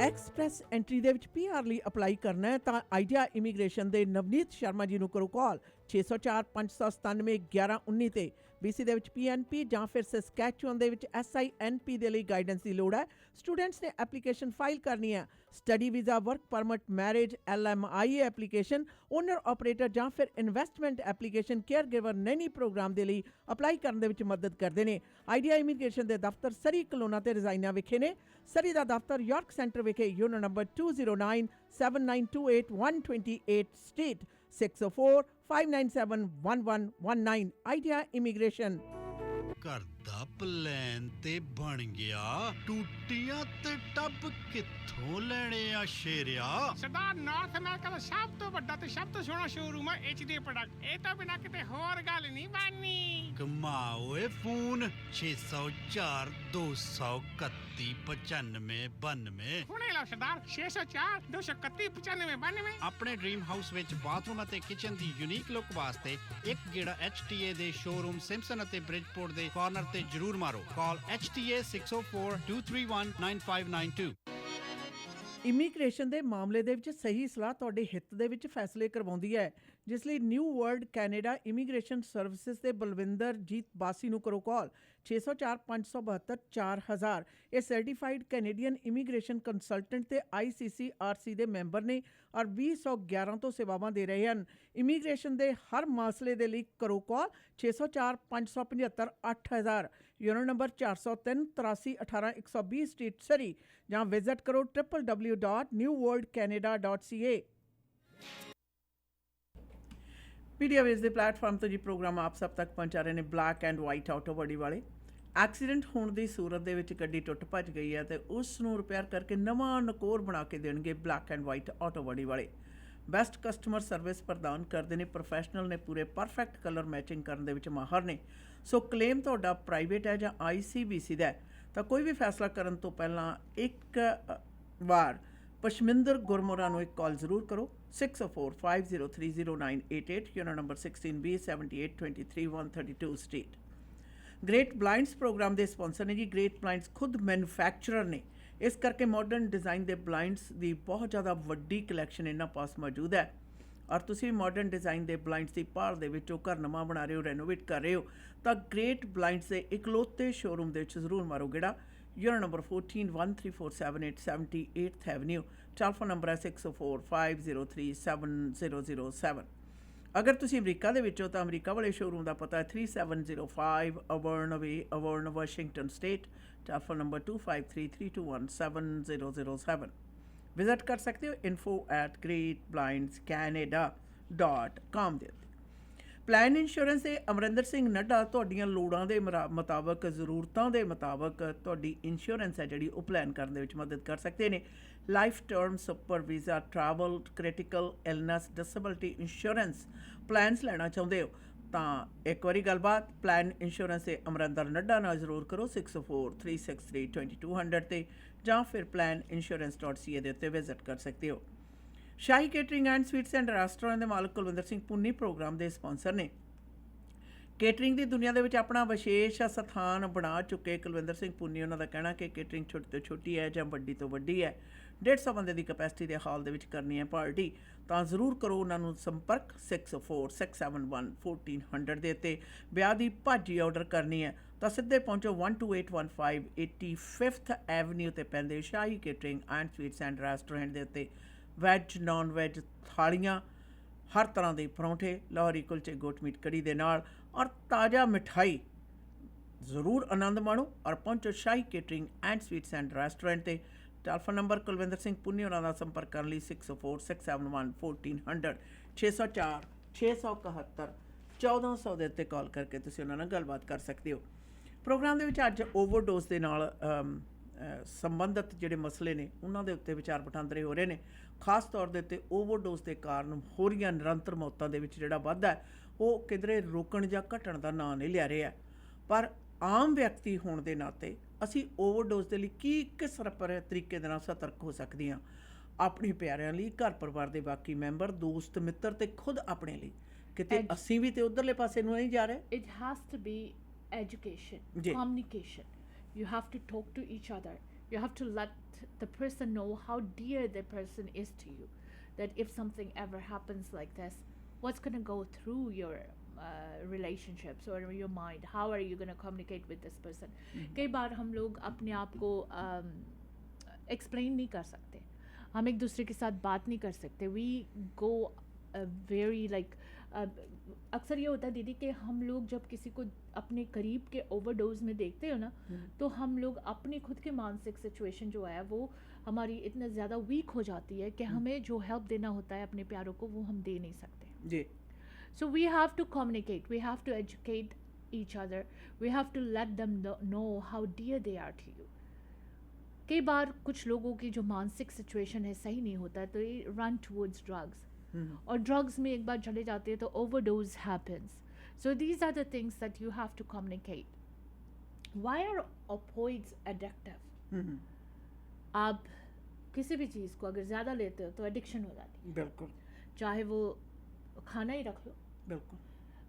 Express entry ਦੇ ਵਿੱਚ PR ਲਈ ਅਪਲਾਈ ਕਰਨਾ ਹੈ ਤਾਂ ਆਈਡੀਆ ਇਮੀਗ੍ਰੇਸ਼ਨ ਦੇ ਨਵਨੀਤ ਸ਼ਰਮਾ ਜੀ ਨੂੰ ਕਰੋ ਕਾਲ 604-597-1119 ਤੇ। BC ਦੇ ਵਿੱਚ PNP ਜਾਂ ਫਿਰ ਸਸਕੈਚੁਅਨ ਦੇ ਵਿੱਚ SINP ਦੇ ਲਈ ਗਾਈਡੈਂਸ ਦੀ ਲੋੜ ਹੈ। ਸਟੂਡੈਂਟਸ ਨੇ ਐਪਲੀਕੇਸ਼ਨ ਫਾਈਲ ਕਰਨੀ ਹੈ। Study visa, work permit, marriage, LMIA application, owner operator ਜਾਂ ਫਿਰ investment application, care giver nanny program ਦੇ ਲਈ ਅਪਲਾਈ ਕਰਨ ਦੇ ਵਿੱਚ ਮਦਦ ਕਰਦੇ ਨੇ। ਆਈਡੀਆ ਇਮੀਗ੍ਰੇਸ਼ਨ ਦੇ ਦਫ਼ਤਰ ਸਰੀ ਕਲੋਨਾ ਤੇ ਰਜ਼ਾਈਨਾ ਵਿਖੇ ਨੇ। ਸਰੀ ਦਾ ਦਫ਼ਤਰ ਯਾਰਕ ਸੈਂਟਰ ਵਿਖੇ unit number 209-7928-128 street 604-597-1119 idea immigration. ਘਰ ਦਾ ਪਲਾਨ ਤੇ ਬਣ ਗਿਆ, ਟੂਟੀਆਂ ਤੇ ਟੱਬ ਕਿੱਥੋਂ ਲੈਣੇ ਆ ਸ਼ੇਰਿਆ? ਸਰਦਾਰ ਨਾਰਥ ਅਮਰੀਕਾ ਦਾ ਸਭ ਤੋਂ ਵੱਡਾ ਤੇ ਸਭ ਤੋਂ ਸੋਹਣਾ ਸ਼ੋਰੂਮ ਹੈ HD ਪ੍ਰੋਡਕਟ। ਇਹ ਤਾਂ ਬਿਨਾਂ ਕਿਤੇ ਹੋਰ ਗੱਲ ਨਹੀਂ ਬਣਨੀ। ਕਮਾਓ ਏ ਫੋਨ 604-231-9592। ਹੁਣੇ ਲਓ ਸਰਦਾਰ 604-231-9592। ਆਪਣੇ ਡ੍ਰੀਮ ਹਾਊਸ ਵਿੱਚ ਬਾਥਰੂਮ ਅਤੇ ਕਿਚਨ ਦੀ ਯੂਨੀਕ ਲੁੱਕ ਵਾਸਤੇ ਇੱਕ ਗੇੜਾ HTA ਦੇ ਸ਼ੋਰੂਮ ਸਿੰਪਸਨ ਅਤੇ ਬ੍ਰਿਜਪੋਰਟ ਦੇ ਕਾਰਨਰ ਤੇ ਜ਼ਰੂਰ ਮਾਰੋ। ਕਾਲ HTA 604-231-9592। ਇਮੀਗ੍ਰੇਸ਼ਨ ਦੇ ਮਾਮਲੇ ਦੇ ਵਿੱਚ ਸਹੀ ਸਲਾਹ ਤੁਹਾਡੇ ਹਿੱਤ ਦੇ ਵਿੱਚ ਫੈਸਲੇ ਕਰਵਾਉਂਦੀ ਹੈ, ਜਿਸ ਲਈ new world Canada immigration services ਦੇ ਬਲਵਿੰਦਰ ਜੀਤ ਬਾਸੀ ਨੂੰ ਕਰੋ ਕਾਲ 604 572 4000। ਇਹ ਸਰਟੀਫਾਈਡ ਕੈਨੇਡੀਅਨ ਇਮੀਗ੍ਰੇਸ਼ਨ ਕੰਸਲਟੈਂਟ ਤੇ ICCRC ਦੇ ਮੈਂਬਰ ਨੇ ਔਰ 2011 ਤੋਂ ਸੇਵਾਵਾਂ ਦੇ ਰਹੇ ਹਨ। ਇਮੀਗ੍ਰੇਸ਼ਨ ਦੇ ਹਰ ਮਸਲੇ ਦੇ ਲਈ ਕਰੋ ਕਾਲ 604 575 8000, ਯੂਨਿਟ ਨੰਬਰ 403 83 18 120 ਸਟਰੀਟ ਸਰੀ, ਜਾਂ ਵਿਜ਼ਿਟ ਕਰੋ www.newworldcanada.ca। ਪੀਡੀਆਵੇਜ਼ ਦੇ ਪਲੇਟਫਾਰਮ ਤੋਂ ਜੀ ਪ੍ਰੋਗਰਾਮ ਆਪ ਸਭ ਤੱਕ ਪਹੁੰਚਾ ਰਹੇ ਨੇ black and white auto body ਵਾਲੇ। ਐਕਸੀਡੈਂਟ ਹੋਣ ਦੀ ਸੂਰਤ ਦੇ ਵਿੱਚ ਗੱਡੀ ਟੁੱਟ ਭੱਜ ਗਈ ਹੈ ਤੇ ਉਸ ਨੂੰ ਰਿਪੇਅਰ ਕਰਕੇ ਨਵਾਂ ਨਕੋਰ ਬਣਾ ਕੇ ਦੇਣਗੇ black and white auto body ਵਾਲੇ। ਬੈਸਟ ਕਸਟਮਰ ਸਰਵਿਸ ਪ੍ਰਦਾਨ ਕਰਦੇ ਨੇ, ਪ੍ਰੋਫੈਸ਼ਨਲ ਨੇ, ਪੂਰੇ ਪਰਫੈਕਟ ਕਲਰ ਮੈਚਿੰਗ ਕਰਨ ਦੇ ਵਿੱਚ ਮਾਹਰ ਨੇ। ਸੋ ਕਲੇਮ ਤੁਹਾਡਾ ਪ੍ਰਾਈਵੇਟ ਹੈ ਜਾਂ ICBC ਦਾ ਹੈ ਤਾਂ ਕੋਈ ਵੀ ਫੈਸਲਾ ਕਰਨ ਤੋਂ ਪਹਿਲਾਂ ਇੱਕ ਵਾਰ ਪਸ਼ਮਿੰਦਰ ਗੁਰਮੁਰਾ ਨੂੰ ਇੱਕ ਕਾਲ ਜ਼ਰੂਰ ਕਰੋ 604-5030988, unit number 16B 7823 132 street. Great Blinds program ਦੇ ਸਪਾਂਸਰ ਨੇ ਜੀ। ਗ੍ਰੇਟ ਬਲਾਈਂਡਸ ਖੁਦ ਮੈਨੂਫੈਕਚਰਰ ਨੇ, ਇਸ ਕਰਕੇ ਮਾਡਰਨ ਡਿਜ਼ਾਈਨ ਦੇ ਬਲਾਈਂਡਸ ਦੀ ਬਹੁਤ ਜ਼ਿਆਦਾ ਵੱਡੀ ਕਲੈਕਸ਼ਨ ਇਹਨਾਂ ਪਾਸ ਮੌਜੂਦ ਹੈ। ਔਰ ਤੁਸੀਂ ਮਾਡਰਨ ਡਿਜ਼ਾਈਨ ਦੇ ਬਲਾਈਂਡਸ ਦੀ ਭਾਲ ਦੇ ਵਿੱਚੋਂ ਘਰ ਨਵਾਂ ਬਣਾ ਰਹੇ ਹੋ, ਰੈਨੋਵੇਟ ਕਰ ਰਹੇ ਹੋ ਤਾਂ ਗ੍ਰੇਟ ਬਲਾਈਂਡਸ ਦੇ ਇਕਲੌਤੇ ਸ਼ੋਰੂਮ ਦੇ ਵਿੱਚ ਜ਼ਰੂਰ ਮਾਰੋ ਗੇੜਾ। Unit number 14 13478 78th avenue. Telephone number ਹੈ 604-503-7007। ਅਗਰ ਤੁਸੀਂ ਅਮਰੀਕਾ ਦੇ ਵਿੱਚੋਂ ਤਾਂ ਅਮਰੀਕਾ ਵਾਲੇ ਸ਼ੋਰੂਮ ਦਾ ਪਤਾ ਹੈ 3705 Auburn way, Auburn Washington State. Telephone number 2532217007। Visit ਕਰ ਸਕਦੇ ਹੋ info@greatblindscanada.com ਦੇ ਉੱਤੇ। ਪਲਾਨ ਇੰਸ਼ੋਰੈਂਸ ਦੇ ਅਮਰਿੰਦਰ ਸਿੰਘ ਨੱਡਾ ਤੁਹਾਡੀਆਂ ਲੋੜਾਂ ਦੇ ਮੁਤਾਬਕ, ਜ਼ਰੂਰਤਾਂ ਦੇ ਮੁਤਾਬਕ ਤੁਹਾਡੀ ਇੰਸ਼ੋਰੈਂਸ ਹੈ ਜਿਹੜੀ ਉਹ ਪਲਾਨ ਕਰਨ ਦੇ ਵਿੱਚ ਮਦਦ ਕਰ ਸਕਦੇ ਨੇ। Life term, super visa, travel, critical illness, disability insurance plans ਲੈਣਾ ਚਾਹੁੰਦੇ ਹੋ ਤਾਂ ਇੱਕ ਵਾਰੀ ਗੱਲਬਾਤ ਪਲਾਨ ਇੰਸ਼ੋਰੈਂਸ ਦੇ ਅਮਰਿੰਦਰ ਨੱਡਾ ਨਾਲ ਜ਼ਰੂਰ ਕਰੋ 604-363-2200 ਤੇ, ਜਾਂ ਫਿਰ planinsurance.ca ਦੇ ਉੱਤੇ ਵਿਜ਼ਿਟ ਕਰ ਸਕਦੇ ਹੋ। Shahi catering and sweets and restaurant ਦੇ ਮਾਲਕ ਕੁਲਵਿੰਦਰ ਸਿੰਘ ਪੁੰਨੀ ਪ੍ਰੋਗਰਾਮ ਦੇ ਸਪਾਂਸਰ ਨੇ। ਕੇਟਰਿੰਗ ਦੀ ਦੁਨੀਆ ਦੇ ਵਿੱਚ ਆਪਣਾ ਵਿਸ਼ੇਸ਼ ਸਥਾਨ ਬਣਾ ਚੁੱਕੇ ਕੁਲਵਿੰਦਰ ਸਿੰਘ ਪੁੰਨੀ, ਉਹਨਾਂ ਦਾ ਕਹਿਣਾ ਕਿ ਕੇਟਰਿੰਗ ਛੋਟੀ ਤੋਂ ਛੋਟੀ ਹੈ ਜਾਂ ਵੱਡੀ ਤੋਂ ਵੱਡੀ ਹੈ, 150 ਬੰਦੇ ਦੀ ਕਪੈਸਿਟੀ ਦੇ ਹਾਲ ਦੇ ਵਿੱਚ ਕਰਨੀ ਹੈ ਪਾਰਟੀ ਤਾਂ ਜ਼ਰੂਰ ਕਰੋ ਉਹਨਾਂ ਨੂੰ ਸੰਪਰਕ 64671 ਦੇ ਉੱਤੇ। ਵਿਆਹ ਦੀ ਭਾਜੀ ਆਰਡਰ ਕਰਨੀ ਹੈ ਤਾਂ ਸਿੱਧੇ ਪਹੁੰਚੋ 12815 85th ਐਵਨਿਊ ਤੇ ਪੈਂਦੇ Shahi catering and sweets and restaurant ਦੇ ਉੱਤੇ। ਵੈਜ, ਨਾਨ ਵੈਜ ਥਾਲੀਆਂ, ਹਰ ਤਰ੍ਹਾਂ ਦੇ ਪਰੌਂਠੇ, ਲਾਹੌਰੀ ਕੁਲਚੇ, ਗੋਟ ਮੀਟ ਕੜੀ ਦੇ ਨਾਲ ਔਰ ਤਾਜ਼ਾ ਮਿਠਾਈ ਜ਼ਰੂਰ ਆਨੰਦ ਮਾਣੋ ਔਰ ਪਹੁੰਚੋ Shahi catering and sweets and restaurant ਤੇ। ਟੈਲੀਫੋਨ ਨੰਬਰ ਕੁਲਵਿੰਦਰ ਸਿੰਘ ਪੁੰਨੀ ਉਹਨਾਂ ਦਾ ਸੰਪਰਕ ਕਰਨ ਲਈ 604-671-1400 604-671-1400 ਦੇ ਉੱਤੇ ਕਾਲ ਕਰਕੇ ਤੁਸੀਂ ਉਹਨਾਂ ਨਾਲ ਗੱਲਬਾਤ ਕਰ ਸਕਦੇ ਹੋ। ਪ੍ਰੋਗਰਾਮ ਦੇ ਵਿੱਚ ਅੱਜ ਓਵਰਡੋਜ਼ ਦੇ ਨਾਲ ਸੰਬੰਧਿਤ ਜਿਹੜੇ ਮਸਲੇ ਨੇ ਉਹਨਾਂ ਦੇ ਉੱਤੇ ਵਿਚਾਰ ਵਟਾਂਦਰੇ ਹੋ ਰਹੇ ਨੇ। ਖਾਸ ਤੌਰ ਦੇ ਉੱਤੇ ਓਵਰਡੋਜ਼ ਦੇ ਕਾਰਨ ਹੋ ਰਹੀਆਂ ਨਿਰੰਤਰ ਮੌਤਾਂ ਦੇ ਵਿੱਚ ਜਿਹੜਾ ਵਾਧਾ ਹੈ ਉਹ ਕਿਧਰੇ ਰੋਕਣ ਜਾਂ ਘਟਣ ਦਾ ਨਾਂ ਨਹੀਂ ਲਿਆ ਰਿਹਾ, ਪਰ ਆਮ ਵਿਅਕਤੀ ਹੋਣ ਦੇ ਨਾਤੇ ਅਸੀਂ ਓਵਰਡੋਜ਼ ਦੇ ਲਈ ਕਿਸ ਤਰੀਕੇ ਦੇ ਨਾਲ ਸਤਰਕ ਹੋ ਸਕਦੇ ਹਾਂ, ਆਪਣੇ ਪਿਆਰਿਆਂ ਲਈ, ਘਰ ਪਰਿਵਾਰ ਦੇ ਬਾਕੀ ਮੈਂਬਰ, ਦੋਸਤ ਮਿੱਤਰ ਤੇ ਖੁਦ ਆਪਣੇ ਲਈ। ਕਿਤੇ ਅਸੀਂ ਵੀ ਤੇ ਉਧਰਲੇ ਪਾਸੇ ਨੂੰ ਨਹੀਂ ਜਾ ਰਹੇ। It has to be education, communication. You have to talk to each other. You have to let the person know how dear the person is to you, that if something ever happens like this, what's going to go through your relationships or your mind, how are you going to communicate with this person. कई बार हम लोग अपने आप को explain नहीं कर सकते, हम एक दूसरे के साथ बात नहीं कर सकते. We go very like अक्सर ये होता है दीदी कि हम लोग जब किसी को अपने करीब के ओवरडोज में देखते हो ना तो हम लोग अपनी खुद की मानसिक सिचुएशन जो है वो हमारी इतना ज़्यादा वीक हो जाती है कि हमें जो हेल्प देना होता है अपने प्यारों को वो हम दे नहीं सकते जी. So we have to communicate, we have to educate each other, we have to let them know how dear they are to you. कई बार कुछ लोगों की जो मानसिक सिचुएशन है सही नहीं होता है तो ये रन टूवर्ड्स ड्रग्स, और ड्रग्स में एक बार चले जाते हैं तो overdose happens. So these are the things that you have to communicate. Why are opioids addictive? आप किसी भी चीज़ को अगर ज़्यादा लेते हो तो एडिक्शन हो जाती है. बिल्कुल. चाहे वो खाना ही रख लो. बिल्कुल.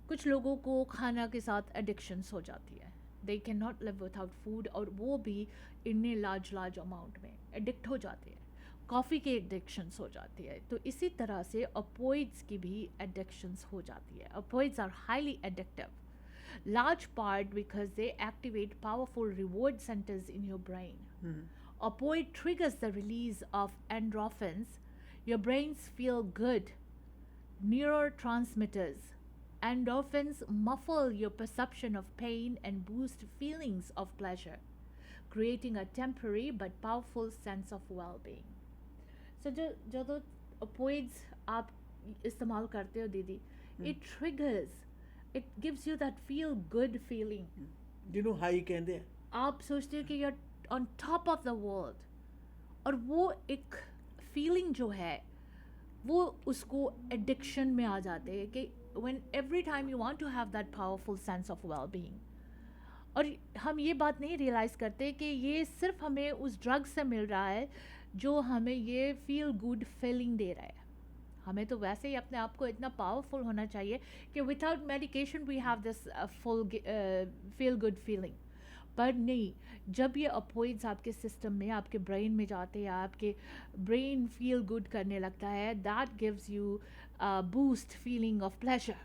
कुछ लोगों को खाना के साथ एडिक्शंस हो जाती है. They can not live without food, और वो भी इतने लार्ज अमाउंट में एडिक्ट हो जाते हैं. कॉफ़ी की एडिक्शंस हो जाती है, तो इसी तरह से ऑपोइड्स की भी एडिक्शंस हो जाती है. Opioids are highly addictive, large part because they activate powerful reward centers in your brain. Opioid triggers the release of endorphins. Your brains feel good. Neurotransmitters. Endorphins muffle your perception of pain and boost feelings of pleasure, creating a temporary but powerful sense of well-being. So जो opioids आप इस्तेमाल करते हो दीदी, it triggers, it gives you that feel good feeling. ਜਿਹਨੂੰ high ਕਹਿੰਦੇ ਆ. आप सोचते हो कि you're on top of the world, और वो एक feeling जो है वो उसको addiction में आ जाते हैं कि when every time you want to have that powerful sense of well-being. और हम ये बात नहीं रियलाइज़ करते कि ये सिर्फ हमें उस ड्रग से मिल रहा है जो हमें ये फील गुड फीलिंग दे रहा है. हमें तो वैसे ही अपने आप को इतना पावरफुल होना चाहिए कि without medication we have this full feel good feeling. पर नहीं, जब ये ऑपोइड्स आपके सिस्टम में, आपके ब्रेन में जाते हैं, आपके ब्रेन फील गुड करने लगता है, that gives you boost feeling of pleasure.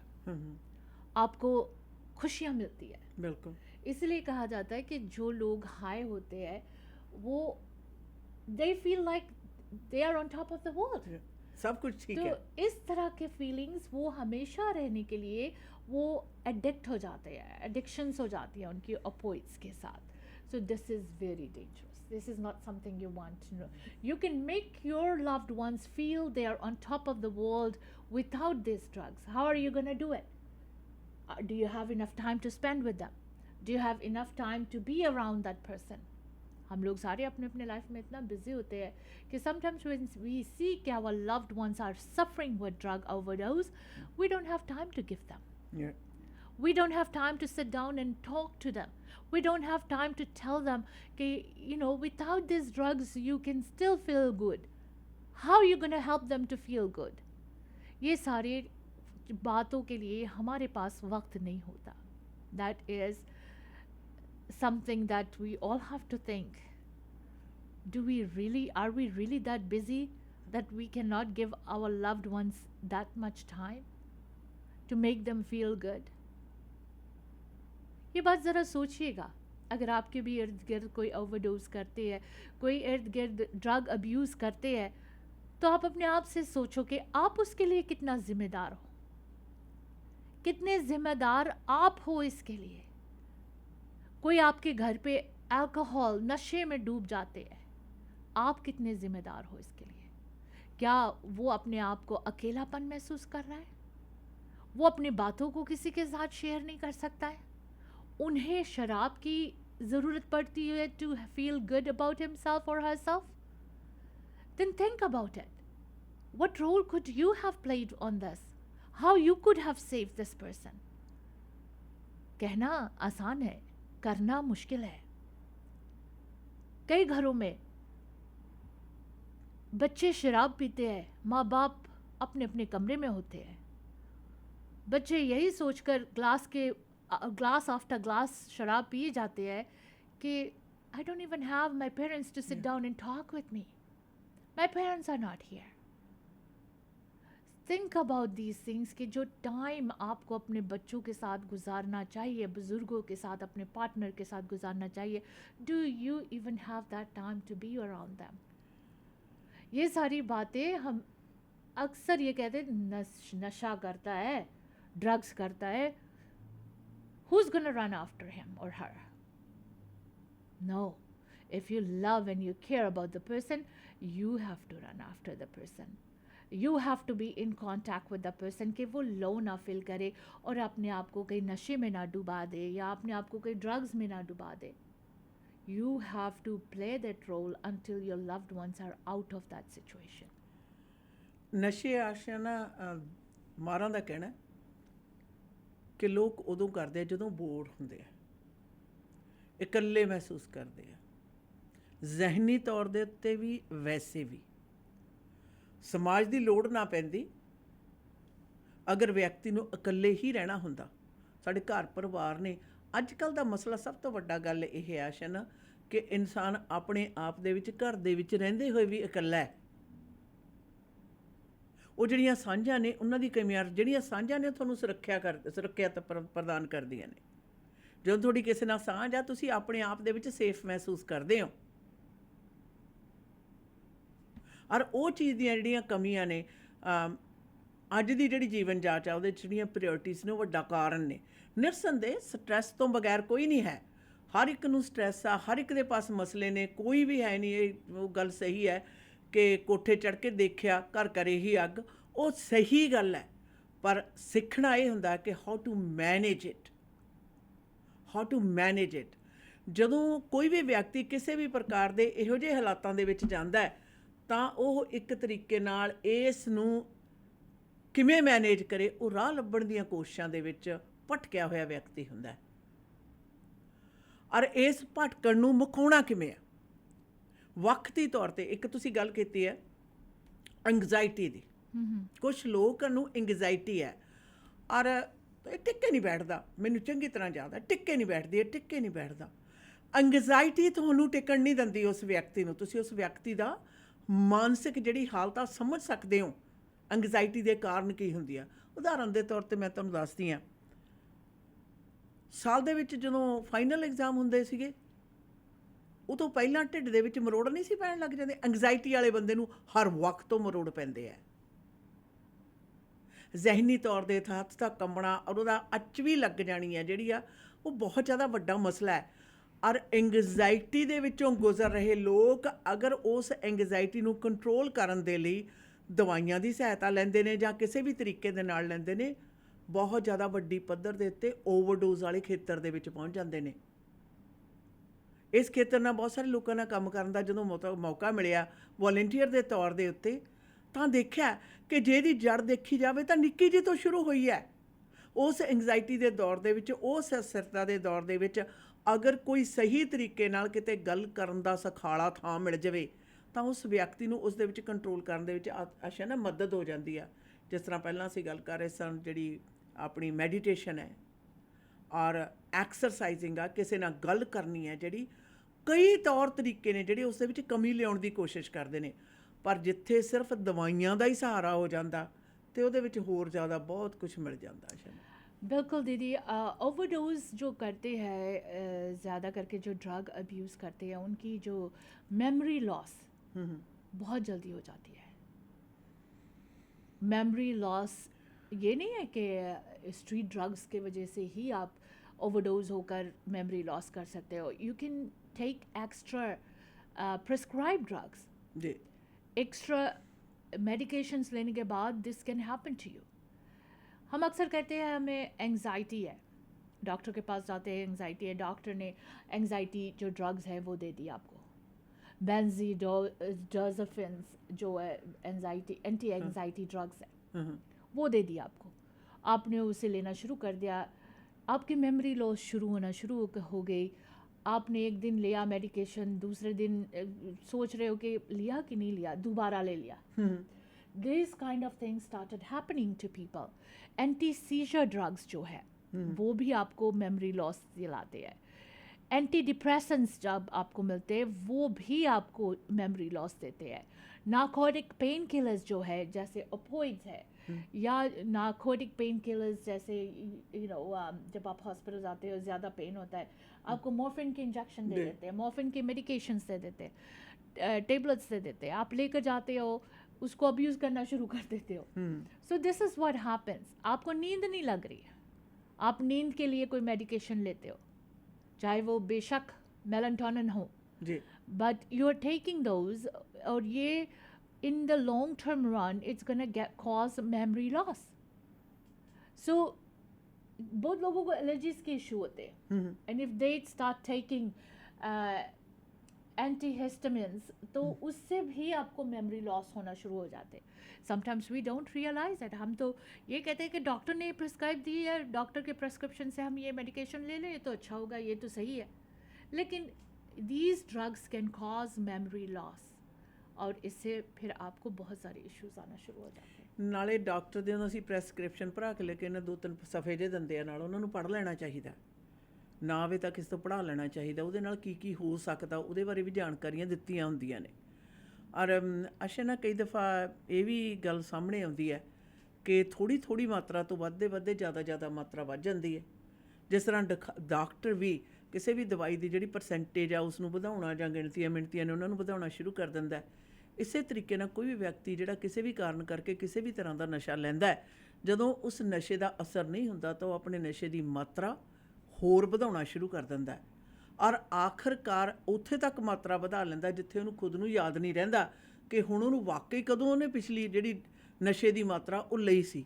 आपको खुशियाँ मिलती है. बिल्कुल. इसलिए कहा जाता है कि जो लोग हाई होते हैं वो they feel like they are on top of the world. सब कुछ ठीक तो है. इस तरह के फीलिंग्स वो हमेशा रहने के लिए वो एडिक्ट हो जाते हैं, एडिक्शंस हो जाती हैं उनकी ऑपोइड्स के साथ. So this is very dangerous. This is not something you want to know. You can make your loved ones feel they are on top of the world without this drugs. How are you gonna do it? Do you have enough time to spend with them? Do you have enough time to be around that person? हम लोग सारे अपने अपने life में इतना busy होते हैं कि समटाइम्स व्हेन वी सी कि our loved ones are suffering with drug overdose, we don't have time to give them. Yeah. We don't have time to sit down and talk to them. We don't have time to tell them कि you know without these drugs you can still feel good. How are you going to help them to feel good? ये सारे बातों के लिए हमारे पास वक्त नहीं होता. That is something that we all have to think. Are we really that busy that we cannot give our loved ones that much time to make them feel good? ये बात ज़रा सोचिएगा. अगर आपके भी इर्द गिर्द कोई ओवरडोज करते हैं, कोई इर्द गिर्द ड्रग अब्यूज़ करते हैं, तो आप अपने आप से सोचो कि आप उसके लिए कितना ज़िम्मेदार हो. कितने ज़िम्मेदार आप हो इसके लिए. कोई आपके घर पे अल्कोहल नशे में डूब जाते हैं, आप कितने ज़िम्मेदार हो इसके लिए? क्या वो अपने आप को अकेलापन महसूस कर रहा है? वो अपनी बातों को किसी के साथ शेयर नहीं कर सकता है? उन्हें शराब की ज़रूरत पड़ती है to feel good about himself और herself? Then think about it. What role could you have played on this? How you could have saved this person? कहना आसान है, करना मुश्किल है. कई घरों में बच्चे शराब पीते हैं, माँ बाप अपने अपने कमरे में होते हैं. बच्चे यही सोचकर ग्लास आफ्टर ग्लास शराब पिए जाते हैं कि I don't even have my parents to sit down and talk with me. My parents are not here. Think about these things कि जो टाइम आपको अपने बच्चों के साथ गुजारना चाहिए, बुज़ुर्गों के साथ, अपने पार्टनर के साथ गुजारना चाहिए, do you even have that time to be around them? ये सारी बातें हम अक्सर ये कहते हैं नशा करता है, ड्रग्स करता है, who's gonna run after him or her? No. If you love and you care about the person, you have to run after the person. You have to be in contact with the person कि वो लो ना feel करे और अपने आप को कहीं नशे में ना डुबा दे या अपने आप को कहीं ड्रग्स में ना डुबा दे. You have to play that role until your loved ones are out of that situation. ਨਸ਼ੇ ਆਸ਼ਿਆਨਾ ਮਾਰਾਂ ਦਾ ਕਹਿਣਾ ਕਿ ਲੋਕ ਉਦੋਂ ਕਰਦੇ ਆ ਜਦੋਂ ਬੋਰ ਹੁੰਦੇ ਆ, ਇਕੱਲੇ ਮਹਿਸੂਸ ਕਰਦੇ ਆ, ਜ਼ਹਿਨੀ ਤੌਰ ਦੇ ਉੱਤੇ ਵੀ ਵੈਸੇ ਵੀ. ਸਮਾਜ ਦੀ ਲੋੜ ਨਾ ਪੈਂਦੀ ਅਗਰ ਵਿਅਕਤੀ ਨੂੰ ਇਕੱਲੇ ਹੀ ਰਹਿਣਾ ਹੁੰਦਾ. ਸਾਡੇ ਘਰ ਪਰਿਵਾਰ ਨੇ ਅੱਜ ਕੱਲ੍ਹ ਦਾ ਮਸਲਾ ਸਭ ਤੋਂ ਵੱਡਾ ਗੱਲ ਇਹ ਹੈ ਆਸ਼ਨ ਕਿ ਇਨਸਾਨ ਆਪਣੇ ਆਪ ਦੇ ਵਿੱਚ ਘਰ ਦੇ ਵਿੱਚ ਰਹਿੰਦੇ ਹੋਏ ਵੀ ਇਕੱਲਾ ਹੈ. ਉਹ ਜਿਹੜੀਆਂ ਸਾਂਝਾਂ ਨੇ ਉਹਨਾਂ ਦੀ ਕਮੀਆਂ, ਜਿਹੜੀਆਂ ਸਾਂਝਾਂ ਨੇ ਉਹ ਤੁਹਾਨੂੰ ਸੁਰੱਖਿਅਤ ਪ੍ਰਦਾਨ ਕਰਦੀਆਂ ਨੇ। ਜਦੋਂ ਤੁਹਾਡੀ ਕਿਸੇ ਨਾਲ ਸਾਂਝ ਆ, ਤੁਸੀਂ ਆਪਣੇ ਆਪ ਦੇ ਵਿੱਚ ਸੇਫ ਮਹਿਸੂਸ ਕਰਦੇ ਹੋ। ਔਰ ਉਹ ਚੀਜ਼ ਦੀਆਂ ਜਿਹੜੀਆਂ ਕਮੀਆਂ ਨੇ, ਅੱਜ ਦੀ ਜਿਹੜੀ ਜੀਵਨ ਜਾਂਚ ਆ ਉਹਦੇ 'ਚ ਜਿਹੜੀਆਂ ਪ੍ਰਾਇਓਰਟੀਜ਼ ਨੇ ਉਹ ਵੱਡਾ ਕਾਰਨ ਨੇ। ਨਿਰਸੰਦੇਹ ਸਟ੍ਰੈਸ ਤੋਂ ਬਗੈਰ ਕੋਈ ਨਹੀਂ ਹੈ। ਹਰ ਇੱਕ ਨੂੰ ਸਟ੍ਰੈਸ ਆ, ਹਰ ਇੱਕ ਦੇ ਪਾਸ ਮਸਲੇ ਨੇ, ਕੋਈ ਵੀ ਹੈ ਨਹੀਂ। ਇਹ ਉਹ ਗੱਲ ਸਹੀ ਹੈ ਕਿ ਕੋਠੇ ਚੜ੍ਹ ਕੇ ਦੇਖਿਆ ਘਰ ਘਰੇ ਹੀ ਅੱਗ, ਉਹ ਸਹੀ ਗੱਲ ਹੈ। ਪਰ ਸਿੱਖਣਾ ਇਹ ਹੁੰਦਾ ਕਿ ਹਾਊ ਟੂ ਮੈਨੇਜ ਇਟ। ਜਦੋਂ ਕੋਈ ਵੀ ਵਿਅਕਤੀ ਕਿਸੇ ਵੀ ਪ੍ਰਕਾਰ ਦੇ ਇਹੋ ਜਿਹੇ ਹਾਲਾਤਾਂ ਦੇ ਵਿੱਚ ਜਾਂਦਾ ਹੈ ਤਾਂ ਉਹ ਇੱਕ ਤਰੀਕੇ ਨਾਲ ਇਸ ਨੂੰ ਕਿਵੇਂ ਮੈਨੇਜ ਕਰੇ, ਉਹ ਰਾਹ ਲੱਭਣ ਦੀਆਂ ਕੋਸ਼ਿਸ਼ਾਂ ਦੇ ਵਿੱਚ ਭਟਕਿਆ ਹੋਇਆ ਵਿਅਕਤੀ ਹੁੰਦਾ ਹੈ। ਔਰ ਇਸ ਭਟਕਣ ਨੂੰ ਮੁਕਾਉਣਾ ਕਿਵੇਂ ਆ? ਵਕਤੀ ਤੌਰ ਤੇ ਇੱਕ ਤੁਸੀਂ ਗੱਲ ਕੀਤੀ ਹੈ ਐਂਗਜ਼ਾਇਟੀ ਦੀ। ਕੁਛ ਲੋਕਾਂ ਨੂੰ ਐਂਗਜ਼ਾਇਟੀ ਹੈ ਔਰ ਇਹ ਟਿੱਕੇ ਨਹੀਂ ਬੈਠਦਾ, ਮੈਨੂੰ ਚੰਗੀ ਤਰ੍ਹਾਂ ਯਾਦ ਹੈ, ਟਿੱਕੇ ਨਹੀਂ ਬੈਠਦਾ। ਐਂਗਜ਼ਾਇਟੀ ਤੁਹਾਨੂੰ ਟਿਕਣ ਨਹੀਂ ਦਿੰਦੀ ਉਸ ਵਿਅਕਤੀ ਨੂੰ। ਤੁਸੀਂ ਉਸ ਵਿਅਕਤੀ ਦਾ ਮਾਨਸਿਕ ਜਿਹੜੀ ਹਾਲਤ ਆ ਸਮਝ ਸਕਦੇ ਹੋ, ਐਂਗਜ਼ਾਇਟੀ ਦੇ ਕਾਰਨ ਕੀ ਹੁੰਦੀ ਆ। ਉਦਾਹਰਨ ਦੇ ਤੌਰ ਤੇ ਮੈਂ ਤੁਹਾਨੂੰ ਦੱਸਦੀ ਹਾਂ, ਸਾਲ ਦੇ ਵਿੱਚ ਜਦੋਂ ਫਾਈਨਲ ਐਗਜ਼ਾਮ ਹੁੰਦੇ ਸੀਗੇ, ਉਹ ਤੋਂ ਪਹਿਲਾਂ ਢਿੱਡ ਦੇ ਵਿੱਚ ਮਰੋੜ ਨਹੀਂ ਸੀ ਪੈਣ ਲੱਗ ਜਾਂਦੇ। ਐਂਗਜ਼ਾਇਟੀ ਵਾਲੇ ਬੰਦੇ ਨੂੰ ਹਰ ਵਕਤ ਤੋਂ ਮਰੋੜ ਪੈਂਦੇ ਆ। ਜ਼ਹਿਨੀ ਤੌਰ ਦੇ ਹੱਥ ਤੱਕ ਕੰਬਣਾ ਔਰ ਉਹਦਾ ਅੱਚ ਵੀ ਲੱਗ ਜਾਣੀ ਹੈ ਜਿਹੜੀ ਆ, ਉਹ ਬਹੁਤ ਜ਼ਿਆਦਾ ਵੱਡਾ ਮਸਲਾ ਹੈ। ਔਰ ਐਂਗਜ਼ਾਇਟੀ ਦੇ ਵਿੱਚੋਂ ਗੁਜ਼ਰ ਰਹੇ ਲੋਕ ਅਗਰ ਉਸ ਐਂਗਜ਼ਾਇਟੀ ਨੂੰ ਕੰਟਰੋਲ ਕਰਨ ਦੇ ਲਈ ਦਵਾਈਆਂ ਦੀ ਸਹਾਇਤਾ ਲੈਂਦੇ ਨੇ ਜਾਂ ਕਿਸੇ ਵੀ ਤਰੀਕੇ ਦੇ ਨਾਲ ਲੈਂਦੇ ਨੇ, ਬਹੁਤ ਜ਼ਿਆਦਾ ਵੱਡੀ ਪੱਧਰ ਦੇ ਉੱਤੇ ਓਵਰਡੋਜ਼ ਵਾਲੇ ਖੇਤਰ ਦੇ ਵਿੱਚ ਪਹੁੰਚ ਜਾਂਦੇ ਨੇ। ਇਸ ਖੇਤਰ ਨਾਲ ਬਹੁਤ ਸਾਰੇ ਲੋਕਾਂ ਨਾਲ ਕੰਮ ਕਰਨ ਦਾ ਜਦੋਂ ਮੌਕਾ ਮਿਲਿਆ ਵੋਲੰਟੀਅਰ ਦੇ ਤੌਰ ਦੇ ਉੱਤੇ, ਤਾਂ ਦੇਖਿਆ ਕਿ ਜੇ ਇਹਦੀ ਜੜ ਦੇਖੀ ਜਾਵੇ ਤਾਂ ਨਿੱਕੀ ਜਿਹੀ ਤੋਂ ਸ਼ੁਰੂ ਹੋਈ ਹੈ। ਉਸ ਐਂਗਜ਼ਾਇਟੀ ਦੇ ਦੌਰ ਦੇ ਵਿੱਚ, ਉਸ ਅਸਰਤਾ ਦੇ ਦੌਰ ਦੇ ਵਿੱਚ ਅਗਰ ਕੋਈ ਸਹੀ ਤਰੀਕੇ ਨਾਲ ਕਿਤੇ ਗੱਲ ਕਰਨ ਦਾ ਸਖਾਲਾ ਥਾਂ ਮਿਲ ਜਾਵੇ ਤਾਂ ਉਸ ਵਿਅਕਤੀ ਨੂੰ ਉਸ ਦੇ ਵਿੱਚ ਕੰਟਰੋਲ ਕਰਨ ਦੇ ਵਿੱਚ ਨਾ ਮਦਦ ਹੋ ਜਾਂਦੀ ਆ। ਜਿਸ ਤਰ੍ਹਾਂ ਪਹਿਲਾਂ ਅਸੀਂ ਗੱਲ ਕਰ ਰਹੇ ਸਨ, ਜਿਹੜੀ ਆਪਣੀ ਮੈਡੀਟੇਸ਼ਨ ਹੈ ਔਰ ਐਕਸਰਸਾਈਜ਼ਿੰਗ ਆ, ਕਿਸੇ ਨਾਲ ਗੱਲ ਕਰਨੀ ਹੈ, ਜਿਹੜੀ ਕਈ ਤੌਰ ਤਰੀਕੇ ਨੇ ਜਿਹੜੇ ਉਸ ਦੇ ਵਿੱਚ ਕਮੀ ਲਿਆਉਣ ਦੀ ਕੋਸ਼ਿਸ਼ ਕਰਦੇ ਨੇ। ਪਰ ਜਿੱਥੇ ਸਿਰਫ ਦਵਾਈਆਂ ਦਾ ਹੀ ਸਹਾਰਾ ਹੋ ਜਾਂਦਾ ਤੇ ਉਹਦੇ ਵਿੱਚ ਹੋਰ ਜ਼ਿਆਦਾ ਬਹੁਤ ਕੁਝ ਮਿਲ ਜਾਂਦਾ ਹੈ। बिल्कुल दीदी, ओवरडोज जो करते हैं, ज़्यादा करके जो ड्रग अब्यूज़ करते हैं, उनकी जो मेमोरी लॉस बहुत जल्दी हो जाती है। मेमोरी लॉस ये नहीं है कि स्ट्रीट ड्रग्स के वजह से ही आप ओवरडोज होकर मेमोरी लॉस कर सकते हो। You can take extra prescribe drugs, जी, एक्स्ट्रा मेडिकेशंस लेने के बाद this can happen to you. हम अक्सर कहते हैं हमें एंग्जाइटी है, डॉक्टर के पास जाते हैं, एंग्जाइटी है, डॉक्टर ने एंग्जाइटी जो ड्रग्स है वो दे दी आपको, बेंजीडाज़ोफिन्स जो है एंग्जाइटी एंटी एंग्जाइटी ड्रग्स है, वो दे दिया आपको। आपने उसे लेना शुरू कर दिया, आपकी मेमोरी लॉस शुरू होना शुरू हो गई। आपने एक दिन लिया मेडिकेशन, दूसरे दिन सोच रहे हो कि लिया कि नहीं लिया, दोबारा ले लिया। This kind of things started happening to people. Anti scissor drugs जो है वो भी आपको मेमोरी लॉस दिलाते हैं। एंटी डिप्रेसेंट्स जब आपको मिलते हैं वो भी आपको मेमोरी लॉस देते हैं। नार्कोटिक पेन किलर्स जो है जैसे ओपोइड्स है या नार्कोटिक पेन किलर्स जैसे जब आप हॉस्पिटल जाते हो ज़्यादा पेन होता है, आपको मॉर्फिन के इंजेक्शन दे देते हैं, मॉर्फिन के मेडिकेशंस दे देते हैं, टेबलेट्स दे देते हैं, आप लेकर जाते हो, उसको अब्यूज़ करना शुरू कर देते हो। सो दिस इज़ व्हाट हैपेंस। आपको नींद नहीं लग रही है, आप नींद के लिए कोई मेडिकेशन लेते हो, चाहे वो बेशक मेलाटोनिन हो, but you are taking those, और ये in the long term run it's gonna cause memory loss. So बहुत लोगों को एलर्जीज के इशू होते हैं, and if they start taking antihistamines तो उससे भी आपको मेमोरी लॉस होना शुरू हो जाते हैं। Sometimes we don't realize that. हम तो ये कहते हैं कि डॉक्टर ने प्रिस्क्राइब दी है, डॉक्टर के प्रिस्क्रिप्शन से हम ये मेडिकेशन ले लें तो अच्छा होगा, ये तो सही है, लेकिन these drugs can cause memory loss, और इससे फिर आपको बहुत सारे इश्यूज आना शुरू हो जाते हैं। ਨਾਲੇ ਡਾਕਟਰ ਦੇ ਉਹਨਾਂ ਅਸੀਂ ਪ੍ਰੈਸਕ੍ਰਿਪਸ਼ਨ ਭਰਾ ਕੇ ਲੈ ਕੇ ਇਹਨਾਂ 2-3 ਸਫੇ ਜੇ ਦਿੰਦੇ ਆ, ਨਾਲ ਉਹਨਾਂ ਨੂੰ ਪੜ੍ਹ ਲੈਣਾ ਚਾਹੀਦਾ, ਨਾ ਆਵੇ ਤਾਂ ਕਿਸੇ ਤੋਂ ਪੜ੍ਹਾ ਲੈਣਾ ਚਾਹੀਦਾ। ਉਹਦੇ ਨਾਲ ਕੀ ਕੀ ਹੋ ਸਕਦਾ ਉਹਦੇ ਬਾਰੇ ਵੀ ਜਾਣਕਾਰੀਆਂ ਦਿੱਤੀਆਂ ਹੁੰਦੀਆਂ ਨੇ। ਔਰ ਅੱਛਾ ਨਾ ਕਈ ਦਫਾ ਇਹ ਵੀ ਗੱਲ ਸਾਹਮਣੇ ਆਉਂਦੀ ਹੈ ਕਿ ਥੋੜ੍ਹੀ ਥੋੜ੍ਹੀ ਮਾਤਰਾ ਤੋਂ ਵੱਧਦੇ ਜ਼ਿਆਦਾ ਮਾਤਰਾ ਵੱਧ ਜਾਂਦੀ ਹੈ। ਜਿਸ ਤਰ੍ਹਾਂ ਡਾਕਟਰ ਵੀ ਕਿਸੇ ਵੀ ਦਵਾਈ ਦੀ ਜਿਹੜੀ ਪਰਸੈਂਟੇਜ ਆ ਉਸ ਨੂੰ ਵਧਾਉਣਾ ਜਾਂ ਗਿਣਤੀਆਂ ਮਿਣਤੀਆਂ ਨੇ ਉਹਨਾਂ ਨੂੰ ਵਧਾਉਣਾ ਸ਼ੁਰੂ ਕਰ ਦਿੰਦਾ ਹੈ। ਇਸੇ ਤਰੀਕੇ ਨਾਲ ਕੋਈ ਵੀ ਵਿਅਕਤੀ ਜਿਹੜਾ ਕਿਸੇ ਵੀ ਕਾਰਨ ਕਰਕੇ ਕਿਸੇ ਵੀ ਤਰ੍ਹਾਂ ਦਾ ਨਸ਼ਾ ਲੈਂਦਾ ਹੈ, ਜਦੋਂ ਉਸ ਨਸ਼ੇ ਦਾ ਅਸਰ ਨਹੀਂ ਹੁੰਦਾ ਤਾਂ ਉਹ ਆਪਣੇ ਨਸ਼ੇ ਦੀ ਮਾਤਰਾ ਹੋਰ ਵਧਾਉਣਾ ਸ਼ੁਰੂ ਕਰ ਦਿੰਦਾ ਹੈ ਔਰ ਆਖਰਕਾਰ ਉੱਥੇ ਤੱਕ ਮਾਤਰਾ ਵਧਾ ਲੈਂਦਾ ਜਿੱਥੇ ਉਹਨੂੰ ਖੁਦ ਨੂੰ ਯਾਦ ਨਹੀਂ ਰਹਿੰਦਾ ਕਿ ਹੁਣ ਉਹਨੂੰ ਵਾਕਈ ਕਦੋਂ ਉਹਨੇ ਪਿਛਲੀ ਜਿਹੜੀ ਨਸ਼ੇ ਦੀ ਮਾਤਰਾ ਉਹ ਲਈ ਸੀ।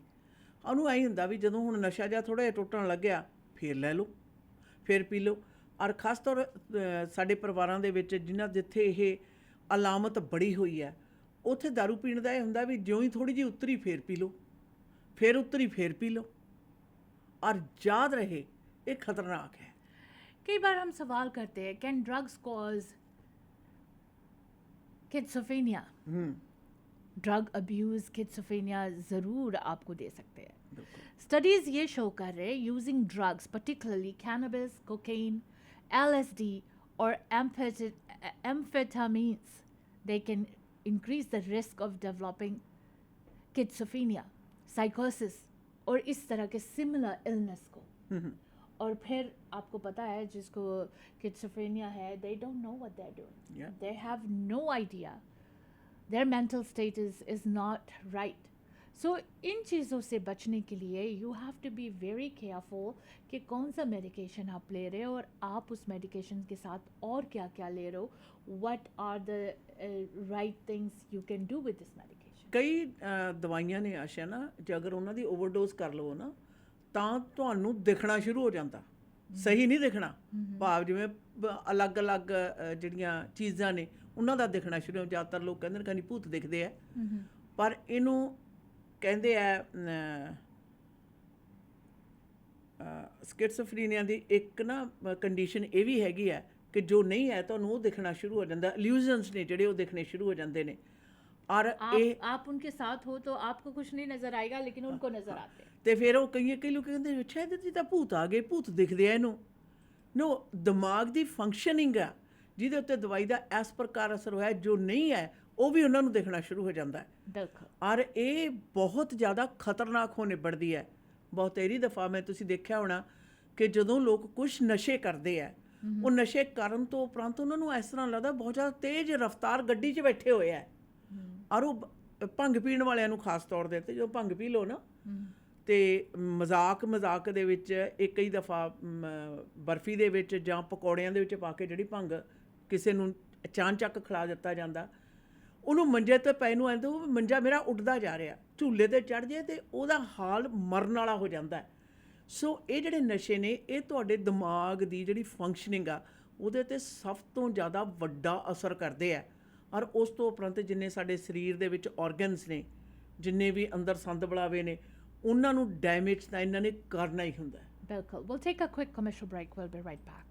ਉਹਨੂੰ ਐਂ ਹੁੰਦਾ ਵੀ ਜਦੋਂ ਹੁਣ ਨਸ਼ਾ ਜਿਹਾ ਥੋੜ੍ਹਾ ਜਿਹਾ ਟੁੱਟਣ ਲੱਗਿਆ ਫਿਰ ਲੈ ਲਓ, ਫਿਰ ਪੀ ਲਓ। ਔਰ ਖਾਸ ਤੌਰ ਸਾਡੇ ਪਰਿਵਾਰਾਂ ਦੇ ਵਿੱਚ ਜਿੱਥੇ ਇਹ ਅਲਾਮਤ ਬੜੀ ਹੋਈ ਹੈ ਉੱਥੇ ਦਾਰੂ ਪੀਣ ਦਾ ਇਹ ਹੁੰਦਾ ਵੀ ਜਿਉਂ ਹੀ ਥੋੜ੍ਹੀ ਜਿਹੀ ਉਤਰੀ ਫਿਰ ਪੀ ਲਓ, ਫਿਰ ਉਤਰੀ ਫਿਰ ਪੀ ਲਓ। ਔਰ याद रहे ये खतरनाक है। कई बार हम सवाल करते हैं, can drugs cause schizophrenia? Drug abuse schizophrenia ज़रूर आपको दे सकते हैं। स्टडीज़ ये शो कर रहे हैं using drugs particularly cannabis, cocaine, LSD और amphetamines they can increase the risk of developing किड्सोफेनिया, साइकोसिस और इस तरह के सिमिलर इलनेस को। और फिर आपको पता है जिसको किड्सोफेनिया है, they don't know what they're doing. Yeah. They have no idea. Their mental status is not right. So इन चीज़ों से बचने के लिए you have to be very careful कि कौन सा medication आप ले रहे हो और आप उस medication के साथ और क्या क्या ले रहे हो. What are the right things you can do with this medication? ਕਈ ਦਵਾਈਆਂ ਨੇ ਆਸ਼ਾ ਨਾ ਜੇ ਅਗਰ ਉਹਨਾਂ ਦੀ ਓਵਰਡੋਜ਼ ਕਰ ਲਵੋ ਨਾ ਤਾਂ ਤੁਹਾਨੂੰ ਦਿਖਣਾ ਸ਼ੁਰੂ ਹੋ ਜਾਂਦਾ, ਸਹੀ ਨਹੀਂ ਦਿਖਣਾ, ਭਾਵ ਜਿਵੇਂ ਅਲੱਗ-ਅਲੱਗ ਜਿਹੜੀਆਂ ਚੀਜ਼ਾਂ ਨੇ ਉਹਨਾਂ ਦਾ ਦਿਖਣਾ ਸ਼ੁਰੂ ਹੋ। ਜ਼ਿਆਦਾਤਰ ਲੋਕ ਕਹਿੰਦੇ ਨੇ ਕਿ ਭੂਤ ਦਿਖਦੇ ਆ, ਪਰ ਇਹਨੂੰ ਕਹਿੰਦੇ ਆ ਸਕਿਜ਼ੋਫਰੀਨੀਆ ਦੀ ਇੱਕ ਨਾ ਕੰਡੀਸ਼ਨ ਇਹ ਵੀ ਹੈਗੀ ਆ ਕਿ ਜੋ ਨਹੀਂ ਹੈ ਤੁਹਾਨੂੰ ਉਹ ਦਿਖਣਾ ਸ਼ੁਰੂ ਹੋ ਜਾਂਦਾ, ਇਲੂਜ਼ਨਸ ਨੇ ਜਿਹੜੇ ਉਹ ਦਿਖਣੇ ਸ਼ੁਰੂ ਹੋ ਜਾਂਦੇ ਨੇ। और आप उनके साथ हो तो आपको कुछ नहीं नजर आएगा लेकिन उनको नजर आते हैं। ਤੇ ਫਿਰ ਉਹ ਕਈ ਲੋਕ ਕਹਿੰਦੇ ਅੱਛਾ ਇਹਦੇ 'ਚ ਤਾਂ ਭੂਤ ਆ ਗਏ, ਭੂਤ ਦਿਖਦੇ ਆ ਇਹਨੂੰ। ਨੋ, ਦਿਮਾਗ ਦੀ ਫੰਕਸ਼ਨਿੰਗ ਆ ਜਿਹਦੇ ਉੱਤੇ ਦਵਾਈ ਦਾ ਇਸ ਪ੍ਰਕਾਰ ਅਸਰ ਹੋਇਆ, ਜੋ ਨਹੀਂ ਹੈ ਉਹ ਵੀ ਉਹਨਾਂ ਨੂੰ ਦਿਖਣਾ ਸ਼ੁਰੂ ਹੋ ਜਾਂਦਾ ਹੈ। ਬਿਲਕੁਲ। ਔਰ ਇਹ ਬਹੁਤ ਜ਼ਿਆਦਾ ਖਤਰਨਾਕ ਹੋ ਨਿਬੜਦੀ ਹੈ। ਬਹੁਤੇਰੀ ਦਫਾ ਮੈਂ ਤੁਸੀਂ ਦੇਖਿਆ ਹੋਣਾ ਕਿ ਜਦੋਂ ਲੋਕ ਕੁਛ ਨਸ਼ੇ ਕਰਦੇ ਆ, ਉਹ ਨਸ਼ੇ ਕਰਨ ਤੋਂ ਉਪਰੰਤ ਉਹਨਾਂ ਨੂੰ ਇਸ ਤਰ੍ਹਾਂ ਲੱਗਦਾ ਬਹੁਤ ਜ਼ਿਆਦਾ ਤੇਜ਼ ਰਫ਼ਤਾਰ ਗੱਡੀ 'ਚ ਬੈਠੇ ਹੋਏ ਆ। ਔਰ ਉਹ ਭੰਗ ਪੀਣ ਵਾਲਿਆਂ ਨੂੰ ਖਾਸ ਤੌਰ ਦੇ ਉੱਤੇ, ਜਦੋਂ ਭੰਗ ਪੀ ਲਓ ਨਾ ਤੇ ਮਜ਼ਾਕ ਦੇ ਵਿੱਚ ਇੱਕ ਕਈ ਦਫਾ ਬਰਫੀ ਦੇ ਵਿੱਚ ਜਾਂ ਪਕੌੜਿਆਂ ਦੇ ਵਿੱਚ ਪਾ ਕੇ ਜਿਹੜੀ ਭੰਗ ਕਿਸੇ ਨੂੰ ਅਚਾਨਚੱਕ ਖਿਲਾ ਦਿੱਤਾ ਜਾਂਦਾ, ਉਹਨੂੰ ਮੰਜੇ 'ਤੇ ਪਏ ਨੂੰ ਆਂਦੇ ਉਹ ਮੰਜਾ ਮੇਰਾ ਉੱਡਦਾ ਜਾ ਰਿਹਾ, ਝੂਲੇ 'ਤੇ ਚੜ੍ਹ ਜੇ ਤੇ ਉਹਦਾ ਹਾਲ ਮਰਨ ਵਾਲਾ ਹੋ ਜਾਂਦਾ। ਸੋ ਇਹ ਜਿਹੜੇ ਨਸ਼ੇ ਨੇ ਇਹ ਤੁਹਾਡੇ ਦਿਮਾਗ ਦੀ ਜਿਹੜੀ ਫੰਕਸ਼ਨਿੰਗ ਆ ਉਹਦੇ 'ਤੇ ਸਭ ਤੋਂ ਜ਼ਿਆਦਾ ਵੱਡਾ ਅਸਰ ਕਰਦੇ ਆ। ਔਰ ਉਸ ਤੋਂ ਉਪਰੰਤ ਜਿੰਨੇ ਸਾਡੇ ਸਰੀਰ ਦੇ ਵਿੱਚ ਔਰਗਨਸ ਨੇ, ਜਿੰਨੇ ਵੀ ਅੰਦਰ ਸੰਦ ਬਲਾਵੇ ਨੇ, ਉਹਨਾਂ ਨੂੰ ਡੈਮੇਜ ਤਾਂ ਇਹਨਾਂ ਨੇ ਕਰਨਾ ਹੀ ਹੁੰਦਾ। ਬਿਲਕੁਲ। We'll take a quick commercial break. We'll be right back.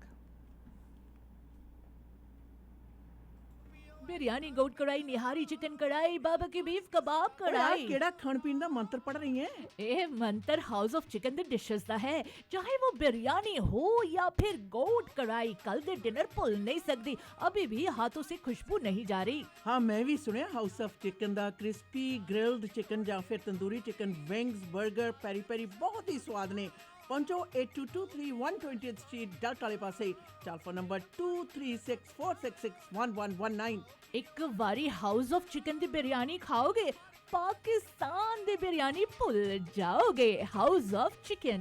Biryani, गोट कढ़ाई, निहारी चिकन कढ़ाई, बारबेक्यू बीफ कबाब कढ़ाई। ਕਿਹੜਾ ਖਾਣ ਪੀਣ ਦਾ ਮੰਤਰ ਪੜ ਰਹੀ ਹੈ? ਇਹ ਮੰਤਰ ਹਾਊਸ ਆਫ ਚਿਕਨ ਦੇ ਡਿਸ਼ਸ ਦਾ ਹੈ। ਚਾਹੇ वो बिरयानी हो या फिर गोट कढ़ाई, कल दे डिनर भूल नहीं सकती। अभी भी हाथों से खुशबू नहीं जा रही। ਹਾਂ, ਮੈਂ ਵੀ ਸੁਣਿਆ house of chicken the crispy grilled chicken ਜਾਂ ਫਿਰ ਤੰਦੂਰੀ ਚਿਕਨ, ਵਿੰਗਸ, 버ਗਰ, ਪੈਰੀ ਪੈਰੀ ਬਹੁਤ ਹੀ ਸਵਾਦ ਨੇ। ਪਹੁੰਚੋ 8223 120th ਸਟਰੀਟ ਡਲਟ ਵਾਲੇ ਪਾਸੇ। Telephone number 2364661119। ਇੱਕ ਵਾਰੀ ਹਾਊਸ ਆਫ ਚਿਕਨ ਦੀ ਬਿਰਿਆਨੀ ਖਾਓਗੇ, ਪਾਕਿਸਤਾਨ ਦੀ ਬਿਰਿਆਨੀ ਭੁੱਲ ਜਾਓਗੇ। House of chicken.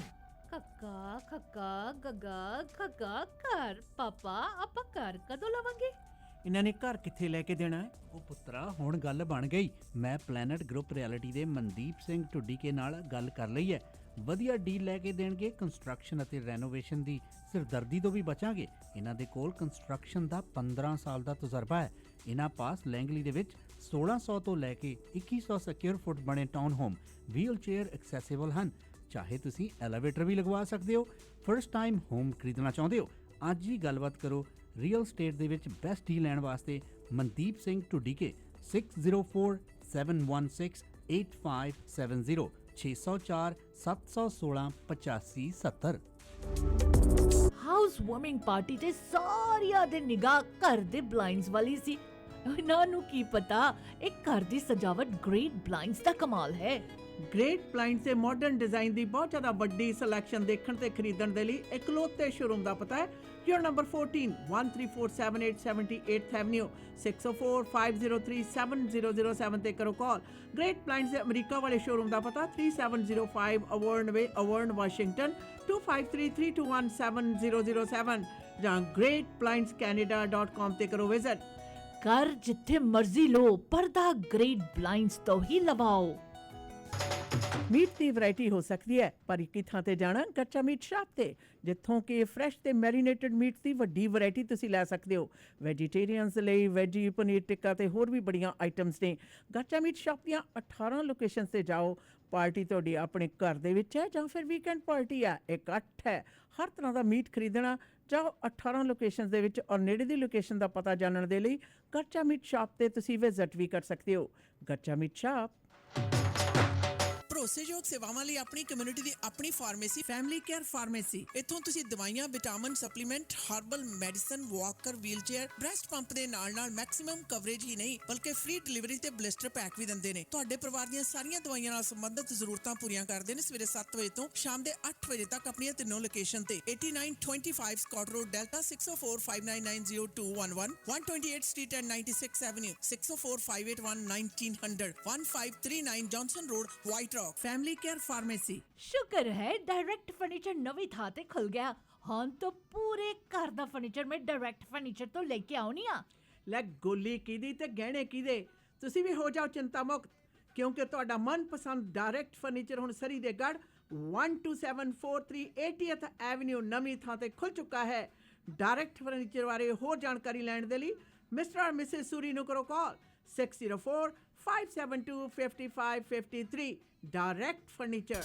ਕੱਕਾ ਖੱਕਾ ਗੱਗਾ ਖੱਗਾ ਘਰ। ਪਾਪਾ ਆਪਾਂ ਘਰ ਕਦੋਂ ਲਵਾਂਗੇ? ਇਹਨਾਂ ਨੇ ਘਰ ਕਿੱਥੇ ਲੈ ਕੇ ਦੇਣਾ ਹੈ? ਉਹ ਪੁੱਤਰਾ ਹੁਣ ਗੱਲ ਬਣ ਗਈ। ਮੈਂ ਪਲੈਨਟ ਗਰੁੱਪ ਰਿਐਲਿਟੀ ਦੇ ਮਨਦੀਪ ਸਿੰਘ ਢੁੱਡੀਕੇ ਨਾਲ ਗੱਲ ਕਰ ਲਈ ਹੈ। ਵਧੀਆ ਡੀਲ ਲੈ ਕੇ ਦੇਣਗੇ। ਕੰਸਟਰਕਸ਼ਨ ਅਤੇ ਰੈਨੋਵੇਸ਼ਨ ਦੀ ਸਿਰਦਰਦੀ ਤੋਂ ਵੀ ਬਚਾਂਗੇ। ਇਹਨਾਂ ਦੇ ਕੋਲ ਕੰਸਟਰਕਸ਼ਨ ਦਾ 15 ਸਾਲ ਦਾ ਤਜਰਬਾ ਹੈ। ਇਹਨਾਂ ਪਾਸ ਲੈਂਗਲੀ ਦੇ ਵਿੱਚ 1600 ਤੋਂ ਲੈ ਕੇ 2100 ਸਕੁਅਰ ਫੁੱਟ ਬਣੇ town home wheelchair accessible ਹਨ। ਚਾਹੇ ਤੁਸੀਂ ਐਲੀਵੇਟਰ ਵੀ ਲਗਵਾ ਸਕਦੇ ਹੋ। ਫਰਸਟ ਟਾਈਮ ਹੋਮ ਖਰੀਦਣਾ ਚਾਹੁੰਦੇ ਹੋ? ਅੱਜ ਹੀ ਗੱਲਬਾਤ ਕਰੋ। ਰੀਅਲ ਸਟੇਟ ਦੇ ਵਿੱਚ ਬੈਸਟ ਡੀਲ ਲੈਣ ਵਾਸਤੇ Mandeep Singh Dhudike 6047168570 604 716 8570। House warming party ਤੇ ਸਾਰਿਆਂ ਦੇ ਨਿਗਾਹ ਘਰ ਦੇ ਬਲਾਈਂਡਸ ਵਾਲੀ ਸੀ। ਇਹਨਾਂ ਨੂੰ ਕੀ ਪਤਾ ਇਹ ਘਰ ਦੀ ਸਜਾਵਟ ਗ੍ਰੇਟ ਬਲਾਈਂਡਸ ਦਾ ਕਮਾਲ ਹੈ। ਗ੍ਰੇਟ ਬਲਾਈਂਡਸ ਦੇ ਮਾਡਰਨ ਡਿਜ਼ਾਈਨ ਦੀ ਬਹੁਤ ਜ਼ਿਆਦਾ ਵੱਡੀ ਸਿਲੈਕਸ਼ਨ ਦੇਖਣ ਤੇ ਖਰੀਦਣ ਦੇ ਲਈ ਇਕਲੌਤੇ ਸ਼ੋਰੂਮ ਦਾ ਪਤਾ ਹੈ ਯੂਰ ਨੰਬਰ 14 13478 78th ਐਵਨਿਊ 6045037007 ਤੇ ਕਰੋ ਕਾਲ। ਗ੍ਰੇਟ ਬਲਾਈਂਡਸ ਦੇ ਅਮਰੀਕਾ ਵਾਲੇ ਸ਼ੋਰੂਮ ਦਾ ਪਤਾ 3705 ਅਵਰਨ ਵੇ ਅਵਰਨ ਵਾਸ਼ਿੰਗਟਨ 2533217007 ਜਾਂ greatblindscanada.com ਤੇ ਕਰੋ ਵਿਜ਼ਿਟ। ਘਰ ਜਿੱਥੇ ਮਰਜ਼ੀ ਲੋ ਪਰਦਾ ਗ੍ਰੇਟ ਬਲਾਈਂਡਸ ਤੋਂ ਹੀ ਲਵਾਓ। ਮੀਟ ਦੀ ਵੈਰਾਈਟੀ ਹੋ ਸਕਦੀ ਹੈ ਪਰ ਇੱਕ ਹੀ ਥਾਂ ਤੇ ਜਾਣਾ ਕੱਚਾ ਮੀਟ ਸ਼ਾਪ ਤੇ, ਜਿੱਥੋਂ ਕਿ ਫਰੈਸ਼ ਤੇ ਮੈਰੀਨੇਟਡ ਮੀਟ ਦੀ ਵੱਡੀ ਵੈਰਾਈਟੀ ਤੁਸੀਂ ਲੈ ਸਕਦੇ ਹੋ। ਵੈਜੀਟੇਰੀਅਨਸ ਲਈ ਵੈਜੀ ਪਨੀਰ ਟਿੱਕਾ ਤੇ ਹੋਰ ਵੀ ਬੜੀਆਂ ਆਈਟਮਸ ਨੇ। ਕੱਚਾ ਮੀਟ ਸ਼ਾਪ ਦੀਆਂ 18 ਲੋਕੇਸ਼ਨਸ ਤੇ ਜਾਓ। ਪਾਰਟੀ ਤੁਹਾਡੀ ਆਪਣੇ ਘਰ ਦੇ ਵਿੱਚ ਹੈ ਜਾਂ ਫਿਰ ਵੀਕਐਂਡ ਪਾਰਟੀ ਹੈ, ਇਕੱਠ ਹੈ, ਹਰ ਤਰ੍ਹਾਂ ਦਾ ਮੀਟ ਖਰੀਦਣਾ ਜਾਓ 18 ਲੋਕੇਸ਼ਨਸ ਦੇ ਵਿੱਚ। ਔਰ ਨੇੜੇ ਦੀ ਲੋਕੇਸ਼ਨ ਦਾ ਪਤਾ ਜਾਣਨ ਦੇ ਲਈ ਕੱਚਾ ਮੀਟ ਸ਼ਾਪ ਤੇ ਤੁਸੀਂ ਵਿਜ਼ਿਟ ਵੀ ਕਰ ਸਕਦੇ ਹੋ। ਕੱਚਾ ਮੀਟ ਸ਼ਾਪ। ਭਰੋਸੇਯੋਗ ਸੇਵਾਵਾਂ ਲਈ ਆਪਣੀ ਕਮਿਊਨਿਟੀ ਦੀ ਆਪਣੀ ਫਾਰਮੇਸੀ ਫੈਮਿਲੀ ਕੇਅਰ ਫਾਰਮੇਸੀ। ਇੱਥੋਂ ਤੁਸੀਂ ਦਵਾਈਆਂ, vitamin, supplement, herbal medicine, Walker, wheelchair, breast pump ਦੇ ਨਾਲ ਮੈਕਸਿਮਮ ਕਵਰੇਜ ਹੀ ਨਹੀਂ ਬਲਕਿ ਫ੍ਰੀ ਡਿਲੀਵਰੀ ਤੇ ਬਲਿਸਟਰ ਪੈਕ ਵੀ ਦਿੰਦੇ ਨੇ। ਤੁਹਾਡੇ ਪਰਿਵਾਰ ਦੀਆਂ ਸਾਰੀਆਂ ਦਵਾਈਆਂ ਨਾਲ ਸੰਬੰਧਿਤ ਜ਼ਰੂਰਤਾਂ ਪੂਰੀਆਂ ਕਰਦੇ ਨੇ। ਸਵੇਰੇ 7 ਵਜੇ ਤੋਂ ਸ਼ਾਮ ਦੇ 8 ਵਜੇ ਤੱਕ ਆਪਣੀਆਂ ਤਿੰਨੋਂ ਲੋਕੇਸ਼ਨ ਤੇ 8925 Scott Road Delta 6045990211 128 street and 96 avenue 6045811900 1539 Johnson Road White Rock. Family Care Pharmacy. ਸ਼ੁਕਰ ਹੈ ਡਾਇਰੈਕਟ ਫਰਨੀਚਰ ਨਵੀਂ ਥਾਂ ਤੇ ਖੁੱਲ ਗਿਆ। ਹੁਣ ਤਾਂ ਪੂਰੇ ਘਰ ਦਾ ਫਰਨੀਚਰ ਮੈਂ ਡਾਇਰੈਕਟ ਫਰਨੀਚਰ ਤੋਂ ਲੈ ਕੇ ਆਉਣੀ ਆ। ਲੈ ਗੋਲੀ ਕਿਹਦੀ ਤੇ ਗਹਿਣੇ ਕਿਹਦੇ, ਤੁਸੀਂ ਵੀ ਹੋ ਜਾਓ ਚਿੰਤਾ ਮੁਕਤ ਕਿਉਂਕਿ ਤੁਹਾਡਾ ਮਨਪਸੰਦ ਡਾਇਰੈਕਟ ਫਰਨੀਚਰ ਹੁਣ ਸਰੀ ਦੇ ਗੜ 12743 80th ਐਵਨਿਊ ਨਵੀਂ ਥਾਂ ਤੇ ਖੁੱਲ ਚੁੱਕਾ ਹੈ। ਡਾਇਰੈਕਟ ਫਰਨੀਚਰ ਬਾਰੇ ਹੋਰ ਜਾਣਕਾਰੀ ਲੈਣ ਦੇ ਲਈ ਮਿਸਟਰ ਔਰ ਮਿਸਿਸ ਸੂਰੀ ਨੂੰ ਕਰੋ ਕਾਲ 6045725553 ਡਾਇਰੈਕਟ ਫਰਨੀਚਰ।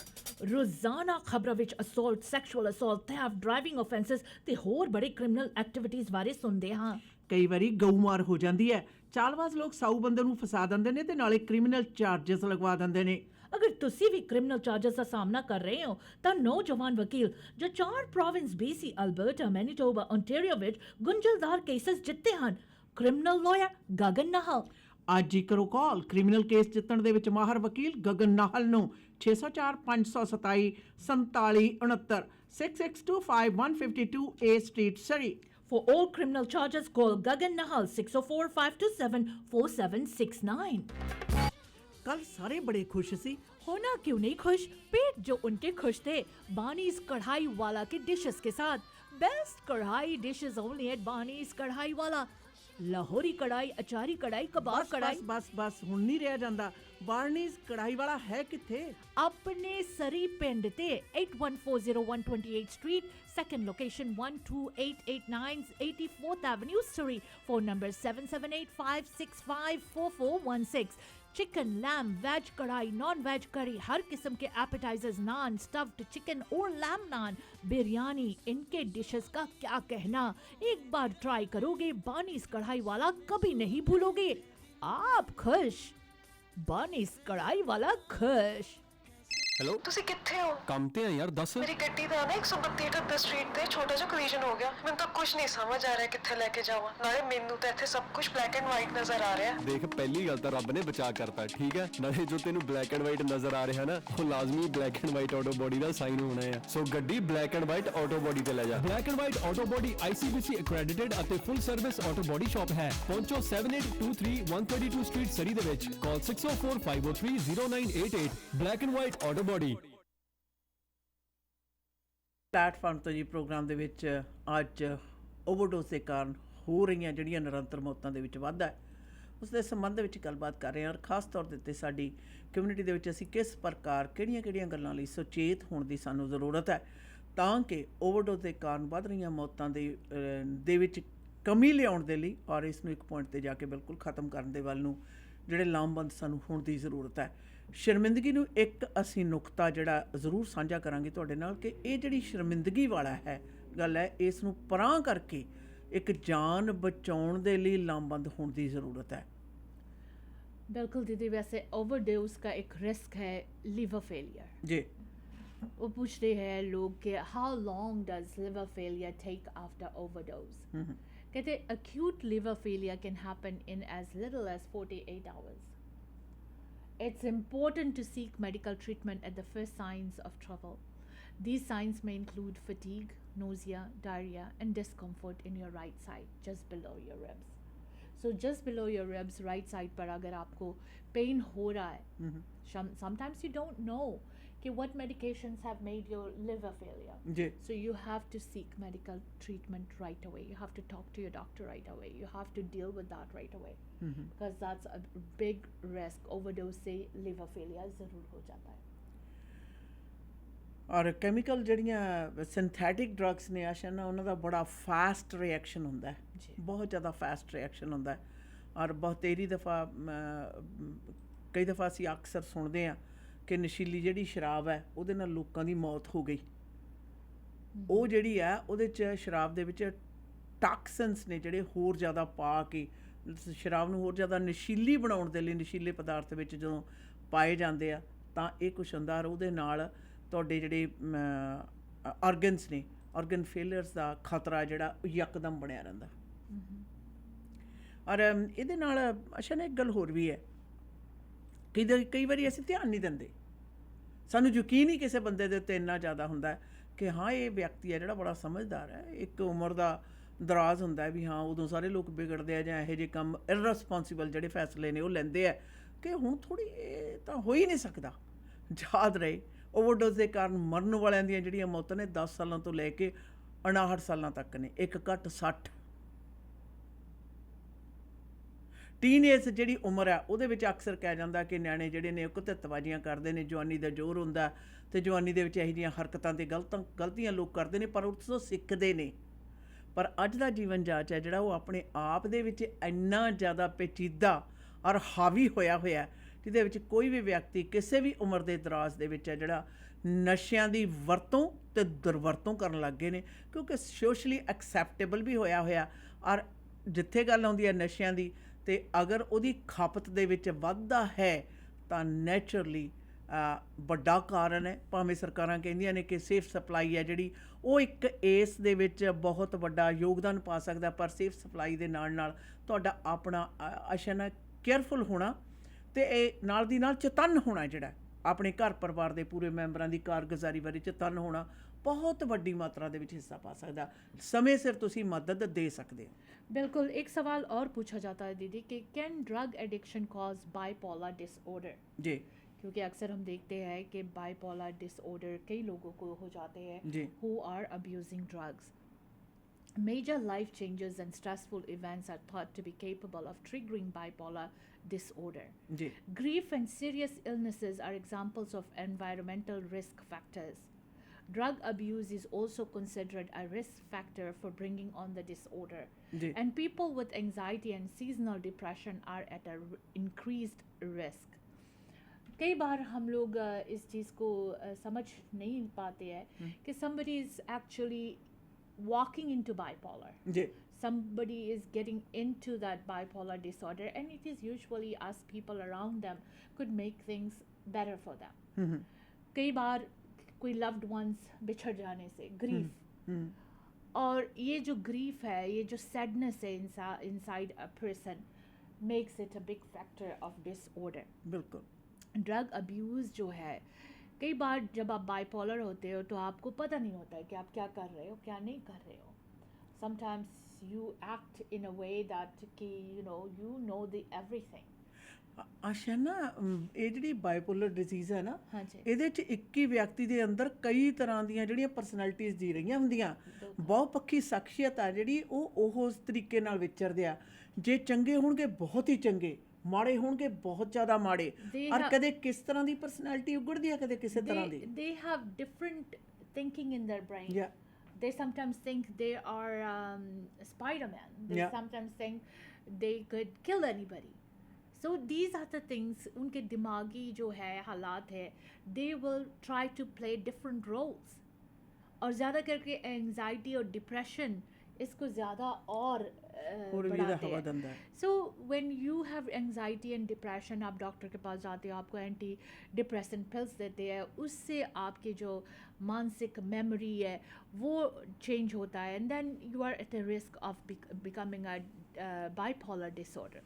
ਰੋਜ਼ਾਨਾ ਖਬਰਾਂ ਵਿੱਚ assault, sexual assault, theft, driving offences ਤੇ ਹੋਰ ਬੜੇ ਕ੍ਰਿਮੀਨਲ ਐਕਟੀਵਿਟੀਜ਼ ਬਾਰੇ ਸੁਣਦੇ ਹਾਂ। ਕਈ ਵਾਰੀ ਗਊਮਾਰ ਹੋ ਜਾਂਦੀ ਹੈ। ਚਾਲਬਾਜ਼ ਲੋਕ ਸਾਊ ਬੰਦੇ ਨੂੰ ਫਸਾ ਦਿੰਦੇ ਨੇ ਤੇ ਨਾਲੇ ਕ੍ਰਿਮੀਨਲ ਚਾਰजेस ਲਗਵਾ ਦਿੰਦੇ ਨੇ। ਅਗਰ ਤੁਸੀਂ ਵੀ ਕ੍ਰਿਮੀਨਲ ਚਾਰजेस ਦਾ ਸਾਹਮਣਾ ਕਰ ਰਹੇ ਹੋ ਤਾਂ ਨੌਜਵਾਨ ਵਕੀਲ ਜੋ 4 province BC, Alberta, Manitoba, Ontario ਵਿੱਚ ਗੁੰਝਲਦਾਰ ਕੇਸਸ ਜਿੱਤੇ ਹਨ, ਕ੍ਰਿਮੀਨਲ ਲਾਇਰ ਗਗਨ ਨਾਹਲ। ਅੱਜ ਹੀ ਕਰੋ ਕਾਲ ਕ੍ਰਿਮੀਨਲ ਕੇਸ ਜਿੱਤਣ ਦੇ ਵਿੱਚ ਮਾਹਰ ਵਕੀਲ ਗਗਨ ਨਾਹਲ ਨੂੰ 604 527 4769 6625 A street Surrey. For all criminal charges, call Gagan Nahal 604-527-4769. ਕੱਲ ਸਾਰੇ ਬੜੇ ਖੁਸ਼ ਸੀ। होना क्यों नहीं खुश, पेट जो उनके खुश थे। बानीज कढ़ाई वाला के डिशेस के साथ। बेस्ट कढ़ाई डिशेस ओनली एट बानीज कढ़ाई वाला। लाहौरी कढ़ाई, अचारी कढ़ाई, कबाब कढ़ाई। बस ਹੁਣ ਨਹੀਂ ਰਿਹਾ ਜਾਂਦਾ। ਬਾਰਨੀਜ਼ ਕੜਾਈ ਵਾਲਾ ਹੈ ਕਿੱਥੇ? अपने सरी पिंड ते 8140 street, second location 12889 84th Avenue, Surrey. Phone number 7785654416. Chicken, lamb, veg kadai, non veg curry, हर किस्म के एपेटाइजर्स, नान, स्टफ्ड चिकन और लैम नान, बिरयानी, इनके डिशेस का क्या कहना। एक बार ट्राई करोगे बानीज कढ़ाई वाला कभी नहीं भूलोगे। आप खुश, बानीज कढ़ाई वाला खुश। ਹੈਲੋ ਤੁਸੀਂ ਕਿੱਥੇ ਹੋ? ਕੰਮ ਤੇ ਆ ਯਾਰ, ਦੱਸ। ਮੇਰੀ ਗੱਡੀ ਦਾ ਨਾ 132 ਸਟਰੀਟ ਤੇ ਛੋਟਾ ਜਿਹਾ ਕੋਲੀਜਨ ਹੋ ਗਿਆ। ਮੈਨੂੰ ਤਾਂ ਕੁਝ ਨਹੀਂ ਸਮਝ ਆ ਰਿਹਾ ਕਿੱਥੇ ਲੈ ਕੇ ਜਾਵਾਂ। ਨਾਲੇ ਮੈਨੂੰ ਤਾਂ ਇੱਥੇ ਸਭ ਕੁਝ ਬਲੈਕ ਐਂਡ ਵਾਈਟ ਨਜ਼ਰ ਆ ਰਿਹਾ। ਦੇਖ, ਪਹਿਲੀ ਗੱਲ ਤਾਂ ਰੱਬ ਨੇ ਬਚਾ ਕਰਤਾ, ਠੀਕ ਹੈ। ਨਾਲੇ ਜੋ ਤੈਨੂੰ ਬਲੈਕ ਐਂਡ ਵਾਈਟ ਨਜ਼ਰ ਆ ਰਿਹਾ ਨਾ, ਉਹ ਲਾਜ਼ਮੀ black and white auto body the sign ਹੋਣਾ ਹੈ। ਸੋ ਗੱਡੀ black and white auto body ਤੇ ਲੈ ਜਾ। Black and white auto body ICBC ਅਕ੍ਰੈਡਿਟਡ ਅਤੇ ਫੁੱਲ ਸਰਵਿਸ ਆਟੋ ਬੋਡੀ ਸ਼ਾਪ ਹੈ। ਪਹੁੰਚੋ 7823 132 ਸਟਰੀਟ ਸਰੀ ਦੇ ਵਿੱਚ। ਕਾਲ 6045030988। Black and white auto body. Platform ਤੋਂ ਜੀ ਪ੍ਰੋਗਰਾਮ ਦੇ ਵਿੱਚ ਅੱਜ ਓਵਰਡੋਜ਼ ਦੇ ਕਾਰਨ ਹੋ ਰਹੀਆਂ ਜਿਹੜੀਆਂ ਨਿਰੰਤਰ ਮੌਤਾਂ ਦੇ ਵਿੱਚ ਵਾਧਾ ਹੈ, ਉਸ ਦੇ ਸੰਬੰਧ ਵਿੱਚ ਗੱਲਬਾਤ ਕਰ ਰਹੇ ਹਾਂ। ਔਰ ਖਾਸ ਤੌਰ ਦੇ ਉੱਤੇ ਸਾਡੀ ਕਮਿਊਨਿਟੀ ਦੇ ਵਿੱਚ ਅਸੀਂ ਕਿਸ ਪ੍ਰਕਾਰ ਕਿਹੜੀਆਂ ਗੱਲਾਂ ਲਈ ਸੁਚੇਤ ਹੋਣ ਦੀ ਸਾਨੂੰ ਜ਼ਰੂਰਤ ਹੈ ਤਾਂ ਕਿ ਓਵਰਡੋਜ਼ ਦੇ ਕਾਰਨ ਵੱਧ ਰਹੀਆਂ ਮੌਤਾਂ ਦੇ ਵਿੱਚ ਕਮੀ ਲਿਆਉਣ ਦੇ ਲਈ ਔਰ ਇਸ ਨੂੰ ਇੱਕ ਪੁਆਇੰਟ ਤੇ ਜਾ ਕੇ ਬਿਲਕੁਲ ਖਤਮ ਕਰਨ ਦੇ ਵੱਲ ਨੂੰ ਜਿਹੜੇ ਲਾਮਬੰਦ ਸਾਨੂੰ ਹੋਣ ਦੀ ਜ਼ਰੂਰਤ ਹੈ। ਸ਼ਰਮਿੰਦਗੀ ਨੂੰ ਇੱਕ ਅਸੀਂ ਨੁਕਤਾ ਜਿਹੜਾ ਜ਼ਰੂਰ ਸਾਂਝਾ ਕਰਾਂਗੇ ਤੁਹਾਡੇ ਨਾਲ ਕਿ ਇਹ ਜਿਹੜੀ ਸ਼ਰਮਿੰਦਗੀ ਵਾਲਾ ਹੈ ਗੱਲ ਹੈ, ਇਸ ਨੂੰ ਪਰਾਂ ਕਰਕੇ ਇੱਕ ਜਾਨ ਬਚਾਉਣ ਦੇ ਲਈ ਲਾਮਬੰਦ ਹੋਣ ਦੀ ਜ਼ਰੂਰਤ ਹੈ। बिल्कुल दीदी, वैसे ओवरडोज का एक रिस्क है लिवर फेलियर। जी, वो पूछ रहे हैं लोग कि how long does liver failure take after overdose. कहते acute liver failure can happen in as little as 48 hours. It's important to seek medical treatment at the first signs of trouble. These signs may include fatigue, nausea, diarrhea, and discomfort in your right side, just below your ribs. So just below your ribs, right side पर अगर आपको pain हो रहा है, sometimes you don't know कि what medications have made your liver failure. Ji So you have to seek medical treatment right away. You have to talk to your doctor right away. You have to deal with that right away. Because that's a big risk. Overdose से liver failure ज़रूर हो जाता है. ਔਰ chemical ਜਿਹੜੀਆਂ synthetic drugs ਨੇ ਆਸ਼ਾ ਨਾ ਉਹਨਾਂ ਦਾ ਬੜਾ ਫਾਸਟ ਰਿਐਕਸ਼ਨ ਹੁੰਦਾ ਹੈ ਜੀ। ਬਹੁਤ ਜ਼ਿਆਦਾ ਫਾਸਟ ਰਿਐਕਸ਼ਨ ਹੁੰਦਾ ਹੈ ਔਰ ਬਹੁਤੇਰੀ ਦਫਾ ਕਈ ਦਫਾ ਅਸੀਂ ਅਕਸਰ ਸੁਣਦੇ ਹਾਂ ਕਿ ਨਸ਼ੀਲੀ ਜਿਹੜੀ ਸ਼ਰਾਬ ਹੈ ਉਹਦੇ ਨਾਲ ਲੋਕਾਂ ਦੀ ਮੌਤ ਹੋ ਗਈ ਉਹ ਜਿਹੜੀ ਆ ਉਹਦੇ 'ਚ ਸ਼ਰਾਬ ਦੇ ਵਿੱਚ ਟਾਕਸਿਨਸ ਨੇ ਜਿਹੜੇ ਹੋਰ ਜ਼ਿਆਦਾ ਪਾ ਕੇ ਸ਼ਰਾਬ ਨੂੰ ਹੋਰ ਜ਼ਿਆਦਾ ਨਸ਼ੀਲੀ ਬਣਾਉਣ ਦੇ ਲਈ ਨਸ਼ੀਲੇ ਪਦਾਰਥ ਵਿੱਚ ਜਦੋਂ ਪਾਏ ਜਾਂਦੇ ਆ ਤਾਂ ਇਹ ਕੁਛ ਹੁੰਦਾ ਔਰ ਉਹਦੇ ਨਾਲ ਤੁਹਾਡੇ ਜਿਹੜੇ ਆਰਗਨਸ ਨੇ ਆਰਗਨ ਫੇਲਰਸ ਦਾ ਖਤਰਾ ਜਿਹੜਾ ਉਹ ਯਕਦਮ ਬਣਿਆ ਰਹਿੰਦਾ ਔਰ ਇਹਦੇ ਨਾਲ ਅੱਛਾ ਨਾ ਇੱਕ ਗੱਲ ਹੋਰ ਵੀ ਹੈ ਕਈ ਵਾਰੀ ਅਸੀਂ ਧਿਆਨ ਨਹੀਂ ਦਿੰਦੇ ਸਾਨੂੰ ਯਕੀਨ ਹੀ ਕਿਸੇ ਬੰਦੇ ਦੇ ਉੱਤੇ ਇੰਨਾ ਜ਼ਿਆਦਾ ਹੁੰਦਾ ਕਿ ਹਾਂ ਇਹ ਵਿਅਕਤੀ ਹੈ ਜਿਹੜਾ ਬੜਾ ਸਮਝਦਾਰ ਹੈ ਇੱਕ ਉਮਰ ਦਾ ਦਰਾਜ਼ ਹੁੰਦਾ ਵੀ ਹਾਂ ਉਦੋਂ ਸਾਰੇ ਲੋਕ ਵਿਗੜਦੇ ਆ ਜਾਂ ਇਹੋ ਜਿਹੇ ਕੰਮ ਇਰਰਿਸਪੌਂਸੀਬਲ ਜਿਹੜੇ ਫੈਸਲੇ ਨੇ ਉਹ ਲੈਂਦੇ ਆ ਕਿ ਹੁਣ ਥੋੜ੍ਹੀ ਇਹ ਤਾਂ ਹੋ ਹੀ ਨਹੀਂ ਸਕਦਾ ਯਾਦ ਰਹੇ ਓਵਰਡੋਜ਼ ਦੇ ਕਾਰਨ ਮਰਨ ਵਾਲਿਆਂ ਦੀਆਂ ਜਿਹੜੀਆਂ ਮੌਤਾਂ ਨੇ 10 ਸਾਲਾਂ ਤੋਂ ਲੈ ਕੇ 59 ਸਾਲਾਂ ਤੱਕ ਨੇ ਇੱਕ ਘੱਟ 60 ਟੀਨਏਜ ਜਿਹੜੀ ਉਮਰ ਹੈ ਉਹਦੇ ਵਿੱਚ ਅਕਸਰ ਕਿਹਾ ਜਾਂਦਾ ਕਿ ਨਿਆਣੇ ਜਿਹੜੇ ਨੇ ਉਹ ਕੁਤਿਤਬਾਜ਼ੀਆਂ ਕਰਦੇ ਨੇ ਜਵਾਨੀ ਦਾ ਜ਼ੋਰ ਹੁੰਦਾ ਅਤੇ ਜਵਾਨੀ ਦੇ ਵਿੱਚ ਇਹੋ ਜਿਹੀਆਂ ਹਰਕਤਾਂ ਅਤੇ ਗਲਤੀਆਂ ਲੋਕ ਕਰਦੇ ਨੇ ਪਰ ਉਸ ਤੋਂ ਸਿੱਖਦੇ ਨੇ ਪਰ ਅੱਜ ਦਾ ਜੀਵਨ ਜਾਂਚ ਹੈ ਜਿਹੜਾ ਉਹ ਆਪਣੇ ਆਪ ਦੇ ਵਿੱਚ ਇੰਨਾ ਜ਼ਿਆਦਾ ਪੇਚੀਦਾ ਔਰ ਹਾਵੀ ਹੋਇਆ ਜਿਹਦੇ ਵਿੱਚ ਕੋਈ ਵੀ ਵਿਅਕਤੀ ਕਿਸੇ ਵੀ ਉਮਰ ਦੇ ਦਰਾਜ਼ ਦੇ ਵਿੱਚ ਹੈ ਜਿਹੜਾ ਨਸ਼ਿਆਂ ਦੀ ਵਰਤੋਂ ਅਤੇ ਦੁਰਵਰਤੋਂ ਕਰਨ ਲੱਗ ਗਏ ਨੇ ਕਿਉਂਕਿ ਸੋਸ਼ਲੀ ਐਕਸੈਪਟੇਬਲ ਵੀ ਹੋਇਆ ਔਰ ਜਿੱਥੇ ਗੱਲ ਆਉਂਦੀ ਹੈ ਨਸ਼ਿਆਂ ਦੀ ਅਤੇ ਅਗਰ ਉਹਦੀ ਖਪਤ ਦੇ ਵਿੱਚ ਵਾਧਾ ਹੈ ਤਾਂ ਨੈਚੁਰਲੀ ਵੱਡਾ ਕਾਰਨ ਹੈ ਭਾਵੇਂ ਸਰਕਾਰਾਂ ਕਹਿੰਦੀਆਂ ਨੇ ਕਿ ਸੇਫ ਸਪਲਾਈ ਹੈ ਜਿਹੜੀ ਉਹ ਇੱਕ ਇਸ ਦੇ ਵਿੱਚ ਬਹੁਤ ਵੱਡਾ ਯੋਗਦਾਨ ਪਾ ਸਕਦਾ ਪਰ ਸੇਫ ਸਪਲਾਈ ਦੇ ਨਾਲ ਤੁਹਾਡਾ ਆਪਣਾ ਅਸ਼ਨਾ ਕੇਅਰਫੁਲ ਹੋਣਾ ਅਤੇ ਇਹ ਨਾਲ ਦੀ ਨਾਲ ਚਤੰਨ ਹੋਣਾ ਜਿਹੜਾ ਆਪਣੇ ਘਰ ਪਰਿਵਾਰ ਦੇ ਪੂਰੇ ਮੈਂਬਰਾਂ ਦੀ ਕਾਰਗੁਜ਼ਾਰੀ ਬਾਰੇ ਚਤੰਨ ਹੋਣਾ ਬਹੁਤ ਵੱਡੀ ਮਾਤਰਾ ਦੇ ਵਿੱਚ ਹਿੱਸਾ ਪਾ ਸਕਦਾ ਸਮੇਂ ਸਿਰ ਤੁਸੀਂ ਮਦਦ ਦੇ ਸਕਦੇ ਹੋ बिल्कुल. एक सवाल और पूछा जाता है दीदी कि can drug addiction cause bipolar disorder. जी क्योंकि अक्सर हम देखते हैं कि बाइपोलर डिसऑर्डर कई लोगों को हो जाते हैं जी who are abusing drugs. Major life changes and stressful events are thought to be capable of triggering bipolar disorder. Ji Grief and serious illnesses are examples of environmental risk factors. Drug abuse is also considered a risk factor for bringing on the disorder. Ji And people with anxiety and seasonal depression are at a increased risk. कई बार हम लोग इस चीज़ को समझ नहीं पाते हैं कि somebody is actually walking into bipolar. Ji Somebody is getting into that bipolar disorder and it is usually us people around them could make things better for them. कई बार कोई लव्ड वंस बिछड़ जाने से ग्रीफ और ये जो grief है ये जो सैडनेस है inside a person makes it a big factor of disorder. बिल्कुल ड्रग अब्यूज़ जो है कई बार जब आप बाइपोलर होते हो तो आपको पता नहीं होता है कि आप क्या कर रहे हो क्या नहीं कर रहे हो. Sometimes you act in a way that कि you know the everything. ਆਸ਼ਾ ਨਾ ਇਹ ਜਿਹੜੀ ਬਾਈਪੋਲਰ ਡਿਜ਼ੀਜ਼ ਹੈ ਨਾ ਹਾਂਜੀ. ਇਹਦੇ 'ਚ ਇੱਕ ਹੀ ਵਿਅਕਤੀ ਦੇ ਅੰਦਰ ਕਈ ਤਰ੍ਹਾਂ ਦੀਆਂ ਜਿਹੜੀਆਂ ਪਰਸਨੈਲਿਟੀਜ਼ ਜੀ ਰਹੀਆਂ ਹੁੰਦੀਆਂ ਬਹੁਪੱਖੀ ਸ਼ਖਸੀਅਤ ਆ ਜਿਹੜੀ ਉਹ ਉਸ ਤਰੀਕੇ ਨਾਲ ਵਿਚਰਦੇ ਆ ਜੇ ਚੰਗੇ ਹੋਣਗੇ ਬਹੁਤ ਹੀ ਚੰਗੇ ਮਾੜੇ ਹੋਣਗੇ ਬਹੁਤ ਜ਼ਿਆਦਾ ਮਾੜੇ ਔਰ ਕਦੇ ਕਿਸ ਤਰ੍ਹਾਂ ਦੀ ਪਰਸਨੈਲਿਟੀ ਉਗੜਦੀ ਆ ਕਦੇ ਕਿਸੇ ਤਰ੍ਹਾਂ ਦੀ They have different thinking in their brain. Yeah. They sometimes think they are Spider-Man. They Yeah. sometimes think they could kill anybody. So these are the things, उनके दिमागी जो है हालात है, they will try to play different roles. और ज़्यादा करके anxiety और डिप्रेशन इसको ज़्यादा और पूरी भी बढ़ाते हवा हैं। दंदा है। So when you have anxiety and depression, आप डॉक्टर के पास जाते हो, आपको एंटी डिप्रेसेंट पिल्स देते हैं, उससे आपकी जो मानसिक मेमोरी है वो चेंज होता है, and then you are at the risk of becoming a bipolar disorder.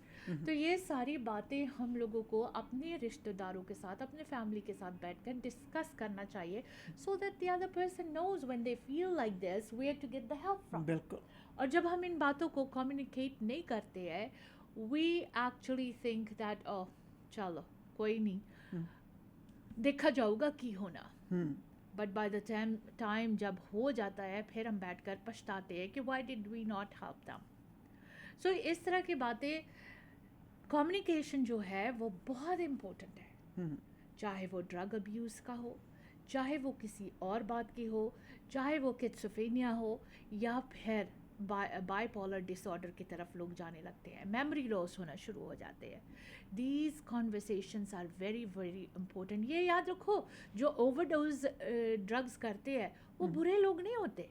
तो ये सारी बातें हम लोगों को अपने रिश्तेदारों के साथ, अपने फैमिली के साथ बैठकर डिस्कस करना चाहिए, so that the other person knows when they feel like this where to get the help from. बिल्कुल। और जब हम इन बातों को कम्युनिकेट नहीं करते हैं, we actually think that oh चलो कोई नहीं, देखा जाऊगा की होना। बट बाय द टाइम जब हो जाता है, फिर हम बैठकर पछताते हैं कि why did we not help them. So इस तरह की बातें, कम्युनिकेशन जो है वो बहुत इम्पोर्टेंट है, चाहे वो ड्रग अब्यूज़ का हो, चाहे वो किसी और बात की हो, चाहे वो किड्सोफेनिया हो, या फिर बाइपोलर डिसऑर्डर की तरफ लोग जाने लगते हैं, मेमोरी लॉस होना शुरू हो जाते हैं। These conversations are very very important. ये याद रखो, जो ओवरडोज ड्रग्स करते हैं वो बुरे लोग नहीं होते,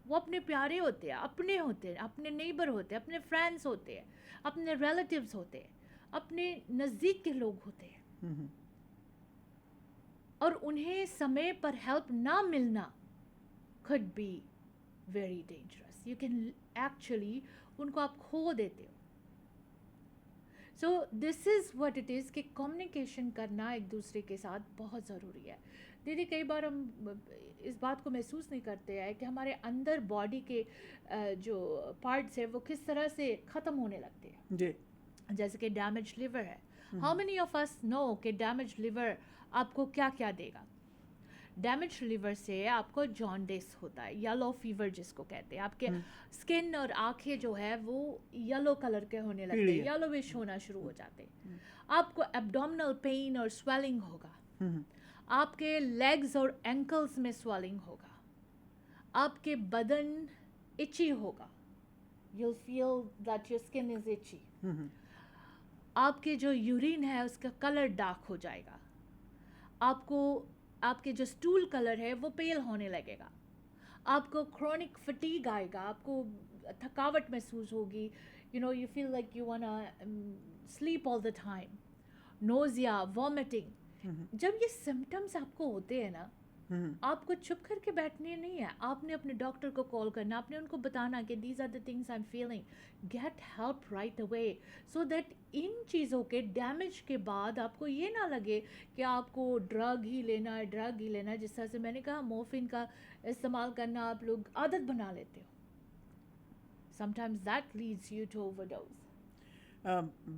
वो अपने प्यारे होते हैं, अपने होते हैं, अपने नेबर होते हैं, अपने फ्रेंड्स होते हैं, अपने रिलेटिव्स होते हैं, अपने नज़दीक के लोग होते हैं। और उन्हें समय पर हेल्प ना मिलना could be very dangerous. You can actually उनको आप खो देते हो। सो this is what it is कि कम्युनिकेशन करना एक दूसरे के साथ बहुत ज़रूरी है। दीदी, कई बार हम इस बात को महसूस नहीं करते हैं कि हमारे अंदर बॉडी के जो पार्ट्स हैं वो किस तरह से ख़त्म होने लगते हैं। जी। जैसे कि डैमेज लिवर है। How many of us know कि डैमेज लिवर आपको क्या क्या देगा। डैमेज लिवर से आपको जॉन्डिस होता है, येलो फीवर जिसको कहते हैं, आपके स्किन और आंखें जो है वो येलो कलर के होने लगते हैं, येलोविश होना शुरू हो जाते हैं। आपको एब्डोमिनल पेन और स्वेलिंग होगा, आपके लेग्स और एंकल्स में स्वेलिंग होगा, आपके बदन इची होगा, you'll feel that your skin is itchy. आपके जो यूरिन है उसका कलर डार्क हो जाएगा, आपको आपके जो स्टूल कलर है वो पेल होने लगेगा, आपको क्रोनिक फटीग आएगा, आपको थकावट महसूस होगी, you know you feel like you वांना sleep all the time, nausea, vomiting. जब ये सिम्टम्स आपको होते हैं ना, आपको चुप करके बैठने नहीं है, आपने अपने डॉक्टर को कॉल करना, आपने उनको बताना कि these are the things I am feeling, get help right away, so that इन चीज़ों के डैमेज के बाद आपको ये ना लगे कि आपको ड्रग ही लेना है। जिस तरह से मैंने कहा, मोर्फिन का इस्तेमाल करना आप लोग आदत बना लेते हो, sometimes that leads you to overdose.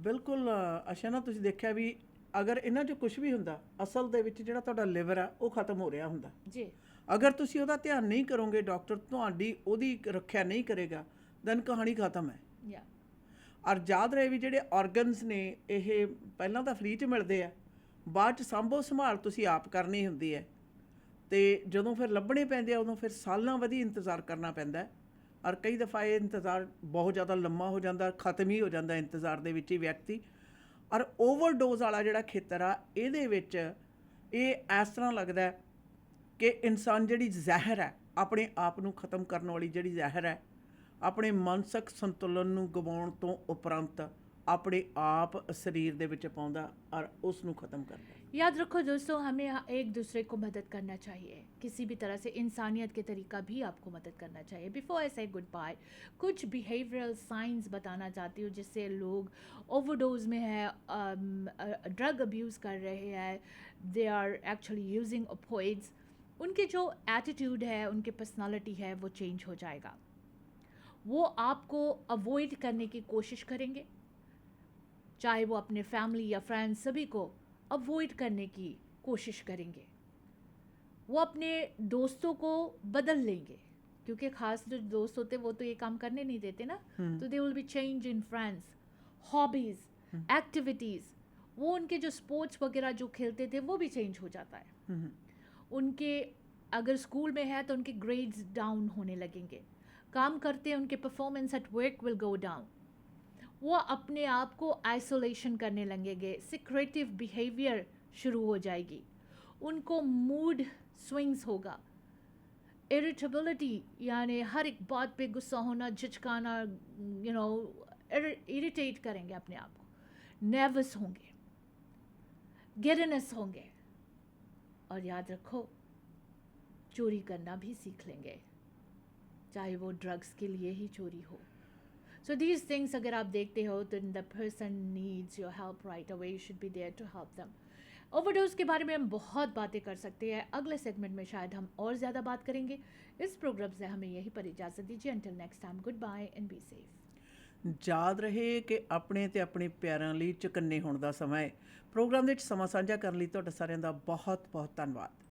ਬਿਲਕੁਲ ਅਸ਼ਨਾ, ਤੁਸੀਂ ਦੇਖਿਆ ਵੀ ਅਗਰ ਇਹਨਾਂ 'ਚ ਕੁਝ ਵੀ ਹੁੰਦਾ, ਅਸਲ ਦੇ ਵਿੱਚ ਜਿਹੜਾ ਤੁਹਾਡਾ ਲਿਵਰ ਆ ਉਹ ਖਤਮ ਹੋ ਰਿਹਾ ਹੁੰਦਾ ਜੀ। ਅਗਰ ਤੁਸੀਂ ਉਹਦਾ ਧਿਆਨ ਨਹੀਂ ਕਰੋਗੇ, ਡਾਕਟਰ ਤੁਹਾਡੀ ਉਹਦੀ ਰੱਖਿਆ ਨਹੀਂ ਕਰੇਗਾ, ਦੈਨ ਕਹਾਣੀ ਖਤਮ ਹੈ। ਯਾ। ਔਰ ਯਾਦ ਰਹੇ ਵੀ ਜਿਹੜੇ ਆਰਗਨਸ ਨੇ ਇਹ ਪਹਿਲਾਂ ਤਾਂ ਫ੍ਰੀ 'ਚ ਮਿਲਦੇ ਆ, ਬਾਅਦ 'ਚ ਸਾਂਭੋ ਸੰਭਾਲ ਤੁਸੀਂ ਆਪ ਕਰਨੀ ਹੁੰਦੀ ਹੈ, ਅਤੇ ਜਦੋਂ ਫਿਰ ਲੱਭਣੇ ਪੈਂਦੇ ਆ ਉਦੋਂ ਫਿਰ ਸਾਲਾਂ ਵਧੀ ਇੰਤਜ਼ਾਰ ਕਰਨਾ ਪੈਂਦਾ। ਔਰ ਕਈ ਦਫਾ ਇਹ ਇੰਤਜ਼ਾਰ ਬਹੁਤ ਜ਼ਿਆਦਾ ਲੰਮਾ ਹੋ ਜਾਂਦਾ, ਖਤਮ ਹੀ ਹੋ ਜਾਂਦਾ ਇੰਤਜ਼ਾਰ ਦੇ ਵਿੱਚ ਹੀ ਵਿਅਕਤੀ। ਔਰ ਓਵਰਡੋਜ਼ ਵਾਲਾ ਜਿਹੜਾ ਖੇਤਰ ਆ, ਇਹਦੇ ਵਿੱਚ ਇਹ ਇਸ ਤਰ੍ਹਾਂ ਲੱਗਦਾ ਕਿ ਇਨਸਾਨ ਜਿਹੜੀ ਜ਼ਹਿਰ ਹੈ, ਆਪਣੇ ਆਪ ਨੂੰ ਖਤਮ ਕਰਨ ਵਾਲੀ ਜਿਹੜੀ ਜ਼ਹਿਰ ਹੈ, ਆਪਣੇ ਮਾਨਸਿਕ ਸੰਤੁਲਨ ਨੂੰ ਗਵਾਉਣ ਤੋਂ ਉਪਰੰਤ ਆਪਣੇ ਆਪ ਸਰੀਰ ਦੇ ਵਿੱਚ ਪਾਉਂਦਾ ਔਰ ਉਸ ਨੂੰ ਖਤਮ ਕਰਦਾ। याद रखो दोस्तों, हमें एक दूसरे को मदद करना चाहिए, किसी भी तरह से इंसानियत के तरीका भी आपको मदद करना चाहिए। बिफोर आई से गुड बाय, कुछ बिहेवियरल साइंस बताना चाहती हूँ जिससे लोग ओवरडोज में है, ड्रग अब्यूज़ कर रहे हैं, they are actually using opioids, उनके जो एटीट्यूड है, उनकी पर्सनालिटी है, वो चेंज हो जाएगा। वो आपको अवॉइड करने की कोशिश करेंगे, चाहे वो अपने फैमिली या फ्रेंड्स, सभी को अवॉइड करने की कोशिश करेंगे। वो अपने दोस्तों को बदल लेंगे, क्योंकि ख़ास जो दोस्त होते हैं वो तो ये काम करने नहीं देते ना, तो दे will B change in friends, hobbies, activities. वो उनके जो स्पोर्ट्स वगैरह जो खेलते थे वो भी चेंज हो जाता है। उनके अगर स्कूल में है तो उनके ग्रेड्स डाउन होने लगेंगे, काम करते हैं उनके performance at work will go down, वो अपने आप को आइसोलेशन करने लगेंगे, सिक्रेटिव बिहेवियर शुरू हो जाएगी, उनको मूड स्विंग्स होगा, इरिटेबिलिटी यानी हर एक बात पे गुस्सा होना, झिझकाना, इरिटेट करेंगे अपने आप को, नर्वस होंगे, गिडनेस होंगे, और याद रखो चोरी करना भी सीख लेंगे, चाहे वो ड्रग्स के लिए ही चोरी हो. So these things अगर आप देखते हो तो the person needs your help right away. You should be there to help them. Overdose के बारे में हम बहुत बातें कर सकते हैं. अगले सेगमेंट में शायद हम और ज़्यादा बात करेंगे. इस प्रोग्राम से हमें यहीं पर इजाज़त दीजिए. Until next time, goodbye and be safe. ਯਾਦ ਰਹੇ ਕਿ ਆਪਣੇ ਤੇ ਆਪਣੇ ਪਿਆਰਿਆਂ ਲਈ ਚੁਕੰਨੇ ਹੋਣ ਦਾ ਸਮਾਂ ਹੈ. ਪ੍ਰੋਗਰਾਮ ਦੇ ਵਿੱਚ ਸਮਾਂ ਸਾਂਝਾ ਕਰਨ ਲਈ ਤੁਹਾਡਾ ਸਾਰਿਆਂ ਦਾ ਬਹੁਤ ਬਹੁਤ ਧੰਨਵਾਦ.